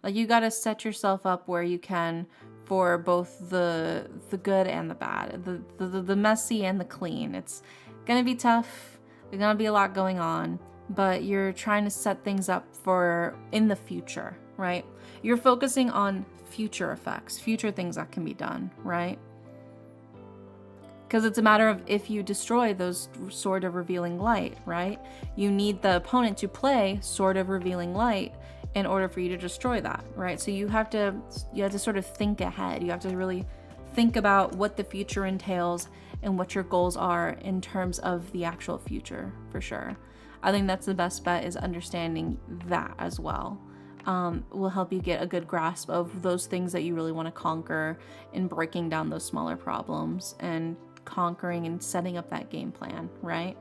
like, you got to set yourself up where you can for both the good and the bad, the messy and the clean. It's gonna be tough. There's gonna be a lot going on, but you're trying to set things up for in the future, right? You're focusing on future effects, future things that can be done, right? Because it's a matter of if you destroy those Sword of Revealing Light, right? You need the opponent to play Sword of Revealing Light in order for you to destroy that, right? So you have to sort of think ahead. You have to really think about what the future entails and what your goals are in terms of the actual future, for sure. I think that's the best bet, is understanding that as well. Will help you get a good grasp of those things that you really want to conquer and breaking down those smaller problems and conquering and setting up that game plan, right?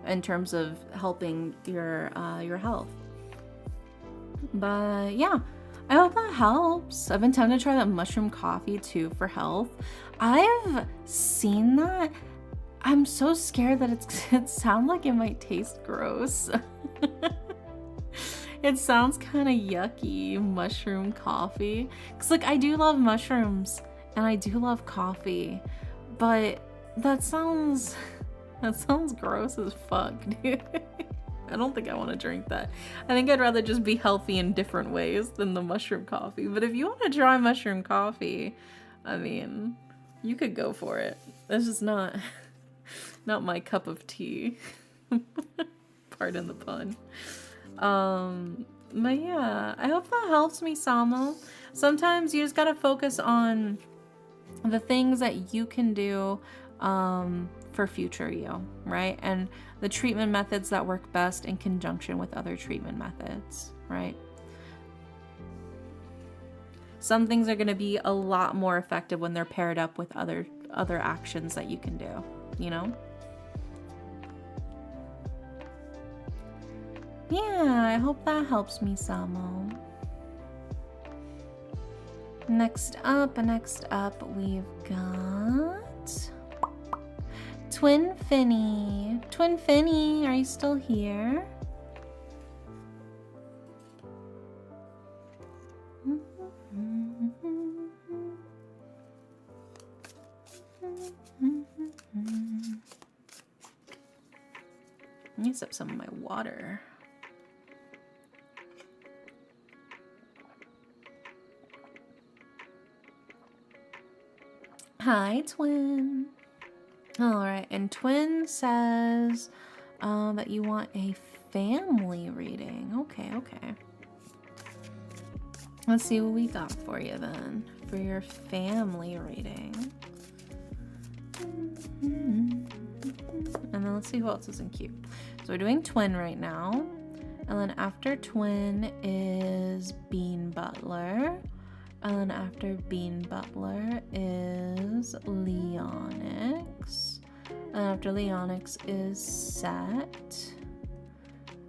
In terms of helping your health. But yeah, I hope that helps. I've been tempted to try that mushroom coffee too for health. I've seen that. I'm so scared that it sounds like it might taste gross. It sounds kind of yucky, mushroom coffee. Cause like I do love mushrooms and I do love coffee, but that sounds gross as fuck, dude. I don't think I want to drink that. I think I'd rather just be healthy in different ways than the mushroom coffee. But if you want to try mushroom coffee, I mean, you could go for it. That's just not my cup of tea. Pardon the pun. But yeah, I hope that helps me, Samo. Sometimes you just gotta focus on the things that you can do for future you, right? And the treatment methods that work best in conjunction with other treatment methods, right? Some things are going to be a lot more effective when they're paired up with other actions that you can do, you know? Yeah, I hope that helps me, Samo. Next up, we've got Twin Finny. Twin Finny, are you still here? I need to sip some of my water. Hi, Twin. All right, and Twin says that you want a family reading. Okay. Let's see what we got for you then, for your family reading. And then let's see who else is in queue. So we're doing Twin right now. And then after Twin is Bean Butler. And then after Bean Butler is Leonix. And after Leonix is Set.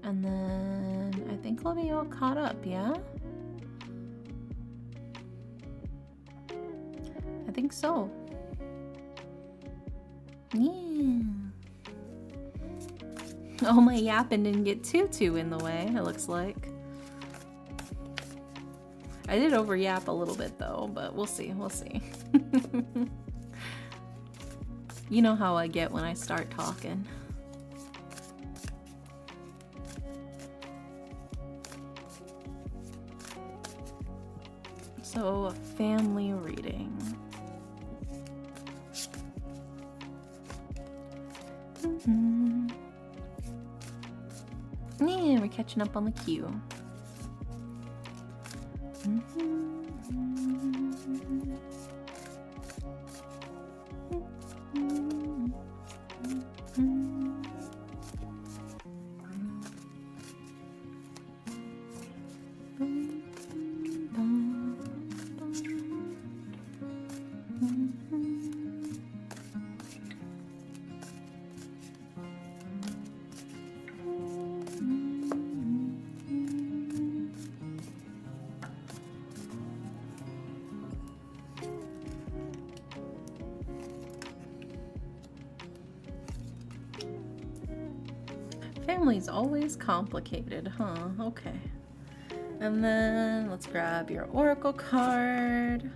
And then I think we'll be all caught up, yeah? I think so. Yeah. Oh, my yapping didn't get too in the way, it looks like. I did over yap a little bit though, but we'll see. You know how I get when I start talking. So, a family reading. Yeah, we're catching up on the queue. Family's always complicated, huh? Okay. And then let's grab your oracle card.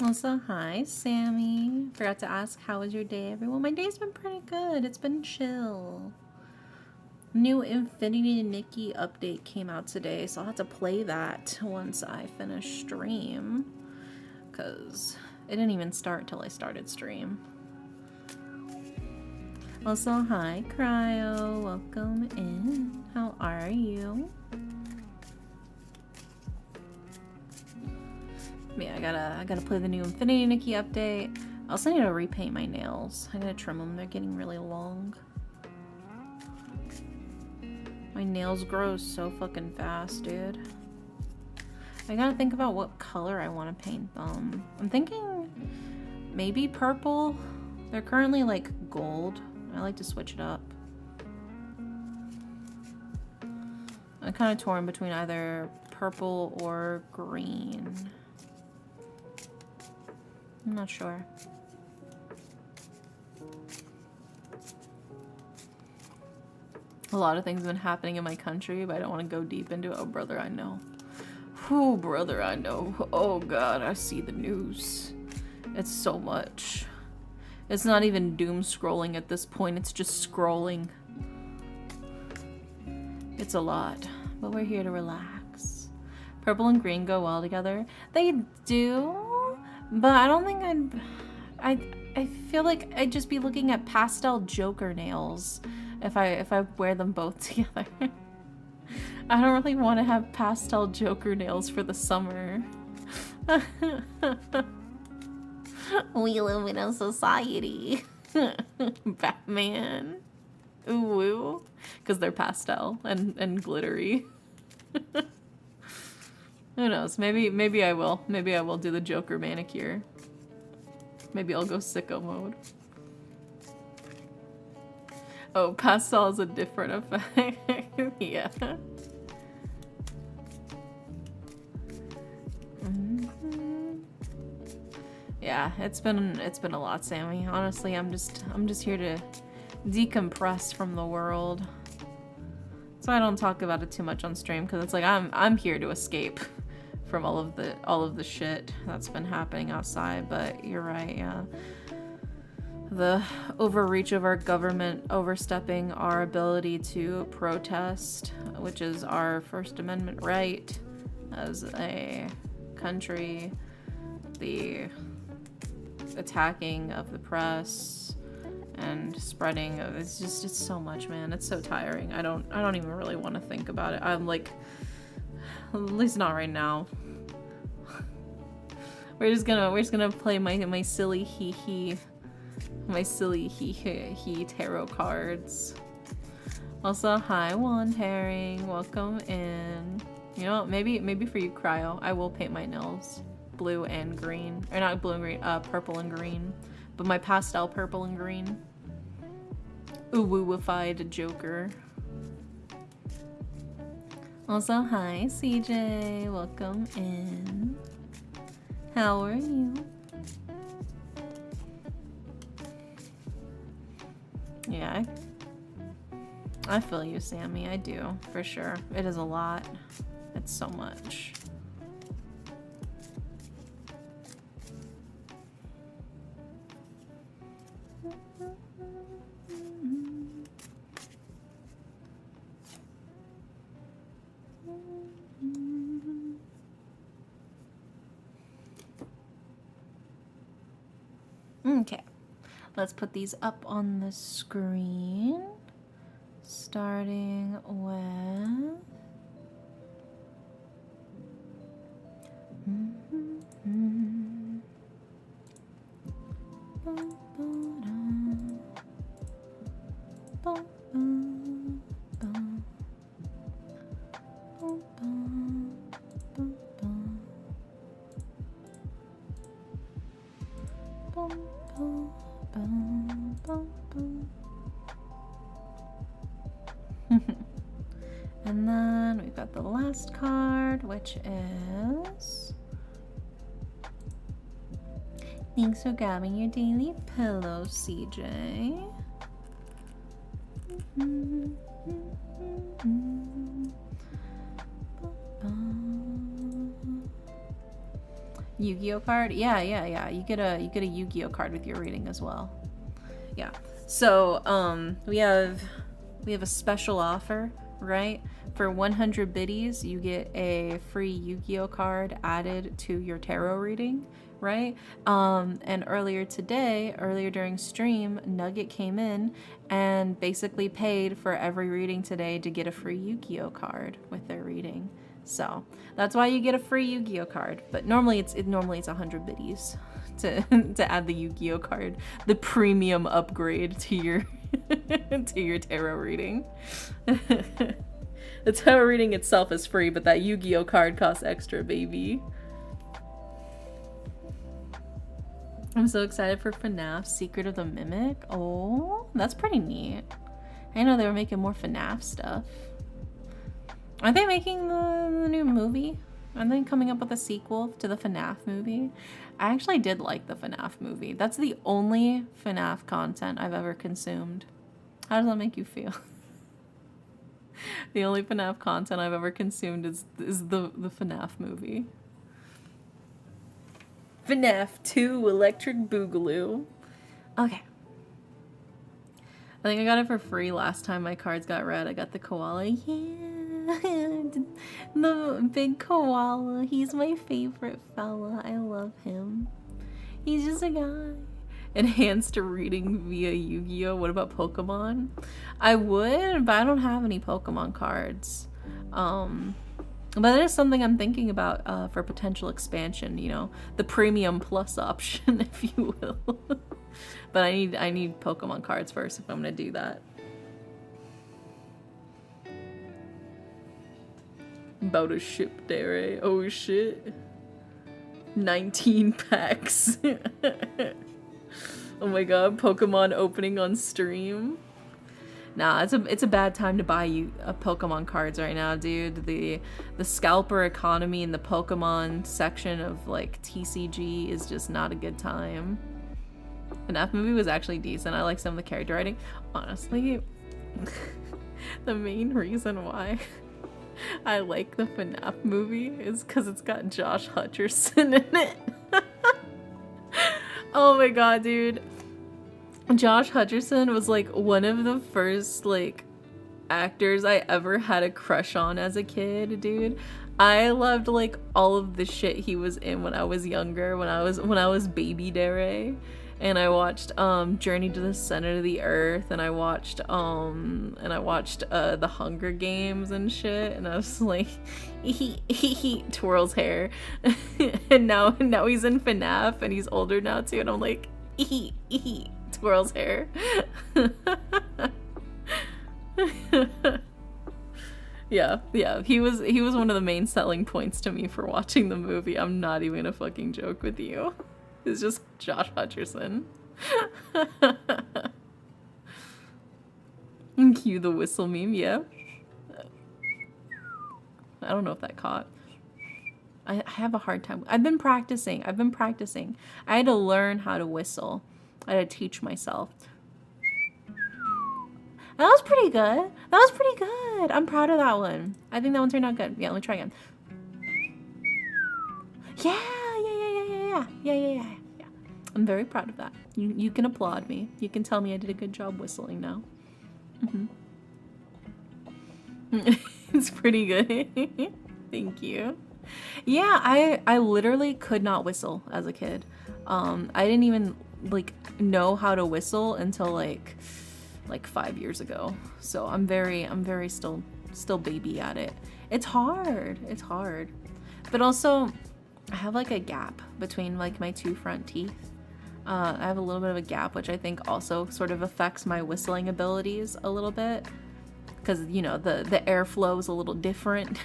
Also, hi, Sammy. Forgot to ask, how was your day, everyone? My day's been pretty good. It's been chill. New Infinity Nikki update came out today, so I'll have to play that once I finish stream. Because it didn't even start until I started stream. Also, hi, Cryo. Welcome in. How are you? Yeah, I gotta play the new Infinity Nikki update. I also need to repaint my nails. I gotta trim them. They're getting really long. My nails grow so fucking fast, dude. I gotta think about what color I want to paint them. I'm thinking maybe purple. They're currently like gold. I like to switch it up. I'm kind of torn between either purple or green. I'm not sure. A lot of things have been happening in my country, but I don't want to go deep into it. Oh, brother, I know. Oh, brother, I know. Oh, God, I see the news. It's so much. It's not even doom scrolling at this point. It's just scrolling. It's a lot, but we're here to relax. Purple and green go well together. They do, but I don't think I feel like I'd just be looking at pastel Joker nails if I wear them both together. I don't really want to have pastel Joker nails for the summer. We live in a society. Batman. Ooh, woo. Because they're pastel and glittery. Who knows? Maybe I will. Maybe I will do the Joker manicure. Maybe I'll go sicko mode. Oh, pastel is a different effect. Yeah. Yeah, it's been a lot, Sammy. Honestly, I'm just here to decompress from the world. So I don't talk about it too much on stream because it's like I'm here to escape from all of the shit that's been happening outside. But you're right, yeah. The overreach of our government overstepping our ability to protest, which is our First Amendment right as a country, the attacking of the press and spreading of it's so much, man. It's so tiring. I don't even really want to think about it. I'm like, at least not right now. We're just gonna play my silly hee tarot cards. Also, hi Wand Herring, welcome in. You know what, maybe for you, Cryo, I will paint my nails blue and green, or not blue and green, purple and green, but my pastel purple and green. Ooh-woo-ified Joker. Also, hi CJ, welcome in. How are you? Yeah, I feel you, Sammy. I do, for sure. It is a lot. It's so much. Okay, let's put these up on the screen. Starting with... card, which is... Thanks for grabbing your daily pillow, CJ. Yu-Gi-Oh card? Yeah. You get a Yu-Gi-Oh card with your reading as well. Yeah. So we have a special offer, right? For 100 biddies, you get a free Yu-Gi-Oh card added to your tarot reading, right? And earlier during stream, Nugget came in and basically paid for every reading today to get a free Yu-Gi-Oh card with their reading. So that's why you get a free Yu-Gi-Oh card. But normally it's 100 biddies to add the Yu-Gi-Oh card, the premium upgrade to your to your tarot reading. The tarot reading itself is free, but that Yu-Gi-Oh card costs extra, baby. I'm so excited for FNAF Secret of the Mimic. Oh, that's pretty neat. I know they were making more FNAF stuff. Are they making the new movie? Are they coming up with a sequel to the FNAF movie? I actually did like the FNAF movie. That's the only FNAF content I've ever consumed. How does that make you feel? The only FNAF content I've ever consumed is the FNAF movie. FNAF 2 Electric Boogaloo. Okay. I think I got it for free last time my cards got read. I got the koala. Yeah. The big koala. He's my favorite fella. I love him. He's just a guy. Enhanced reading via Yu-Gi-Oh! What about Pokemon? I would, but I don't have any Pokemon cards. But it is something I'm thinking about for potential expansion, you know, the premium plus option, if you will. But I need Pokemon cards first if I'm gonna do that. About to ship there, eh? Oh shit. 19 packs. Oh my god, Pokemon opening on stream. Nah, it's a bad time to buy you Pokemon cards right now, dude. The scalper economy in the Pokemon section of like TCG is just not a good time. FNAF movie was actually decent. I like some of the character writing. Honestly, the main reason why I like the FNAF movie is because it's got Josh Hutcherson in it. Oh my god, dude. Josh Hutcherson was like one of the first like actors I ever had a crush on as a kid, dude. I loved like all of the shit he was in when I was younger, when I was baby Dere. And I watched Journey to the Center of the Earth, and I watched The Hunger Games and shit, and I was like, he twirls hair. And now he's in FNAF and he's older now too, and I'm like, twirls hair. Yeah, he was one of the main selling points to me for watching the movie. I'm not even gonna fucking joke with you. It's just Josh Hutcherson. Cue the whistle meme, yeah. I don't know if that caught. I have a hard time. I've been practicing. I had to learn how to whistle. I had to teach myself. That was pretty good. I'm proud of that one. I think that one turned out good. Yeah, let me try again. Yeah. I'm very proud of that. You can applaud me. You can tell me I did a good job whistling now. It's pretty good. Thank you. Yeah, I literally could not whistle as a kid. I didn't even like know how to whistle until like 5 years ago. So I'm very still baby at it. It's hard. But also I have like a gap between like my two front teeth. I have a little bit of a gap, which I think also sort of affects my whistling abilities a little bit, because you know the airflow is a little different.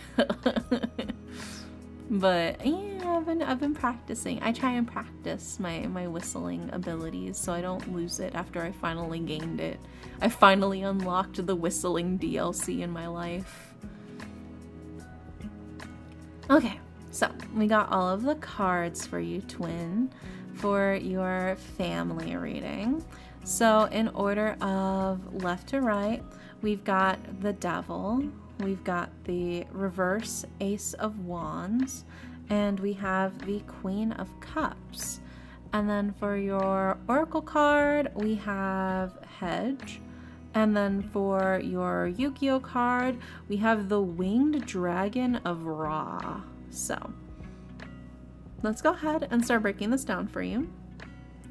But yeah, I've been practicing. I try and practice my whistling abilities so I don't lose it after I finally gained it. I finally unlocked the whistling DLC in my life. Okay, so we got all of the cards for you, twin, for your family reading. So in order of left to right, we've got the Devil, we've got the reverse Ace of Wands, and we have the Queen of Cups. And then for your Oracle card, we have Hedge. And then for your Yu-Gi-Oh card, we have the Winged Dragon of Ra. So let's go ahead and start breaking this down for you.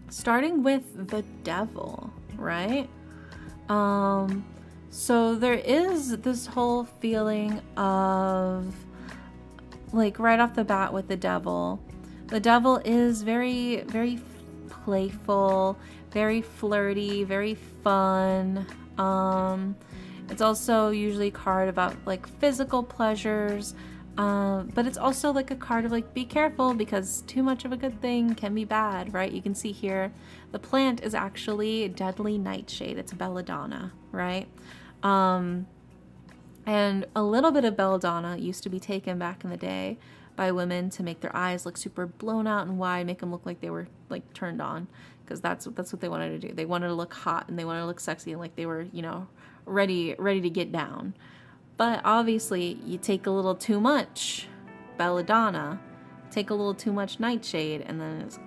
Starting with the Devil, right? So there is this whole feeling of, like, right off the bat with the Devil is very, very playful, very flirty, very fun. It's also usually a card about like physical pleasures, but it's also like a card of like, be careful because too much of a good thing can be bad, right? You can see here, the plant is actually deadly nightshade. It's belladonna, right? And a little bit of belladonna used to be taken back in the day by women to make their eyes look super blown out and wide, make them look like they were like turned on, because that's what they wanted to do. They wanted to look hot and they wanted to look sexy and like they were, you know, ready to get down. But obviously, you take a little too much belladonna, take a little too much nightshade, and then it's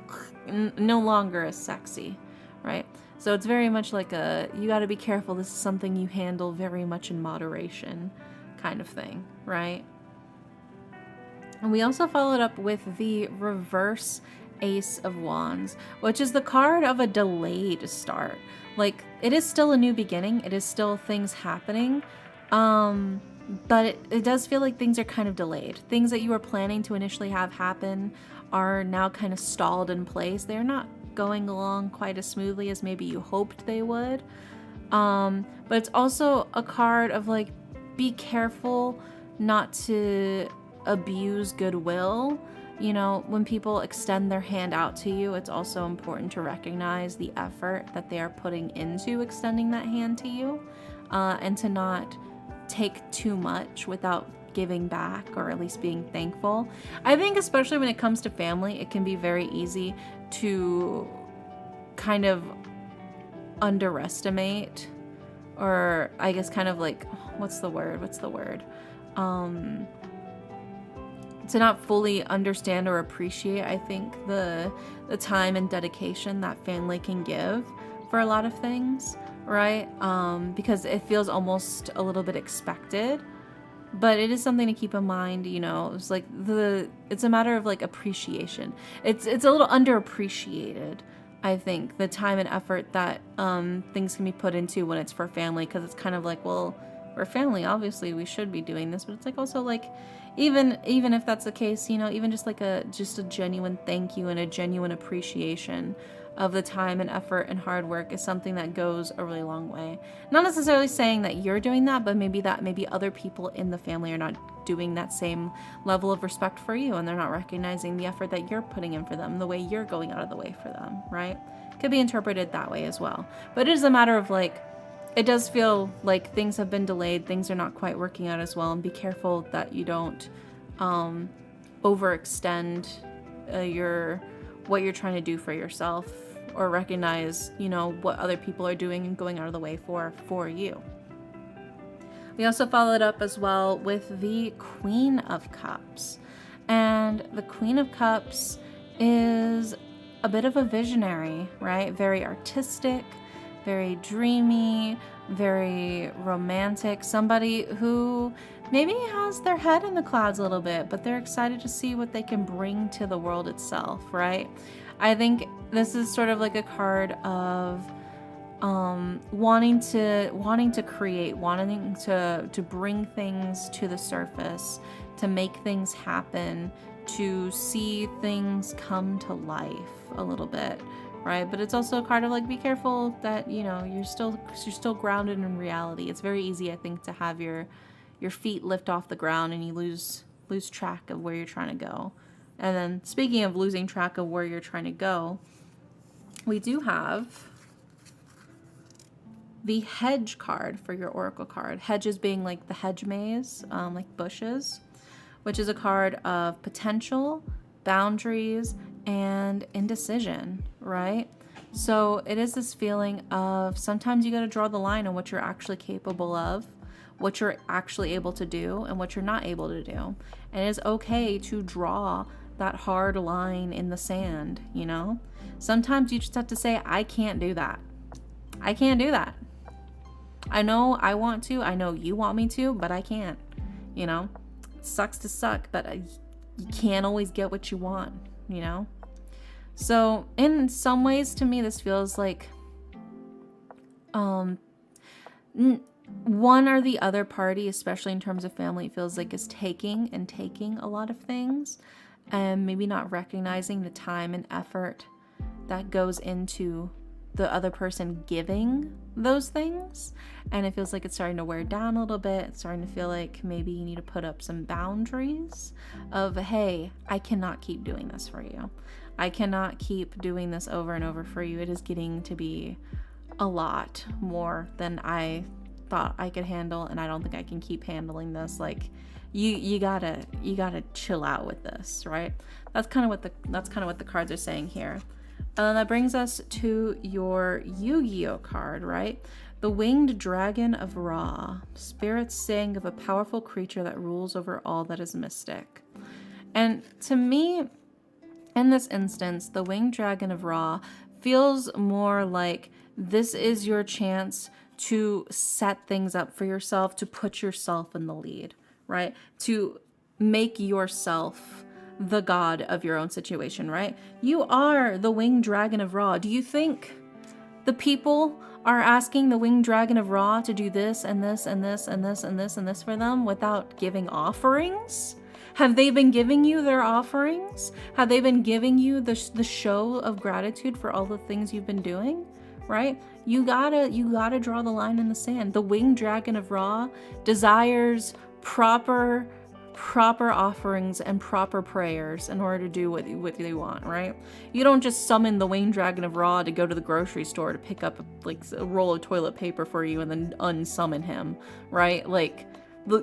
no longer as sexy, right? So it's very much like you got to be careful. This is something you handle very much in moderation kind of thing, right? And we also followed up with the reverse Ace of Wands, which is the card of a delayed start. Like, it is still a new beginning. It is still things happening. But it does feel like things are kind of delayed. Things that you were planning to initially have happen are now kind of stalled in place. They're not going along quite as smoothly as maybe you hoped they would. But it's also a card of like, be careful not to abuse goodwill. You know, when people extend their hand out to you, it's also important to recognize the effort that they are putting into extending that hand to you, and to not take too much without giving back, or at least being thankful. I think especially when it comes to family, it can be very easy to kind of underestimate, or I guess kind of like, what's the word? To not fully understand or appreciate, I think, the time and dedication that family can give for a lot of things, right? Because it feels almost a little bit expected, but it is something to keep in mind. You know, it's like it's a matter of like appreciation. It's a little underappreciated, I think, the time and effort that things can be put into when it's for family, because it's kind of like, well, we're family, obviously we should be doing this, but it's like also like, even if that's the case, you know, even just like a genuine thank you and a genuine appreciation of the time and effort and hard work is something that goes a really long way. Not necessarily saying that you're doing that, but maybe other people in the family are not doing that same level of respect for you, and they're not recognizing the effort that you're putting in for them, the way you're going out of the way for them, right? Could be interpreted that way as well. But it is a matter of like, it does feel like things have been delayed, things are not quite working out as well, and be careful that you don't overextend what you're trying to do for yourself, or recognize, you know, what other people are doing and going out of the way for you. We also followed up as well with the Queen of Cups. And the Queen of Cups is a bit of a visionary, right? Very artistic, very dreamy, very romantic. Somebody who maybe has their head in the clouds a little bit, but they're excited to see what they can bring to the world itself, right? I think this is sort of like a card of wanting to create, wanting to bring things to the surface, to make things happen, to see things come to life a little bit, right? But it's also a card of like, be careful that, you know, you're still grounded in reality. It's very easy, I think, to have your feet lift off the ground and you lose track of where you're trying to go. And then, speaking of losing track of where you're trying to go, we do have the Hedge card for your Oracle card. Hedges being like the hedge maze, like bushes. which is a card of potential, boundaries, and indecision, right? So it is this feeling of sometimes you got to draw the line on what you're actually capable of, what you're actually able to do, and what you're not able to do. And it is okay to draw that hard line in the sand, you know? Sometimes you just have to say, I can't do that. I can't do that. I know I want to, I know you want me to, but I can't, you know? It sucks to suck, but you can't always get what you want, you know? So in some ways, to me, this feels like one or the other party, especially in terms of family, it feels like is taking a lot of things and maybe not recognizing the time and effort that goes into the other person giving those things. And it feels like it's starting to wear down a little bit. It's starting to feel like maybe you need to put up some boundaries of, hey, I cannot keep doing this for you. I cannot keep doing this over and over for you. It is getting to be a lot more than I thought I could handle, and I don't think I can keep handling this. Like, you gotta chill out with this, right? That's kind of what the cards are saying here. That brings us to your Yu-Gi-Oh card, right? The Winged Dragon of Ra. Spirits sing of a powerful creature that rules over all that is mystic. And to me, in this instance, the Winged Dragon of Ra feels more like this is your chance to set things up for yourself, to put yourself in the lead, right? To make yourself the god of your own situation, right? You are the Winged Dragon of Ra. Do you think the people are asking the Winged Dragon of Ra to do this and this and this and this and this and this for them without giving offerings? Have they been giving you their offerings? Have they been giving you the show of gratitude for all the things you've been doing? Right? You gotta draw the line in the sand. The Winged Dragon of Ra desires proper offerings and proper prayers in order to do what they want, right? You don't just summon the Winged Dragon of Ra to go to the grocery store to pick up like a roll of toilet paper for you and then unsummon him, right? Like,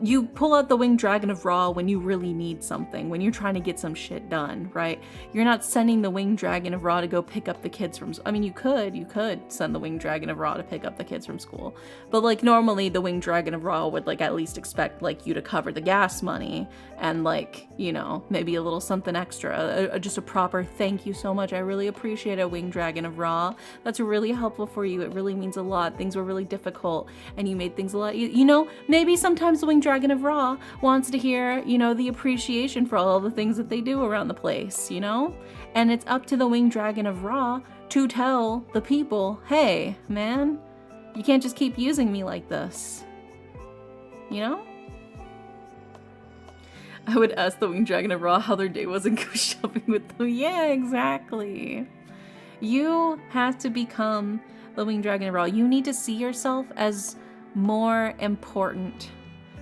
you pull out the Winged Dragon of Ra when you really need something, when you're trying to get some shit done, right? You're not sending the Winged Dragon of Ra to go pick up the kids from, I mean, you could send the Winged Dragon of Ra to pick up the kids from school. But like normally the Winged Dragon of Ra would like at least expect like you to cover the gas money and like, you know, maybe a little something extra, just a proper thank you so much. I really appreciate it, Winged Dragon of Ra. That's really helpful for you. It really means a lot. Things were really difficult and you made things a lot, you know, maybe sometimes the Winged Dragon of Ra wants to hear, you know, the appreciation for all the things that they do around the place, you know? And it's up to the Winged Dragon of Ra to tell the people, hey, man, you can't just keep using me like this, you know? I would ask the Winged Dragon of Ra how their day was and go shopping with them. Yeah, exactly. You have to become the Winged Dragon of Ra. You need to see yourself as more important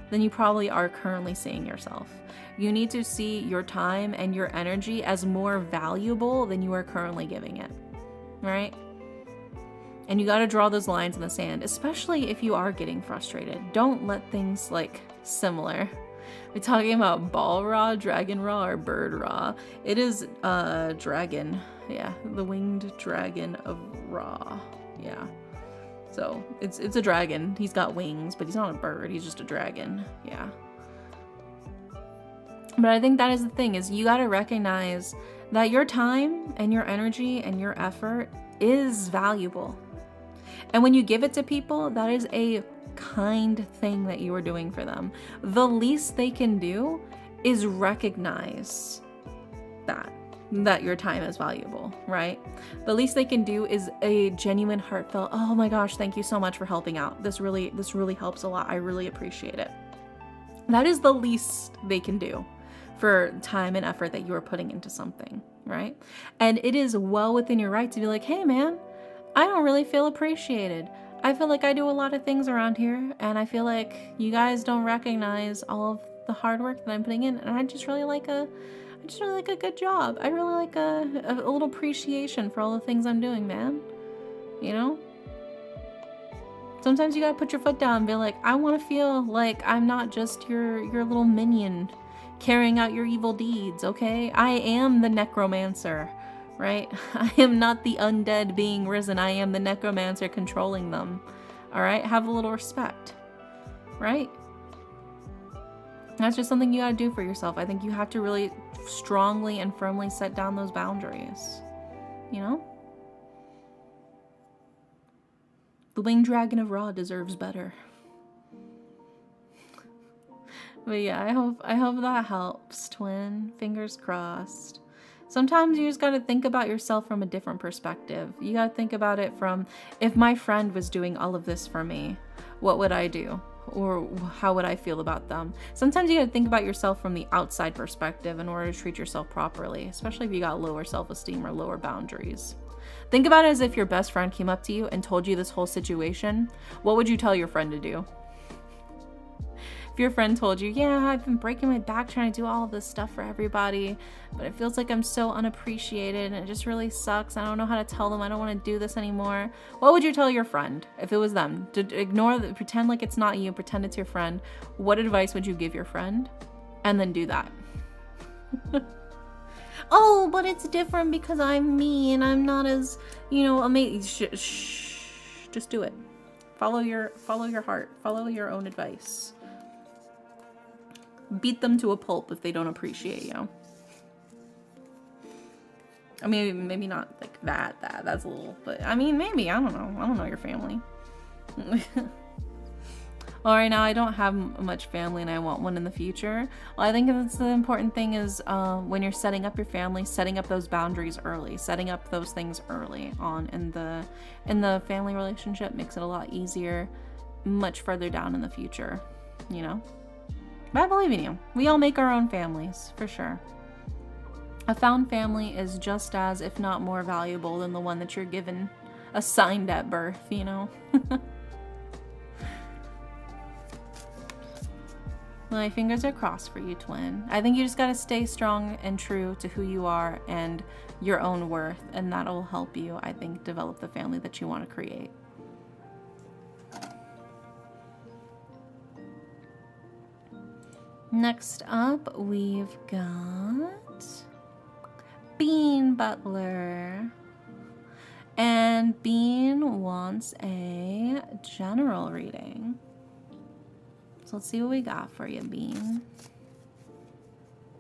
than you probably are currently seeing yourself. You need to see your time and your energy as more valuable than you are currently giving it, right? And you got to draw those lines in the sand, especially if you are getting frustrated. Don't let things like similar. We're talking about ball Ra, dragon Ra, or bird Ra. It is dragon. Yeah, the Winged Dragon of Ra. Yeah. So it's a dragon. He's got wings, but he's not a bird. He's just a dragon. Yeah. But I think that is the thing, is you got to recognize that your time and your energy and your effort is valuable. And when you give it to people, that is a kind thing that you are doing for them. The least they can do is recognize that your time is valuable, right? The least they can do is a genuine heartfelt, oh my gosh, thank you so much for helping out. This really helps a lot. I really appreciate it. That is the least they can do for time and effort that you are putting into something, right? And it is well within your right to be like, hey man, I don't really feel appreciated. I feel like I do a lot of things around here and I feel like you guys don't recognize all of the hard work that I'm putting in, and I just really like a good job. I really like a little appreciation for all the things I'm doing, man. You know? Sometimes you gotta put your foot down and be like, I want to feel like I'm not just your little minion. carrying out your evil deeds, okay? I am the necromancer, right? I am not the undead being risen. I am the necromancer controlling them, all right? Have a little respect, right? That's just something you gotta do for yourself. I think you have to really strongly and firmly set down those boundaries, you know? The winged dragon of Ra deserves better. But yeah, I hope that helps, twin. Fingers crossed. Sometimes you just gotta think about yourself from a different perspective. You gotta think about it from, if my friend was doing all of this for me, what would I do? Or how would I feel about them? Sometimes you gotta think about yourself from the outside perspective in order to treat yourself properly, especially if you got lower self-esteem or lower boundaries. Think about it as if your best friend came up to you and told you this whole situation. What would you tell your friend to do? If your friend told you, yeah, I've been breaking my back trying to do all of this stuff for everybody, but it feels like I'm so unappreciated and it just really sucks. I don't know how to tell them I don't want to do this anymore. What would you tell your friend if it was them? Ignore, pretend like it's not you, pretend it's your friend. What advice would you give your friend? And then do that. Oh, but it's different because I'm me and I'm not as, you know, amazing. Shh. Just do it. Follow your heart. Follow your own advice. Beat them to a pulp if they don't appreciate you. I mean, maybe not like that's a little, but I mean, maybe, I don't know. I don't know your family. Well, right now I don't have much family and I want one in the future. Well, I think that's the important thing is when you're setting up your family, setting up those boundaries early, setting up those things early on in the family relationship makes it a lot easier much further down in the future, you know? But I believe in you. We all make our own families, for sure. A found family is just as, if not more valuable than the one that you're given assigned at birth, you know? My fingers are crossed for you, twin. I think you just gotta stay strong and true to who you are and your own worth, and that'll help you, I think, develop the family that you want to create. Next up, we've got Bean Butler. And Bean wants a general reading. So let's see what we got for you, Bean.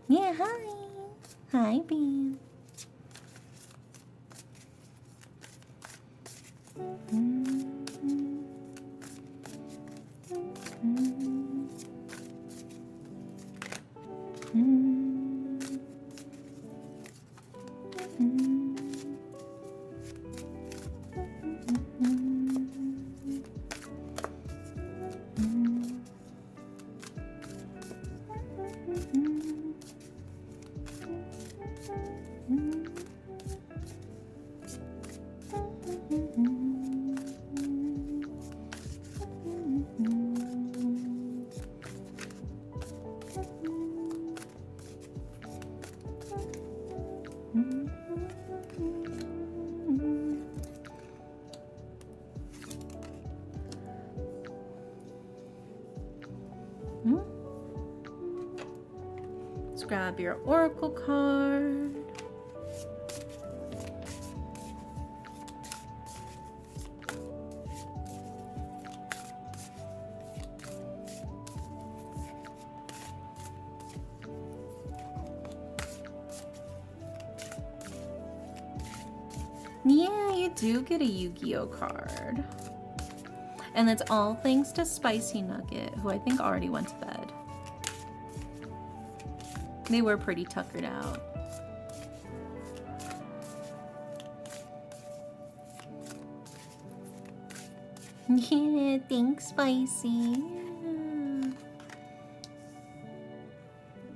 Yeah, hi. Hi, Bean. Let's grab your oracle card. Yeah, you do get a Yu-Gi-Oh card. And that's all thanks to Spicy Nugget, who I think already went to bed. They were pretty tuckered out. Yeah, thanks, Spicy. Yeah.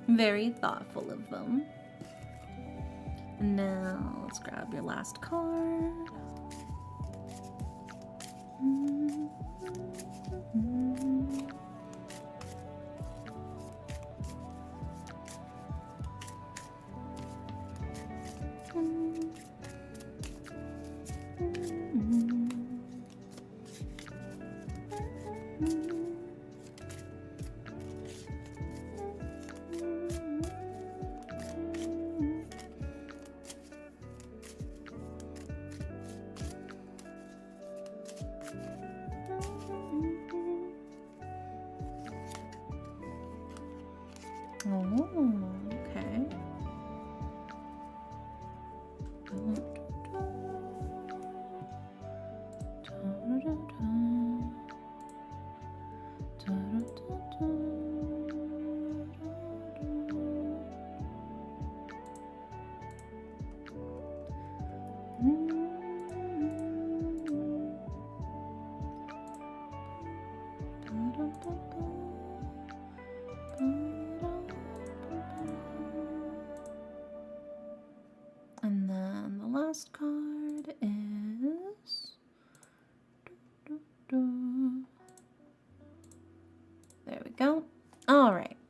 Very thoughtful of them. Now, let's grab your last card.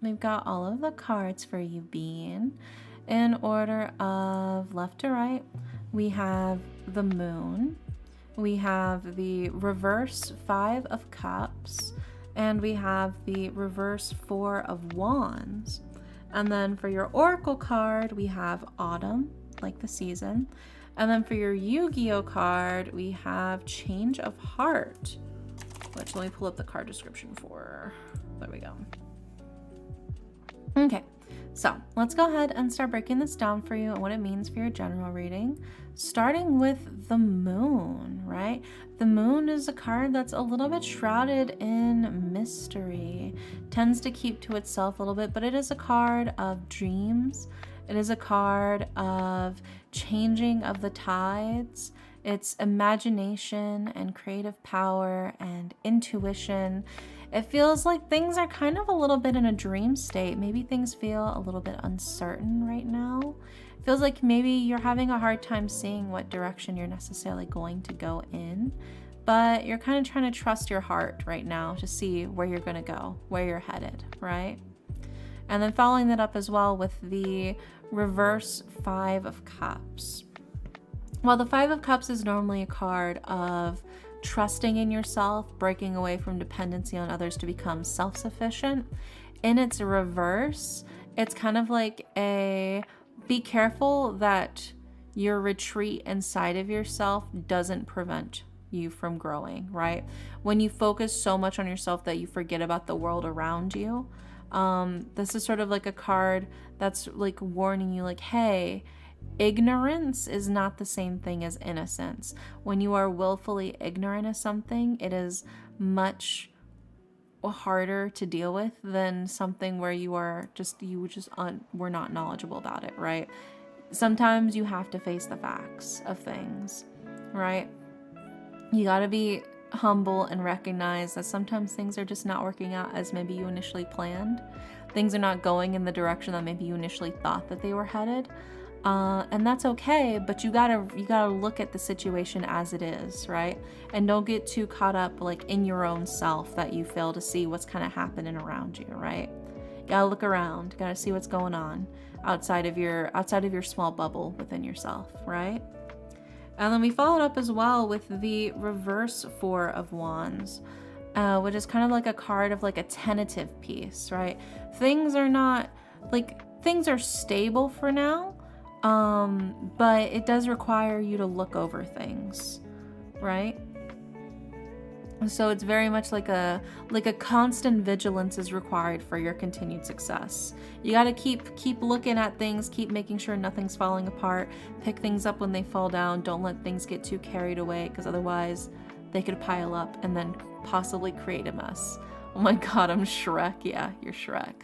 we've got all of the cards for you, Bean. In order of left to right, we have the Moon. We have the reverse 5 of Cups. And we have the reverse 4 of Wands. And then for your Oracle card, we have Autumn, like the season. And then for your Yu-Gi-Oh card, we have Change of Heart, which let me pull up the card description for. There we go. Okay, so let's go ahead and start breaking this down for you and what it means for your general reading. Starting with the Moon, right? The Moon is a card that's a little bit shrouded in mystery, tends to keep to itself a little bit, but it is a card of dreams. It is a card of changing of the tides. It's imagination and creative power and intuition. It feels like things are kind of a little bit in a dream state. Maybe things feel a little bit uncertain right now. It feels like maybe you're having a hard time seeing what direction you're necessarily going to go in, but you're kind of trying to trust your heart right now to see where you're going to go, where you're headed, right? And then following that up as well with the reverse 5 of Cups. While the 5 of Cups is normally a card of trusting in yourself, breaking away from dependency on others to become self-sufficient, in its reverse, it's kind of like a be careful that your retreat inside of yourself doesn't prevent you from growing, right? When you focus so much on yourself that you forget about the world around you, this is sort of like a card that's like warning you like, hey, ignorance is not the same thing as innocence. When you are willfully ignorant of something, it is much harder to deal with than something where were not knowledgeable about it, right? Sometimes you have to face the facts of things, right? You got to be humble and recognize that sometimes things are just not working out as maybe you initially planned. Things are not going in the direction that maybe you initially thought that they were headed. And that's okay, but you gotta look at the situation as it is, right? And don't get too caught up like in your own self that you fail to see what's kind of happening around you, right? You gotta look around, gotta see what's going on outside of your small bubble within yourself, right? And then we followed up as well with the reverse 4 of Wands, which is kind of like a card of like a tentative piece, right? Things are stable for now. But it does require you to look over things, right? So it's very much like a constant vigilance is required for your continued success. You got to keep looking at things, keep making sure nothing's falling apart, pick things up when they fall down. Don't let things get too carried away, because otherwise they could pile up and then possibly create a mess. Oh my God, I'm Shrek. Yeah, you're Shrek.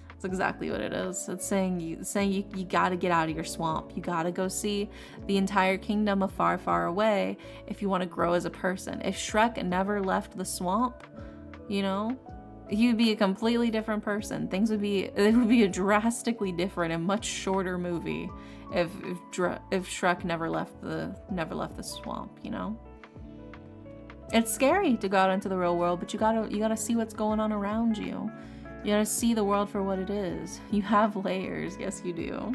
That's exactly what it is. It's saying you gotta get out of your swamp. You gotta go see the entire kingdom afar, far away if you want to grow as a person. If Shrek never left the swamp, he'd be a completely different person. It would be a drastically different and much shorter movie if Shrek never left the swamp, It's scary to go out into the real world, but you gotta see what's going on around you. You gotta see the world for what it is. You have layers, yes you do.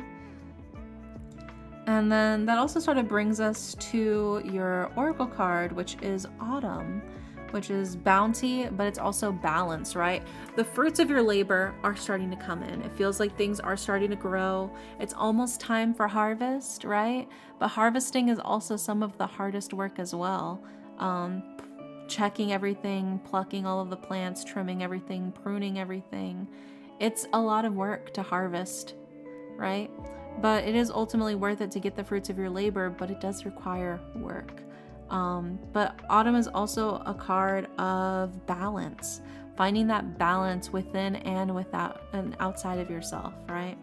And then that also sort of brings us to your Oracle card, which is Autumn, which is bounty, but it's also balance, right? The fruits of your labor are starting to come in. It feels like things are starting to grow. It's almost time for harvest, right? But harvesting is also some of the hardest work as well. Checking everything, plucking all of the plants, trimming everything, pruning everything. It's a lot of work to harvest, right? But it is ultimately worth it to get the fruits of your labor, but it does require work. But Autumn is also a card of balance, finding that balance within and without and outside of yourself, right?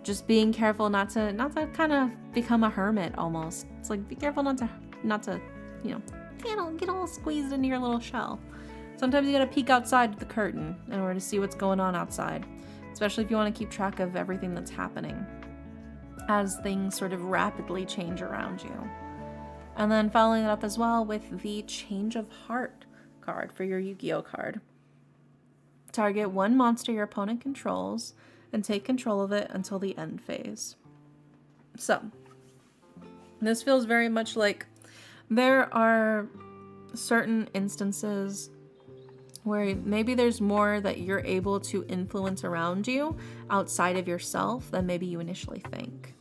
Just being careful not to kind of become a hermit almost. It's like, be careful not to get all squeezed into your little shell. Sometimes you gotta peek outside the curtain in order to see what's going on outside, especially if you want to keep track of everything that's happening as things sort of rapidly change around you. And then following it up as well with the Change of Heart card for your Yu-Gi-Oh card. Target one monster your opponent controls and take control of it until the end phase. So, this feels very much like there are certain instances where maybe there's more that you're able to influence around you outside of yourself than maybe you initially think.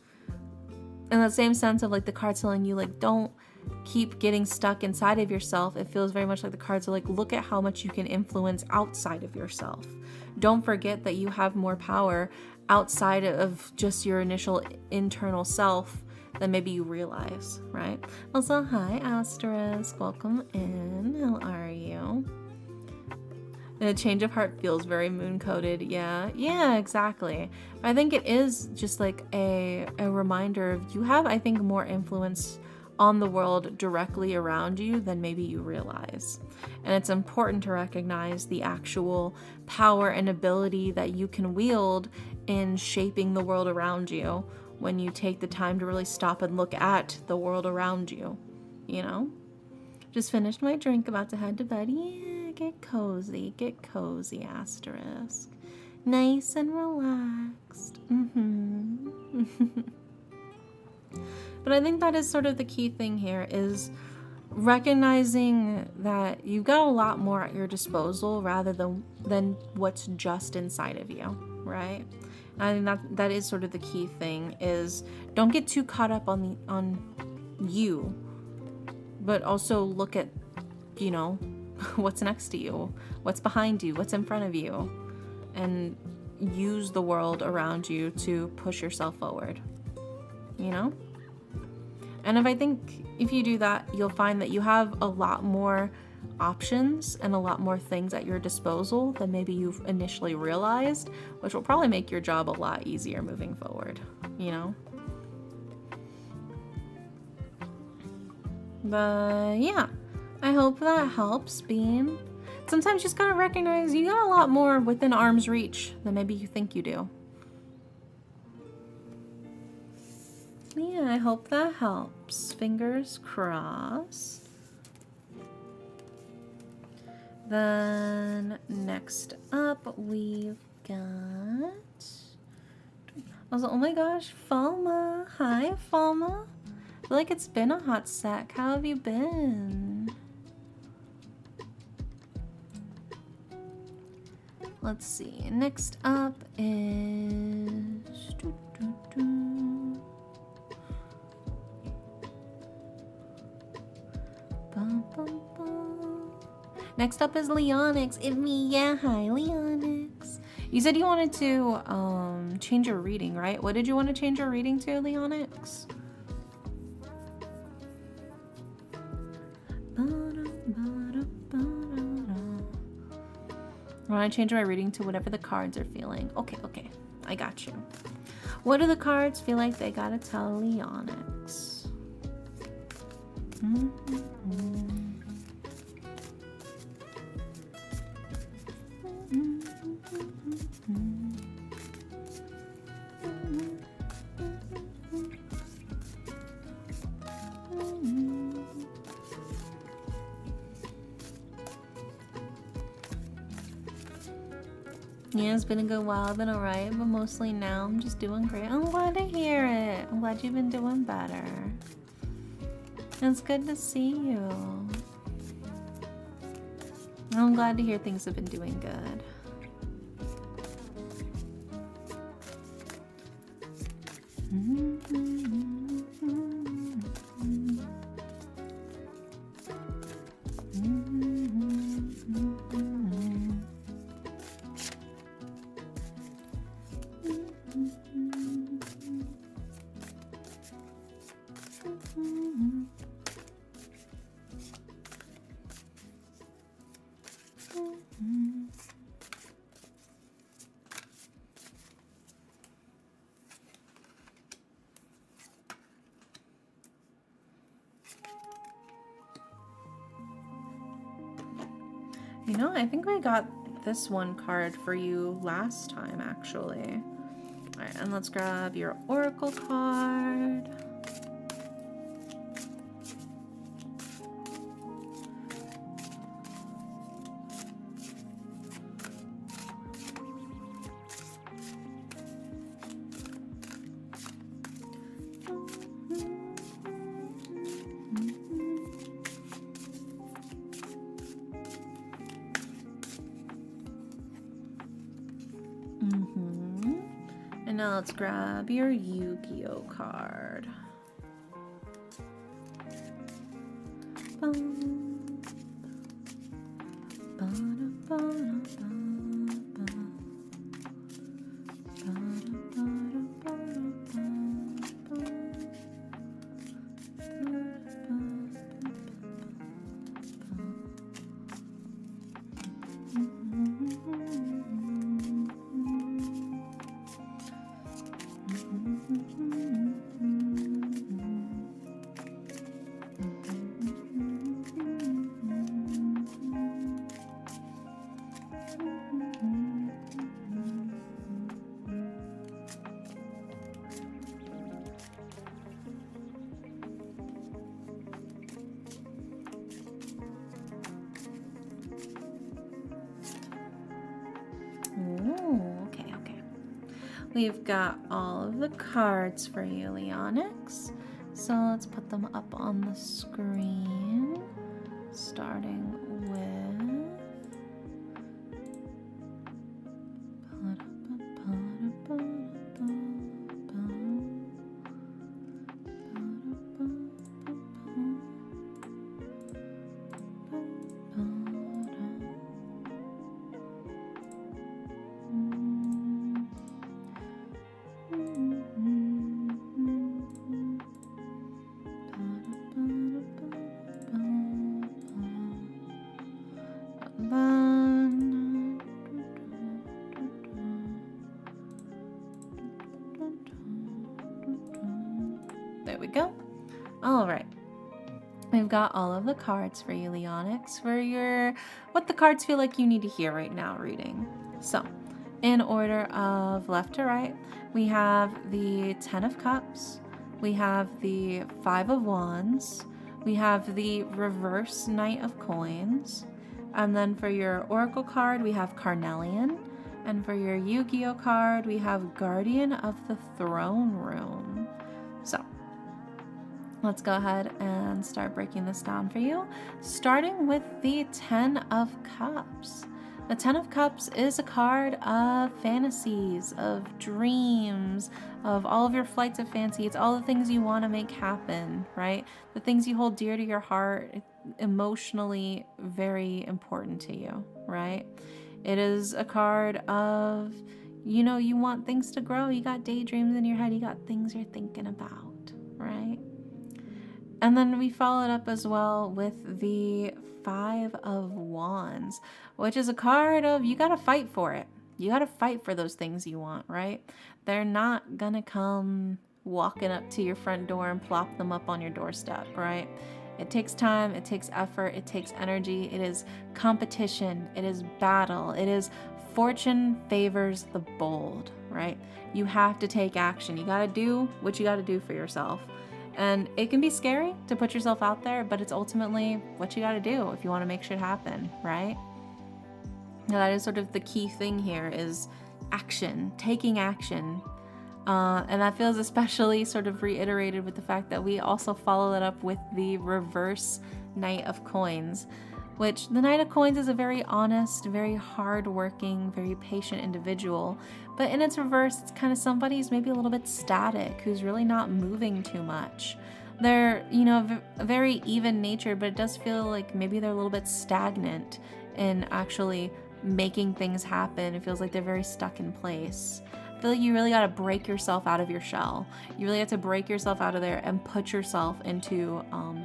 In that same sense of like the cards telling you like don't keep getting stuck inside of yourself, it feels very much like the cards are like look at how much you can influence outside of yourself. Don't forget that you have more power outside of just your initial internal self than maybe you realize, right? Also, hi Asterisk, welcome in. How are you? And a change of heart feels very moon-coded. Yeah, exactly. But I think it is just like a reminder of you have, I think, more influence on the world directly around you than maybe you realize. And it's important to recognize the actual power and ability that you can wield in shaping the world around you when you take the time to really stop and look at the world around you, you know? Just finished my drink, about to head to bed. Yeah, get cozy, Asterisk. Nice and relaxed. But I think that is sort of the key thing here is recognizing that you've got a lot more at your disposal rather than what's just inside of you, right? And I think that is sort of the key thing is don't get too caught up on you, but also look at, you know, what's next to you, what's behind you, what's in front of you, and use the world around you to push yourself forward, you know? And if you do that, you'll find that you have a lot more options and a lot more things at your disposal than maybe you've initially realized, which will probably make your job a lot easier moving forward, you know? But yeah, I hope that helps, Bean. Sometimes you just gotta recognize you got a lot more within arm's reach than maybe you think you do. Yeah, I hope that helps. Fingers crossed. Then next up we've got... Oh my gosh, Falma. Hi, Falma. I feel like it's been a hot sec. How have you been? Let's see. Next up is... Next up is Leonix. It's me. Yeah, hi, Leonix. You said you wanted to change your reading, right? What did you want to change your reading to, Leonix? I want to change my reading to whatever the cards are feeling. Okay, I got you. What do the cards feel like they gotta tell Leonix? Yeah, it's been a good while. I've been alright, but mostly now I'm just doing great. I'm glad to hear it. I'm glad you've been doing better. It's good to see you. I'm glad to hear things have been doing good. You know, I think I got this one card for you last time, actually. All right, and let's grab your Oracle card. And now let's grab your Yu-Gi-Oh card. Okay. We've got all of the cards for you, Leonix. So let's put them up on the screen, starting with there we go. All right. We've got all of the cards for you, Leonix, for your what the cards feel like you need to hear right now reading. So, in order of left to right, we have the 10 of Cups, we have the 5 of Wands, we have the reverse Knight of Coins, and then for your Oracle card, we have Carnelian, and for your Yu-Gi-Oh card, we have Guardian of the Throne Room. So, let's go ahead and start breaking this down for you, starting with the 10 of Cups. The 10 of Cups is a card of fantasies, of dreams, of all of your flights of fancy. It's all the things you want to make happen, right? The things you hold dear to your heart, emotionally very important to you, right? It is a card of, you want things to grow. You got daydreams in your head. You got things you're thinking about, right? And then we follow it up as well with the 5 of Wands, which is a card of you got to fight for it. You got to fight for those things you want, right? They're not going to come walking up to your front door and plop them up on your doorstep, right? It takes time, it takes effort, it takes energy. It is competition, it is battle, it is fortune favors the bold, right? You have to take action. You got to do what you got to do for yourself. And it can be scary to put yourself out there, but it's ultimately what you got to do if you want to make shit happen, right? Now that is sort of the key thing here is action, taking action. And that feels especially sort of reiterated with the fact that we also follow that up with the reverse Knight of Coins, which the Knight of Coins is a very honest, very hardworking, very patient individual. But in its reverse, it's kind of somebody who's maybe a little bit static, who's really not moving too much. They're, very even natured, but it does feel like maybe they're a little bit stagnant in actually making things happen. It feels like they're very stuck in place. I feel like you really got to break yourself out of your shell. You really have to break yourself out of there and put yourself into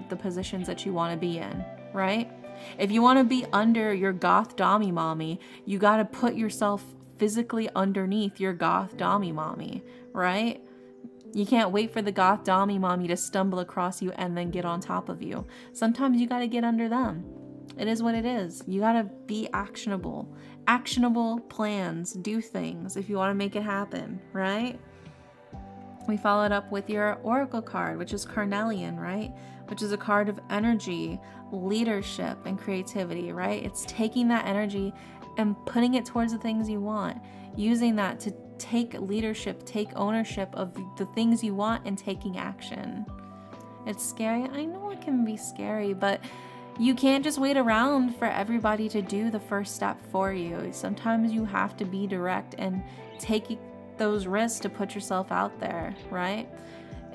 the positions that you want to be in, right? If you want to be under your goth dommy mommy, you got to put yourself physically underneath your goth dommy mommy, right? You can't wait for the goth dommy mommy to stumble across you and then get on top of you. Sometimes you got to get under them. It is what it is. You got to be actionable. Actionable plans, do things if you want to make it happen, right? We followed up with your Oracle card, which is Carnelian, right? Which is a card of energy, leadership, and creativity, right? It's taking that energy and putting it towards the things you want, using that to take leadership, take ownership of the things you want and taking action. It's scary. I know it can be scary, but You can't just wait around for everybody to do the first step for you. Sometimes you have to be direct and take those risks to put yourself out there, right?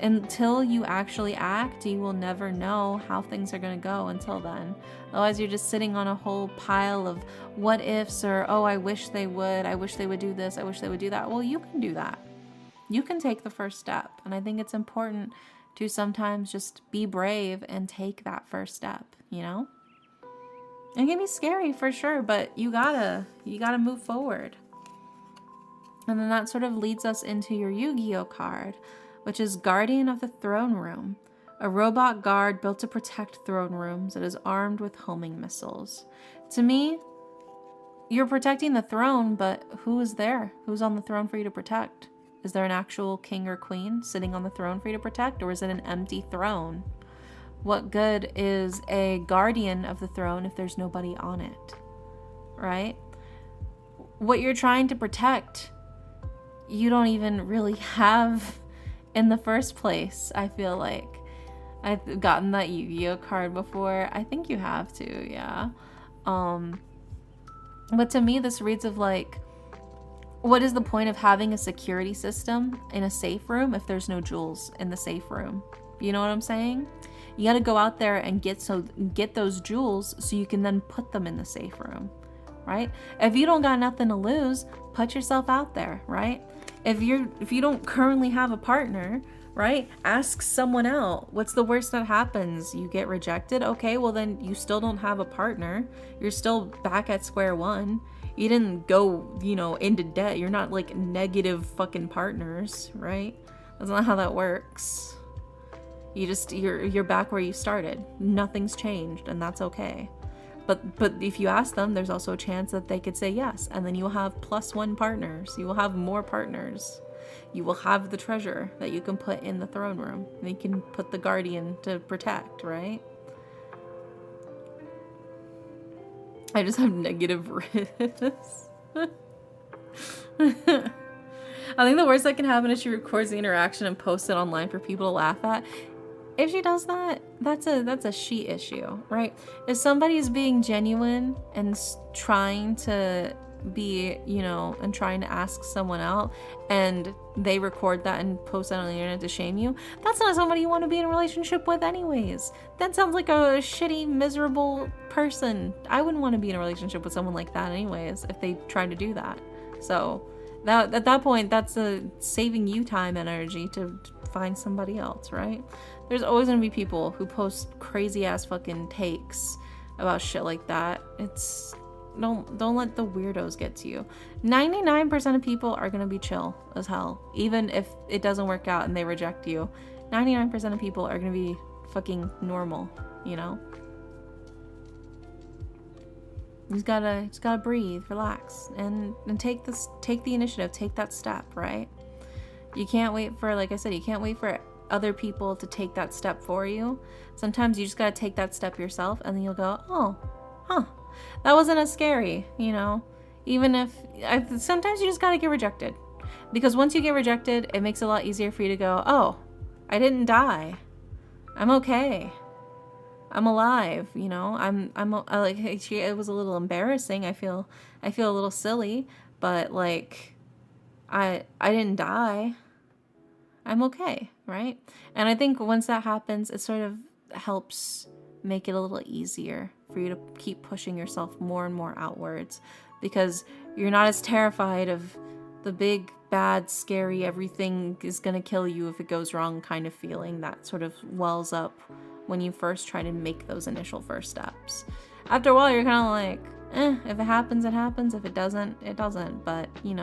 Until you actually act, you will never know how things are going to go until then. Otherwise, you're just sitting on a whole pile of what ifs, or, oh, I wish they would do this, I wish they would do that. Well, you can do that. You can take the first step. And I think it's important to sometimes just be brave and take that first step, you know? It can be scary for sure, but you gotta move forward. And then that sort of leads us into your Yu-Gi-Oh card, which is Guardian of the Throne Room, a robot guard built to protect throne rooms that is armed with homing missiles. To me, you're protecting the throne, but who is there? Who's on the throne for you to protect? Is there an actual king or queen sitting on the throne for you to protect, or is it an empty throne? What good is a guardian of the throne if there's nobody on it, right? What you're trying to protect, you don't even really have in the first place, I feel like. I've gotten that Yu-Gi-Oh card before. I think you have to, yeah. But to me, this reads of like, what is the point of having a security system in a safe room if there's no jewels in the safe room? You know what I'm saying? You got to go out there and get those jewels so you can then put them in the safe room, right? If you don't got nothing to lose, put yourself out there, right? If you don't currently have a partner, right? Ask someone out. What's the worst that happens? You get rejected? Okay, well then you still don't have a partner. You're still back at square one. You didn't go, into debt. You're not like negative fucking partners, right? That's not how that works. You're back where you started. Nothing's changed, and that's okay. But if you ask them, there's also a chance that they could say yes, and then you'll have +1 partners. You will have more partners. You will have the treasure that you can put in the throne room. And you can put the guardian to protect, right? I just have negative risks. I think the worst that can happen is she records the interaction and posts it online for people to laugh at. If she does that, that's a she issue, right? If somebody's being genuine and trying to be, and trying to ask someone out, and they record that and post that on the internet to shame you, that's not somebody you want to be in a relationship with anyways. That sounds like a shitty, miserable person. I wouldn't want to be in a relationship with someone like that anyways if they tried to do that. So that at that point, that's saving you time and energy to find somebody else, right? There's always gonna be people who post crazy ass fucking takes about shit like that. Don't let the weirdos get to you. 99% of people are gonna be chill as hell. Even if it doesn't work out and they reject you, 99% of people are gonna be fucking normal, You just gotta breathe, relax, and take the initiative, take that step, right? You can't wait for, like I said, you can't wait for other people to take that step for you. Sometimes you just gotta take that step yourself, and then you'll go, oh, huh, that wasn't as scary, Even if sometimes you just gotta get rejected, because once you get rejected, it makes it a lot easier for you to go, oh, I didn't die, I'm okay, I'm alive, I'm like, it was a little embarrassing. I feel a little silly, but like, I didn't die. I'm okay, right? And I think once that happens, it sort of helps make it a little easier for you to keep pushing yourself more and more outwards, because you're not as terrified of the big, bad, scary, everything is gonna kill you if it goes wrong kind of feeling that sort of wells up when you first try to make those initial first steps. After a while, you're kind of like, if it happens, it happens. If it doesn't, it doesn't. But, you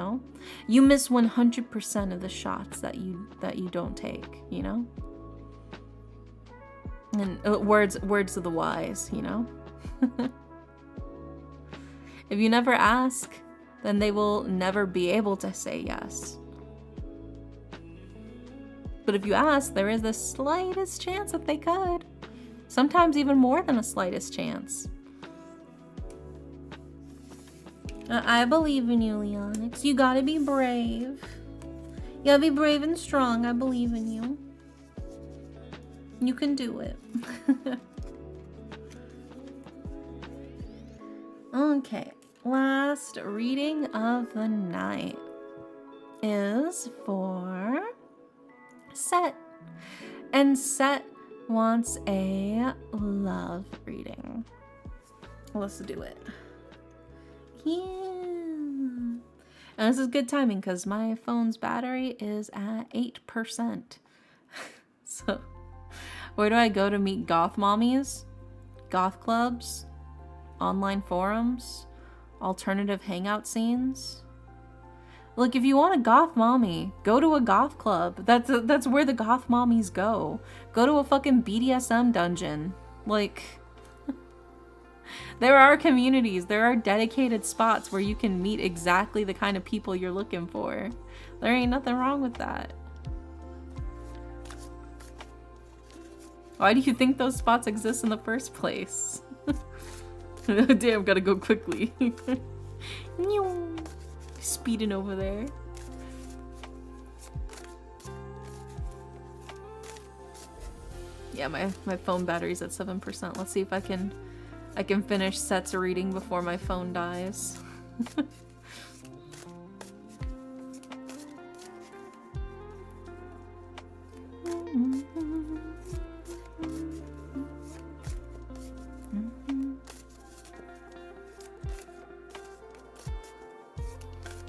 miss 100% of the shots that you don't take, And words of the wise, If you never ask, then they will never be able to say yes. But if you ask, there is the slightest chance that they could. Sometimes even more than a slightest chance. I believe in you, Leonix. You gotta be brave. You gotta be brave and strong. I believe in you. You can do it. Okay, last reading of the night is for Set. And Set wants a love reading. Let's do it. Yeah. And this is good timing because my phone's battery is at 8%. So, where do I go to meet goth mommies? Goth clubs? Online forums? Alternative hangout scenes? Look, if you want a goth mommy, go to a goth club. That's where the goth mommies go. Go to a fucking BDSM dungeon. Like, there are communities, there are dedicated spots where you can meet exactly the kind of people you're looking for. There ain't nothing wrong with that. Why do you think those spots exist in the first place? Damn, gotta go quickly. Speeding over there. Yeah, my phone battery's at 7%. Let's see if I can finish Set's reading before my phone dies.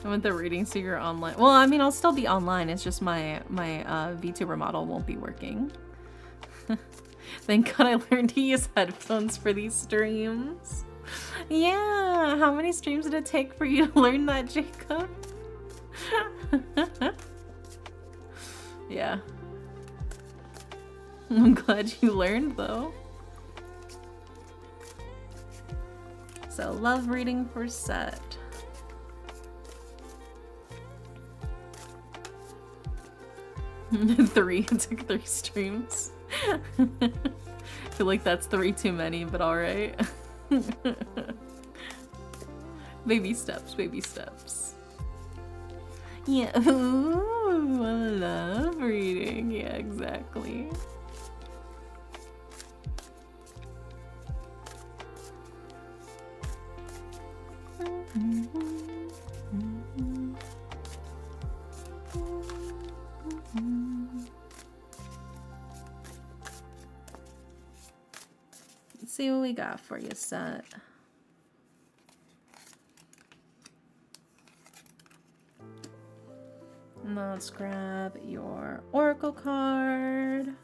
I want the reading so you're online. Well, I mean, I'll still be online. It's just my VTuber model won't be working. Thank God I learned to use headphones for these streams. Yeah, how many streams did it take for you to learn that, Jacob? Yeah. I'm glad you learned, though. So, love reading for Set. It took 3 streams. I feel like that's 3 too many, but alright. Baby steps, baby steps. Yeah, ooh, I love reading. Yeah, exactly. Let's see what we got for you, Set. Now let's grab your oracle card.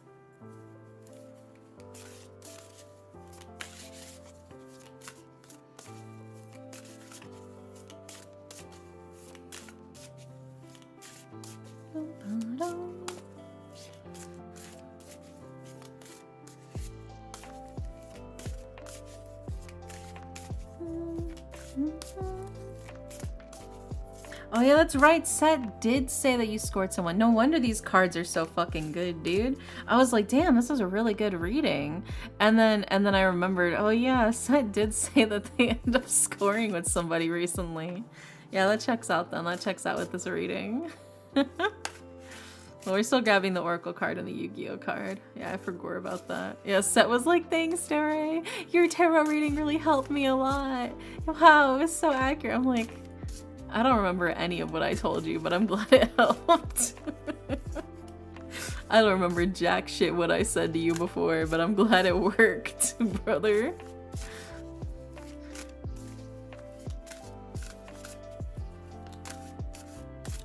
Oh yeah, that's right. Set did say that you scored someone. No wonder these cards are so fucking good, dude. I was like, damn, this is a really good reading. And then I remembered, oh yeah, Set did say that they ended up scoring with somebody recently. Yeah, that checks out then. That checks out with this reading. Well, we're still grabbing the Oracle card and the Yu-Gi-Oh card. Yeah, I forgot about that. Yeah, Set was like, thanks, Dere. Your tarot reading really helped me a lot. Wow, it was so accurate. I'm like, I don't remember any of what I told you, but I'm glad it helped. I don't remember jack shit what I said to you before, but I'm glad it worked, brother.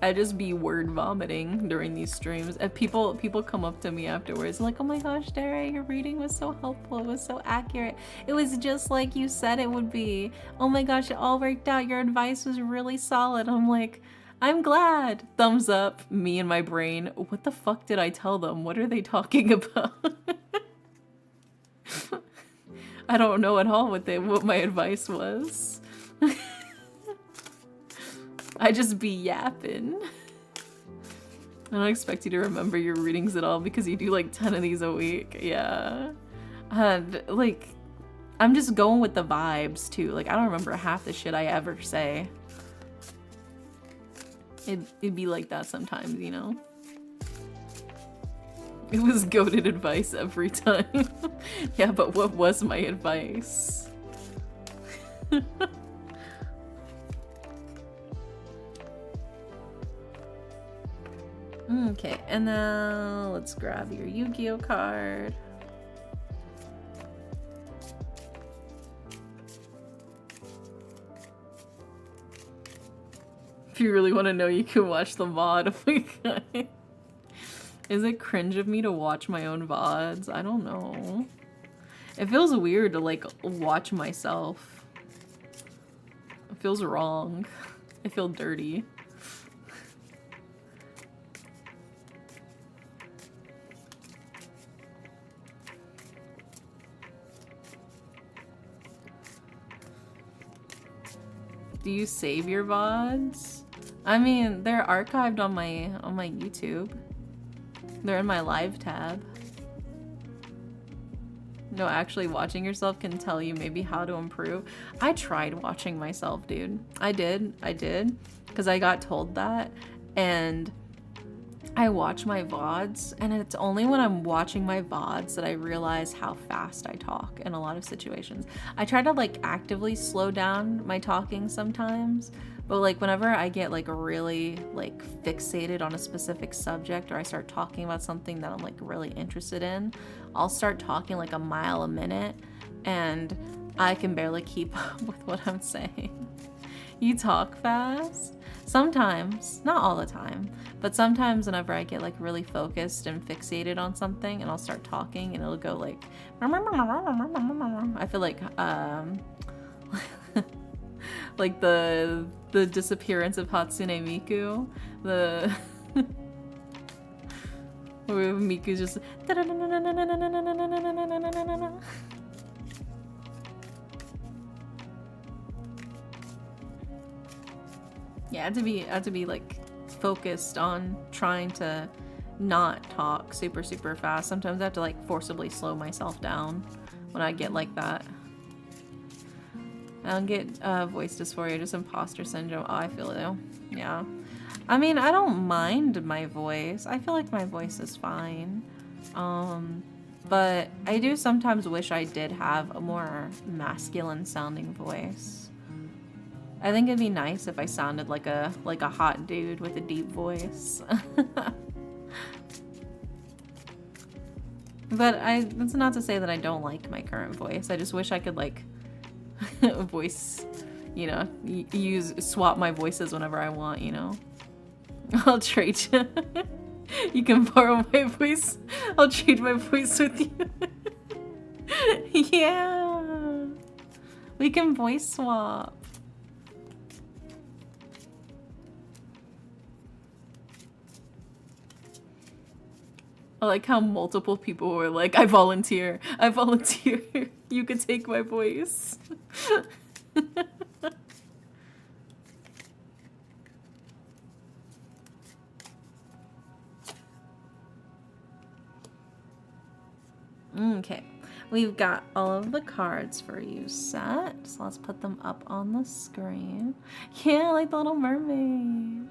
I just be word vomiting during these streams. And people come up to me afterwards like, oh my gosh, Dere, your reading was so helpful. It was so accurate. It was just like you said it would be. Oh my gosh, it all worked out. Your advice was really solid. I'm like, I'm glad. Thumbs up, me and my brain. What the fuck did I tell them? What are they talking about? I don't know at all what my advice was. I just be yapping. I don't expect you to remember your readings at all because you do like 10 of these a week. Yeah. And like, I'm just going with the vibes too. Like, I don't remember half the shit I ever say. It'd be like that sometimes, you know? It was goated advice every time. Yeah, but what was my advice? Okay, and then let's grab your Yu-Gi-Oh card. If you really want to know, you can watch the VOD. Oh my god. Is it cringe of me to watch my own VODs? I don't know. It feels weird to like watch myself. It feels wrong. I feel dirty. Do you save your VODs? I mean, they're archived on my YouTube. They're in my live tab. No, actually watching yourself can tell you maybe how to improve. I tried watching myself, dude. I did. Because I got told that. And I watch my VODs, and it's only when I'm watching my VODs that I realize how fast I talk in a lot of situations. I try to like actively slow down my talking sometimes, but like whenever I get like really like fixated on a specific subject, or I start talking about something that I'm like really interested in, I'll start talking like a mile a minute, and I can barely keep up with what I'm saying. You talk fast? Sometimes, not all the time, but sometimes whenever I get like really focused and fixated on something, and I'll start talking and it'll go like I feel like like the disappearance of Hatsune Miku, the where Miku's just yeah, I had to be like focused on trying to not talk super fast. Sometimes I have to like forcibly slow myself down when I get like that. I don't get voice dysphoria, just imposter syndrome. Oh, I feel it though. Yeah. I mean, I don't mind my voice. I feel like my voice is fine. But I do sometimes wish I did have a more masculine sounding voice. I think it'd be nice if I sounded like a hot dude with a deep voice. But that's not to say that I don't like my current voice. I just wish I could like voice, you know, swap my voices whenever I want, you know. I'll trade you. You can borrow my voice. I'll trade my voice with you. Yeah. We can voice swap. I like how multiple people were like, I volunteer. You could take my voice. Okay, we've got all of the cards for you set. So let's put them up on the screen. Yeah, like the Little Mermaid.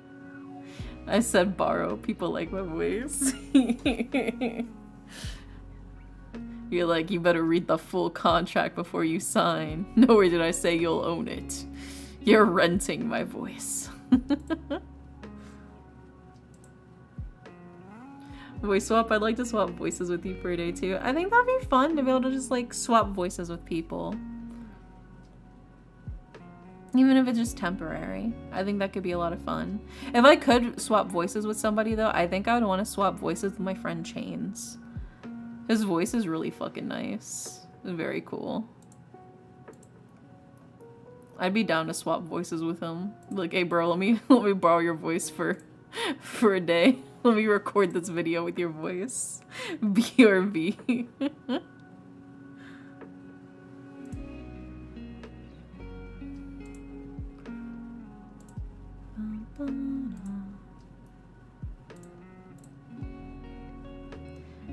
I said borrow. People like my voice. You're like, you better read the full contract before you sign. Nowhere did I say you'll own it. You're renting my voice. Voice swap? I'd like to swap voices with you for a day too. I think that'd be fun to be able to just like swap voices with people. Even if it's just temporary. I think that could be a lot of fun. If I could swap voices with somebody though, I think I would want to swap voices with my friend Chains. His voice is really fucking nice. Very cool. I'd be down to swap voices with him. Like, hey bro, let me borrow your voice for a day. Let me record this video with your voice. BRB.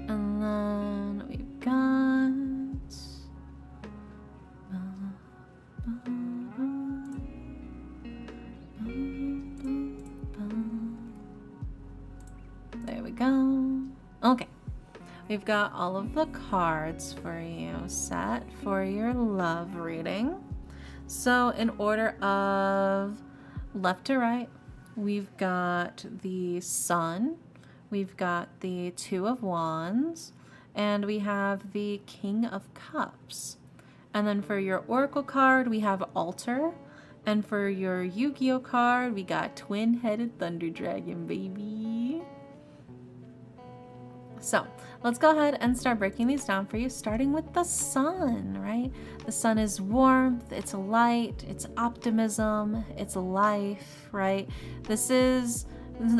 And then we've got there we go. Okay, we've got all of the cards for you set for your love reading. So in order of left to right, we've got the Sun, we've got the Two of Wands, and we have the King of Cups. And then for your Oracle card, we have Altar. And for your Yu-Gi-Oh card, we got Twin-Headed Thunder Dragon, baby. So let's go ahead and start breaking these down for you, starting with the sun, right? The sun is warmth, it's light, it's optimism, it's life, right? This is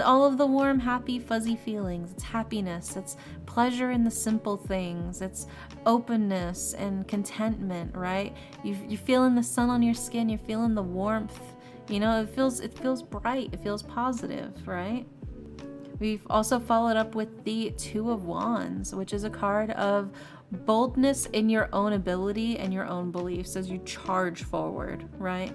all of the warm, happy, fuzzy feelings. It's happiness, it's pleasure in the simple things, it's openness and contentment, right? You're feeling the sun on your skin, you're feeling the warmth, you know, it feels bright, it feels positive, right? We've also followed up with the Two of Wands, which is a card of boldness in your own ability and your own beliefs as you charge forward, right?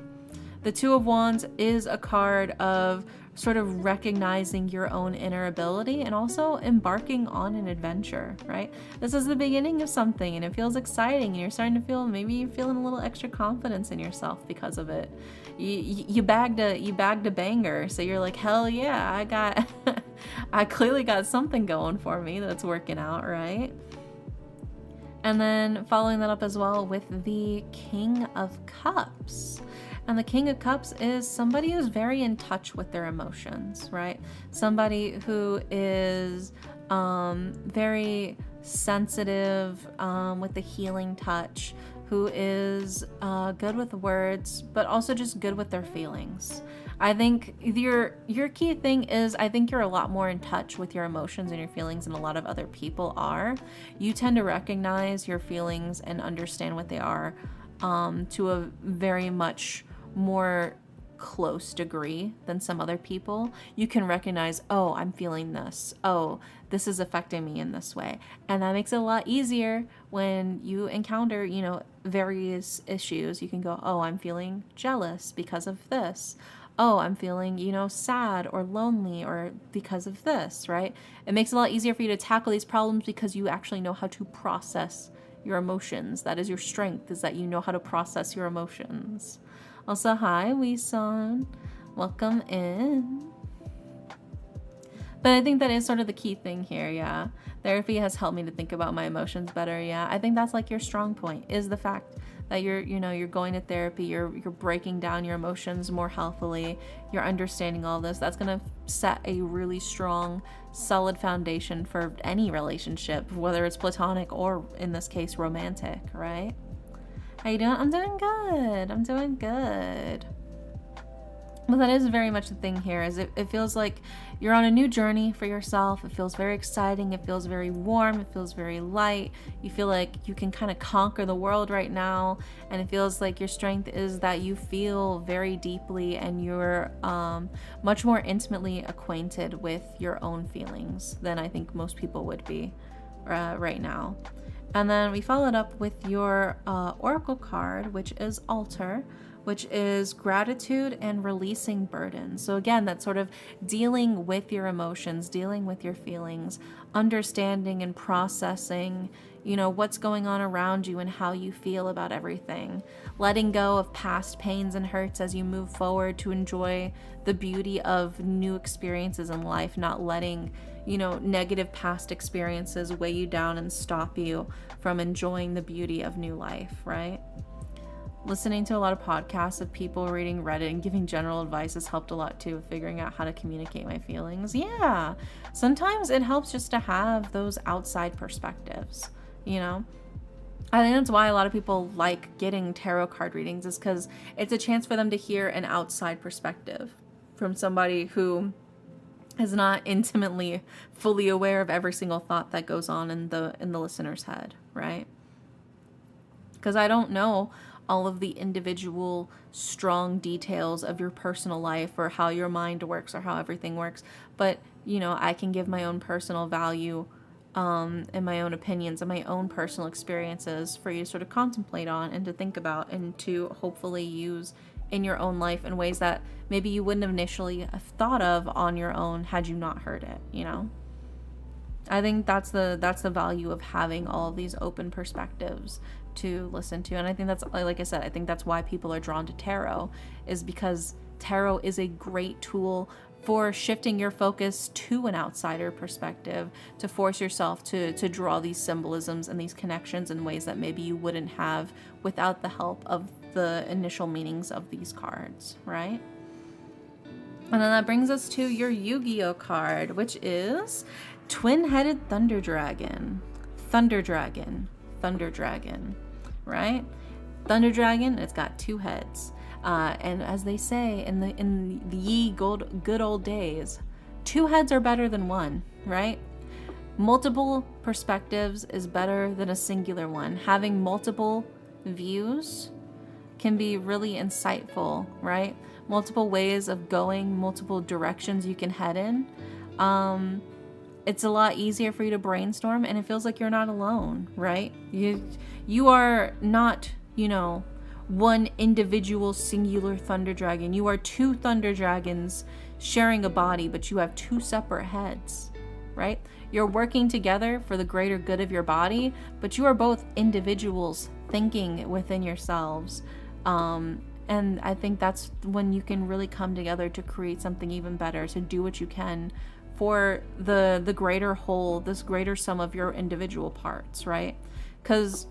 The Two of Wands is a card of sort of recognizing your own inner ability and also embarking on an adventure, right? This is the beginning of something and it feels exciting and you're starting to feel, maybe you're feeling a little extra confidence in yourself because of it. You bagged a banger, so you're like, hell yeah, I clearly got something going for me that's working out, right? And then following that up as well with the King of Cups. And the King of Cups is somebody who's very in touch with their emotions, right? Somebody who is very sensitive with the healing touch, who is good with words, but also just good with their feelings. I think your key thing is, I think you're a lot more in touch with your emotions and your feelings than a lot of other people are. You tend to recognize your feelings and understand what they are to a very much more close degree than some other people. You can recognize, oh, I'm feeling this. Oh, this is affecting me in this way. And that makes it a lot easier when you encounter, you know, various issues. You can go, oh, I'm feeling jealous because of this. Oh, I'm feeling, you know, sad or lonely or because of this, right? It makes it a lot easier for you to tackle these problems because you actually know how to process your emotions. That is your strength, is that you know how to process your emotions. Also, hi, Wee-san. Welcome in. But I think that is sort of the key thing here, yeah. Therapy has helped me to think about my emotions better, yeah. I think that's like your strong point, is the fact that you're going to therapy, you're breaking down your emotions more healthily, you're understanding all this. That's gonna set a really strong, solid foundation for any relationship, whether it's platonic or, in this case, romantic, right? How you doing? I'm doing good. I'm doing good. But that is very much the thing here, is it feels like you're on a new journey for yourself. It feels very exciting. It feels very warm. It feels very light. You feel like you can kind of conquer the world right now. And it feels like your strength is that you feel very deeply and you're much more intimately acquainted with your own feelings than I think most people would be right now. And then we followed up with your Oracle card, which is Altar, which is gratitude and releasing burden. So again, that's sort of dealing with your emotions, dealing with your feelings, understanding and processing, you know, what's going on around you and how you feel about everything. Letting go of past pains and hurts as you move forward to enjoy the beauty of new experiences in life, not letting, you know, negative past experiences weigh you down and stop you from enjoying the beauty of new life, right? Listening to a lot of podcasts of people reading Reddit and giving general advice has helped a lot too, figuring out how to communicate my feelings. Yeah, sometimes it helps just to have those outside perspectives, you know? I think that's why a lot of people like getting tarot card readings, is because it's a chance for them to hear an outside perspective from somebody who is not intimately fully aware of every single thought that goes on in the listener's head, right? Because I don't know all of the individual strong details of your personal life or how your mind works or how everything works, but you know, I can give my own personal value and my own opinions and my own personal experiences for you to sort of contemplate on and to think about and to hopefully use in your own life in ways that maybe you wouldn't have initially have thought of on your own had you not heard it, you know? I think that's the value of having all of these open perspectives to listen to. And I think that's, like I said, I think that's why people are drawn to tarot, is because tarot is a great tool for shifting your focus to an outsider perspective, to force yourself to draw these symbolisms and these connections in ways that maybe you wouldn't have without the help of the initial meanings of these cards, right? And then that brings us to your Yu-Gi-Oh card, which is Twin-Headed Thunder Dragon. Thunder Dragon. Thunder Dragon, right? Thunder Dragon, it's got 2 heads. And as they say in the good old days, 2 heads are better than 1, right? Multiple perspectives is better than a singular one. Having multiple views can be really insightful, right? Multiple ways of going, multiple directions you can head in. It's a lot easier for you to brainstorm, and it feels like you're not alone, right? You are not, one individual singular thunder dragon. You are 2 thunder dragons sharing a body, but you have 2 separate heads, right? You're working together for the greater good of your body, but you are both individuals thinking within yourselves. And I think that's when you can really come together to create something even better, to do what you can for the greater whole, this greater sum of your individual parts, right? Because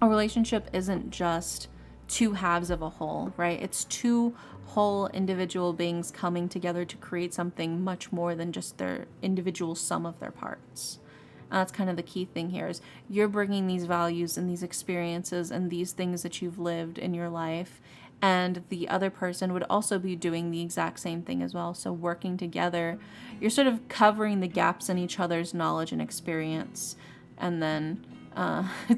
a relationship isn't just 2 halves of a whole, right? It's 2 whole individual beings coming together to create something much more than just their individual sum of their parts. And that's kind of the key thing here, is you're bringing these values and these experiences and these things that you've lived in your life, and the other person would also be doing the exact same thing as well. So working together, you're sort of covering the gaps in each other's knowledge and experience, and then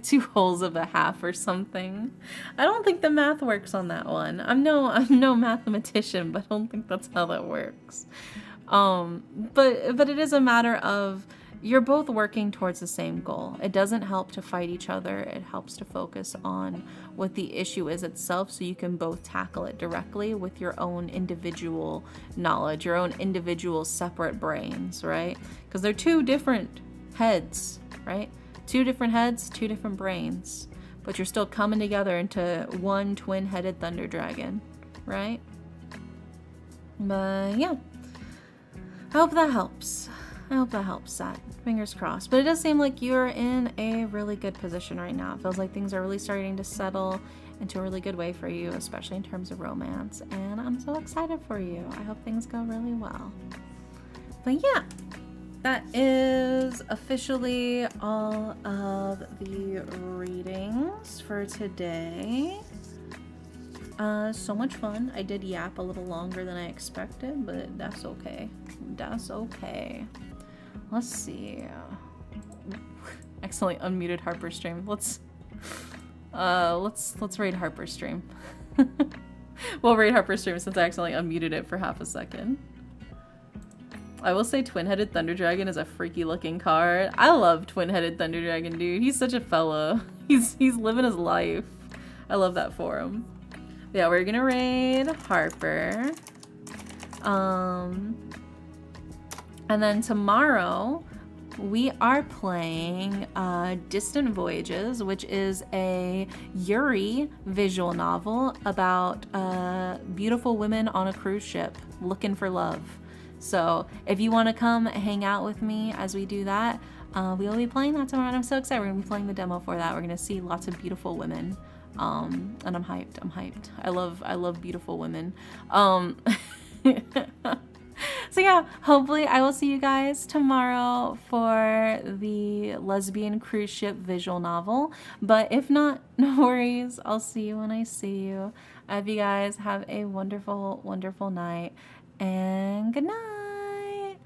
2 wholes of a half or something. I don't think the math works on that one. I'm no mathematician, but I don't think that's how that works. But it is a matter of you're both working towards the same goal. It doesn't help to fight each other. It helps to focus on what the issue is itself, so you can both tackle it directly with your own individual knowledge, your own individual separate brains, right? Because they're 2 different heads, right? 2 different heads, 2 different brains, but you're still coming together into one twin-headed thunder dragon, right? But yeah, I hope that helps. Sat. Fingers crossed. But it does seem like you're in a really good position right now. It feels like things are really starting to settle into a really good way for you, especially in terms of romance. And I'm so excited for you. I hope things go really well. But yeah, that is officially all of the readings for today. So much fun. I did yap a little longer than I expected, but that's okay. That's okay. Let's see. Accidentally unmuted Harper's stream. Let's raid Harper's stream. We'll raid Harper's stream since I accidentally unmuted it for half a second. I will say Twin-Headed Thunder Dragon is a freaky looking card. I love Twin-Headed Thunder Dragon, dude. He's such a fella. He's living his life. I love that for him. Yeah, we're gonna raid Harper. And then tomorrow we are playing Distant Voyages, which is a Yuri visual novel about beautiful women on a cruise ship looking for love. So if you want to come hang out with me as we do that, we will be playing that tomorrow, and I'm so excited. We're going to be playing the demo for that. We're going to see lots of beautiful women. And I'm hyped. I love beautiful women. So yeah, hopefully I will see you guys tomorrow for the lesbian cruise ship visual novel. But if not, no worries. I'll see you when I see you. I hope you guys have a wonderful, wonderful night. And good night.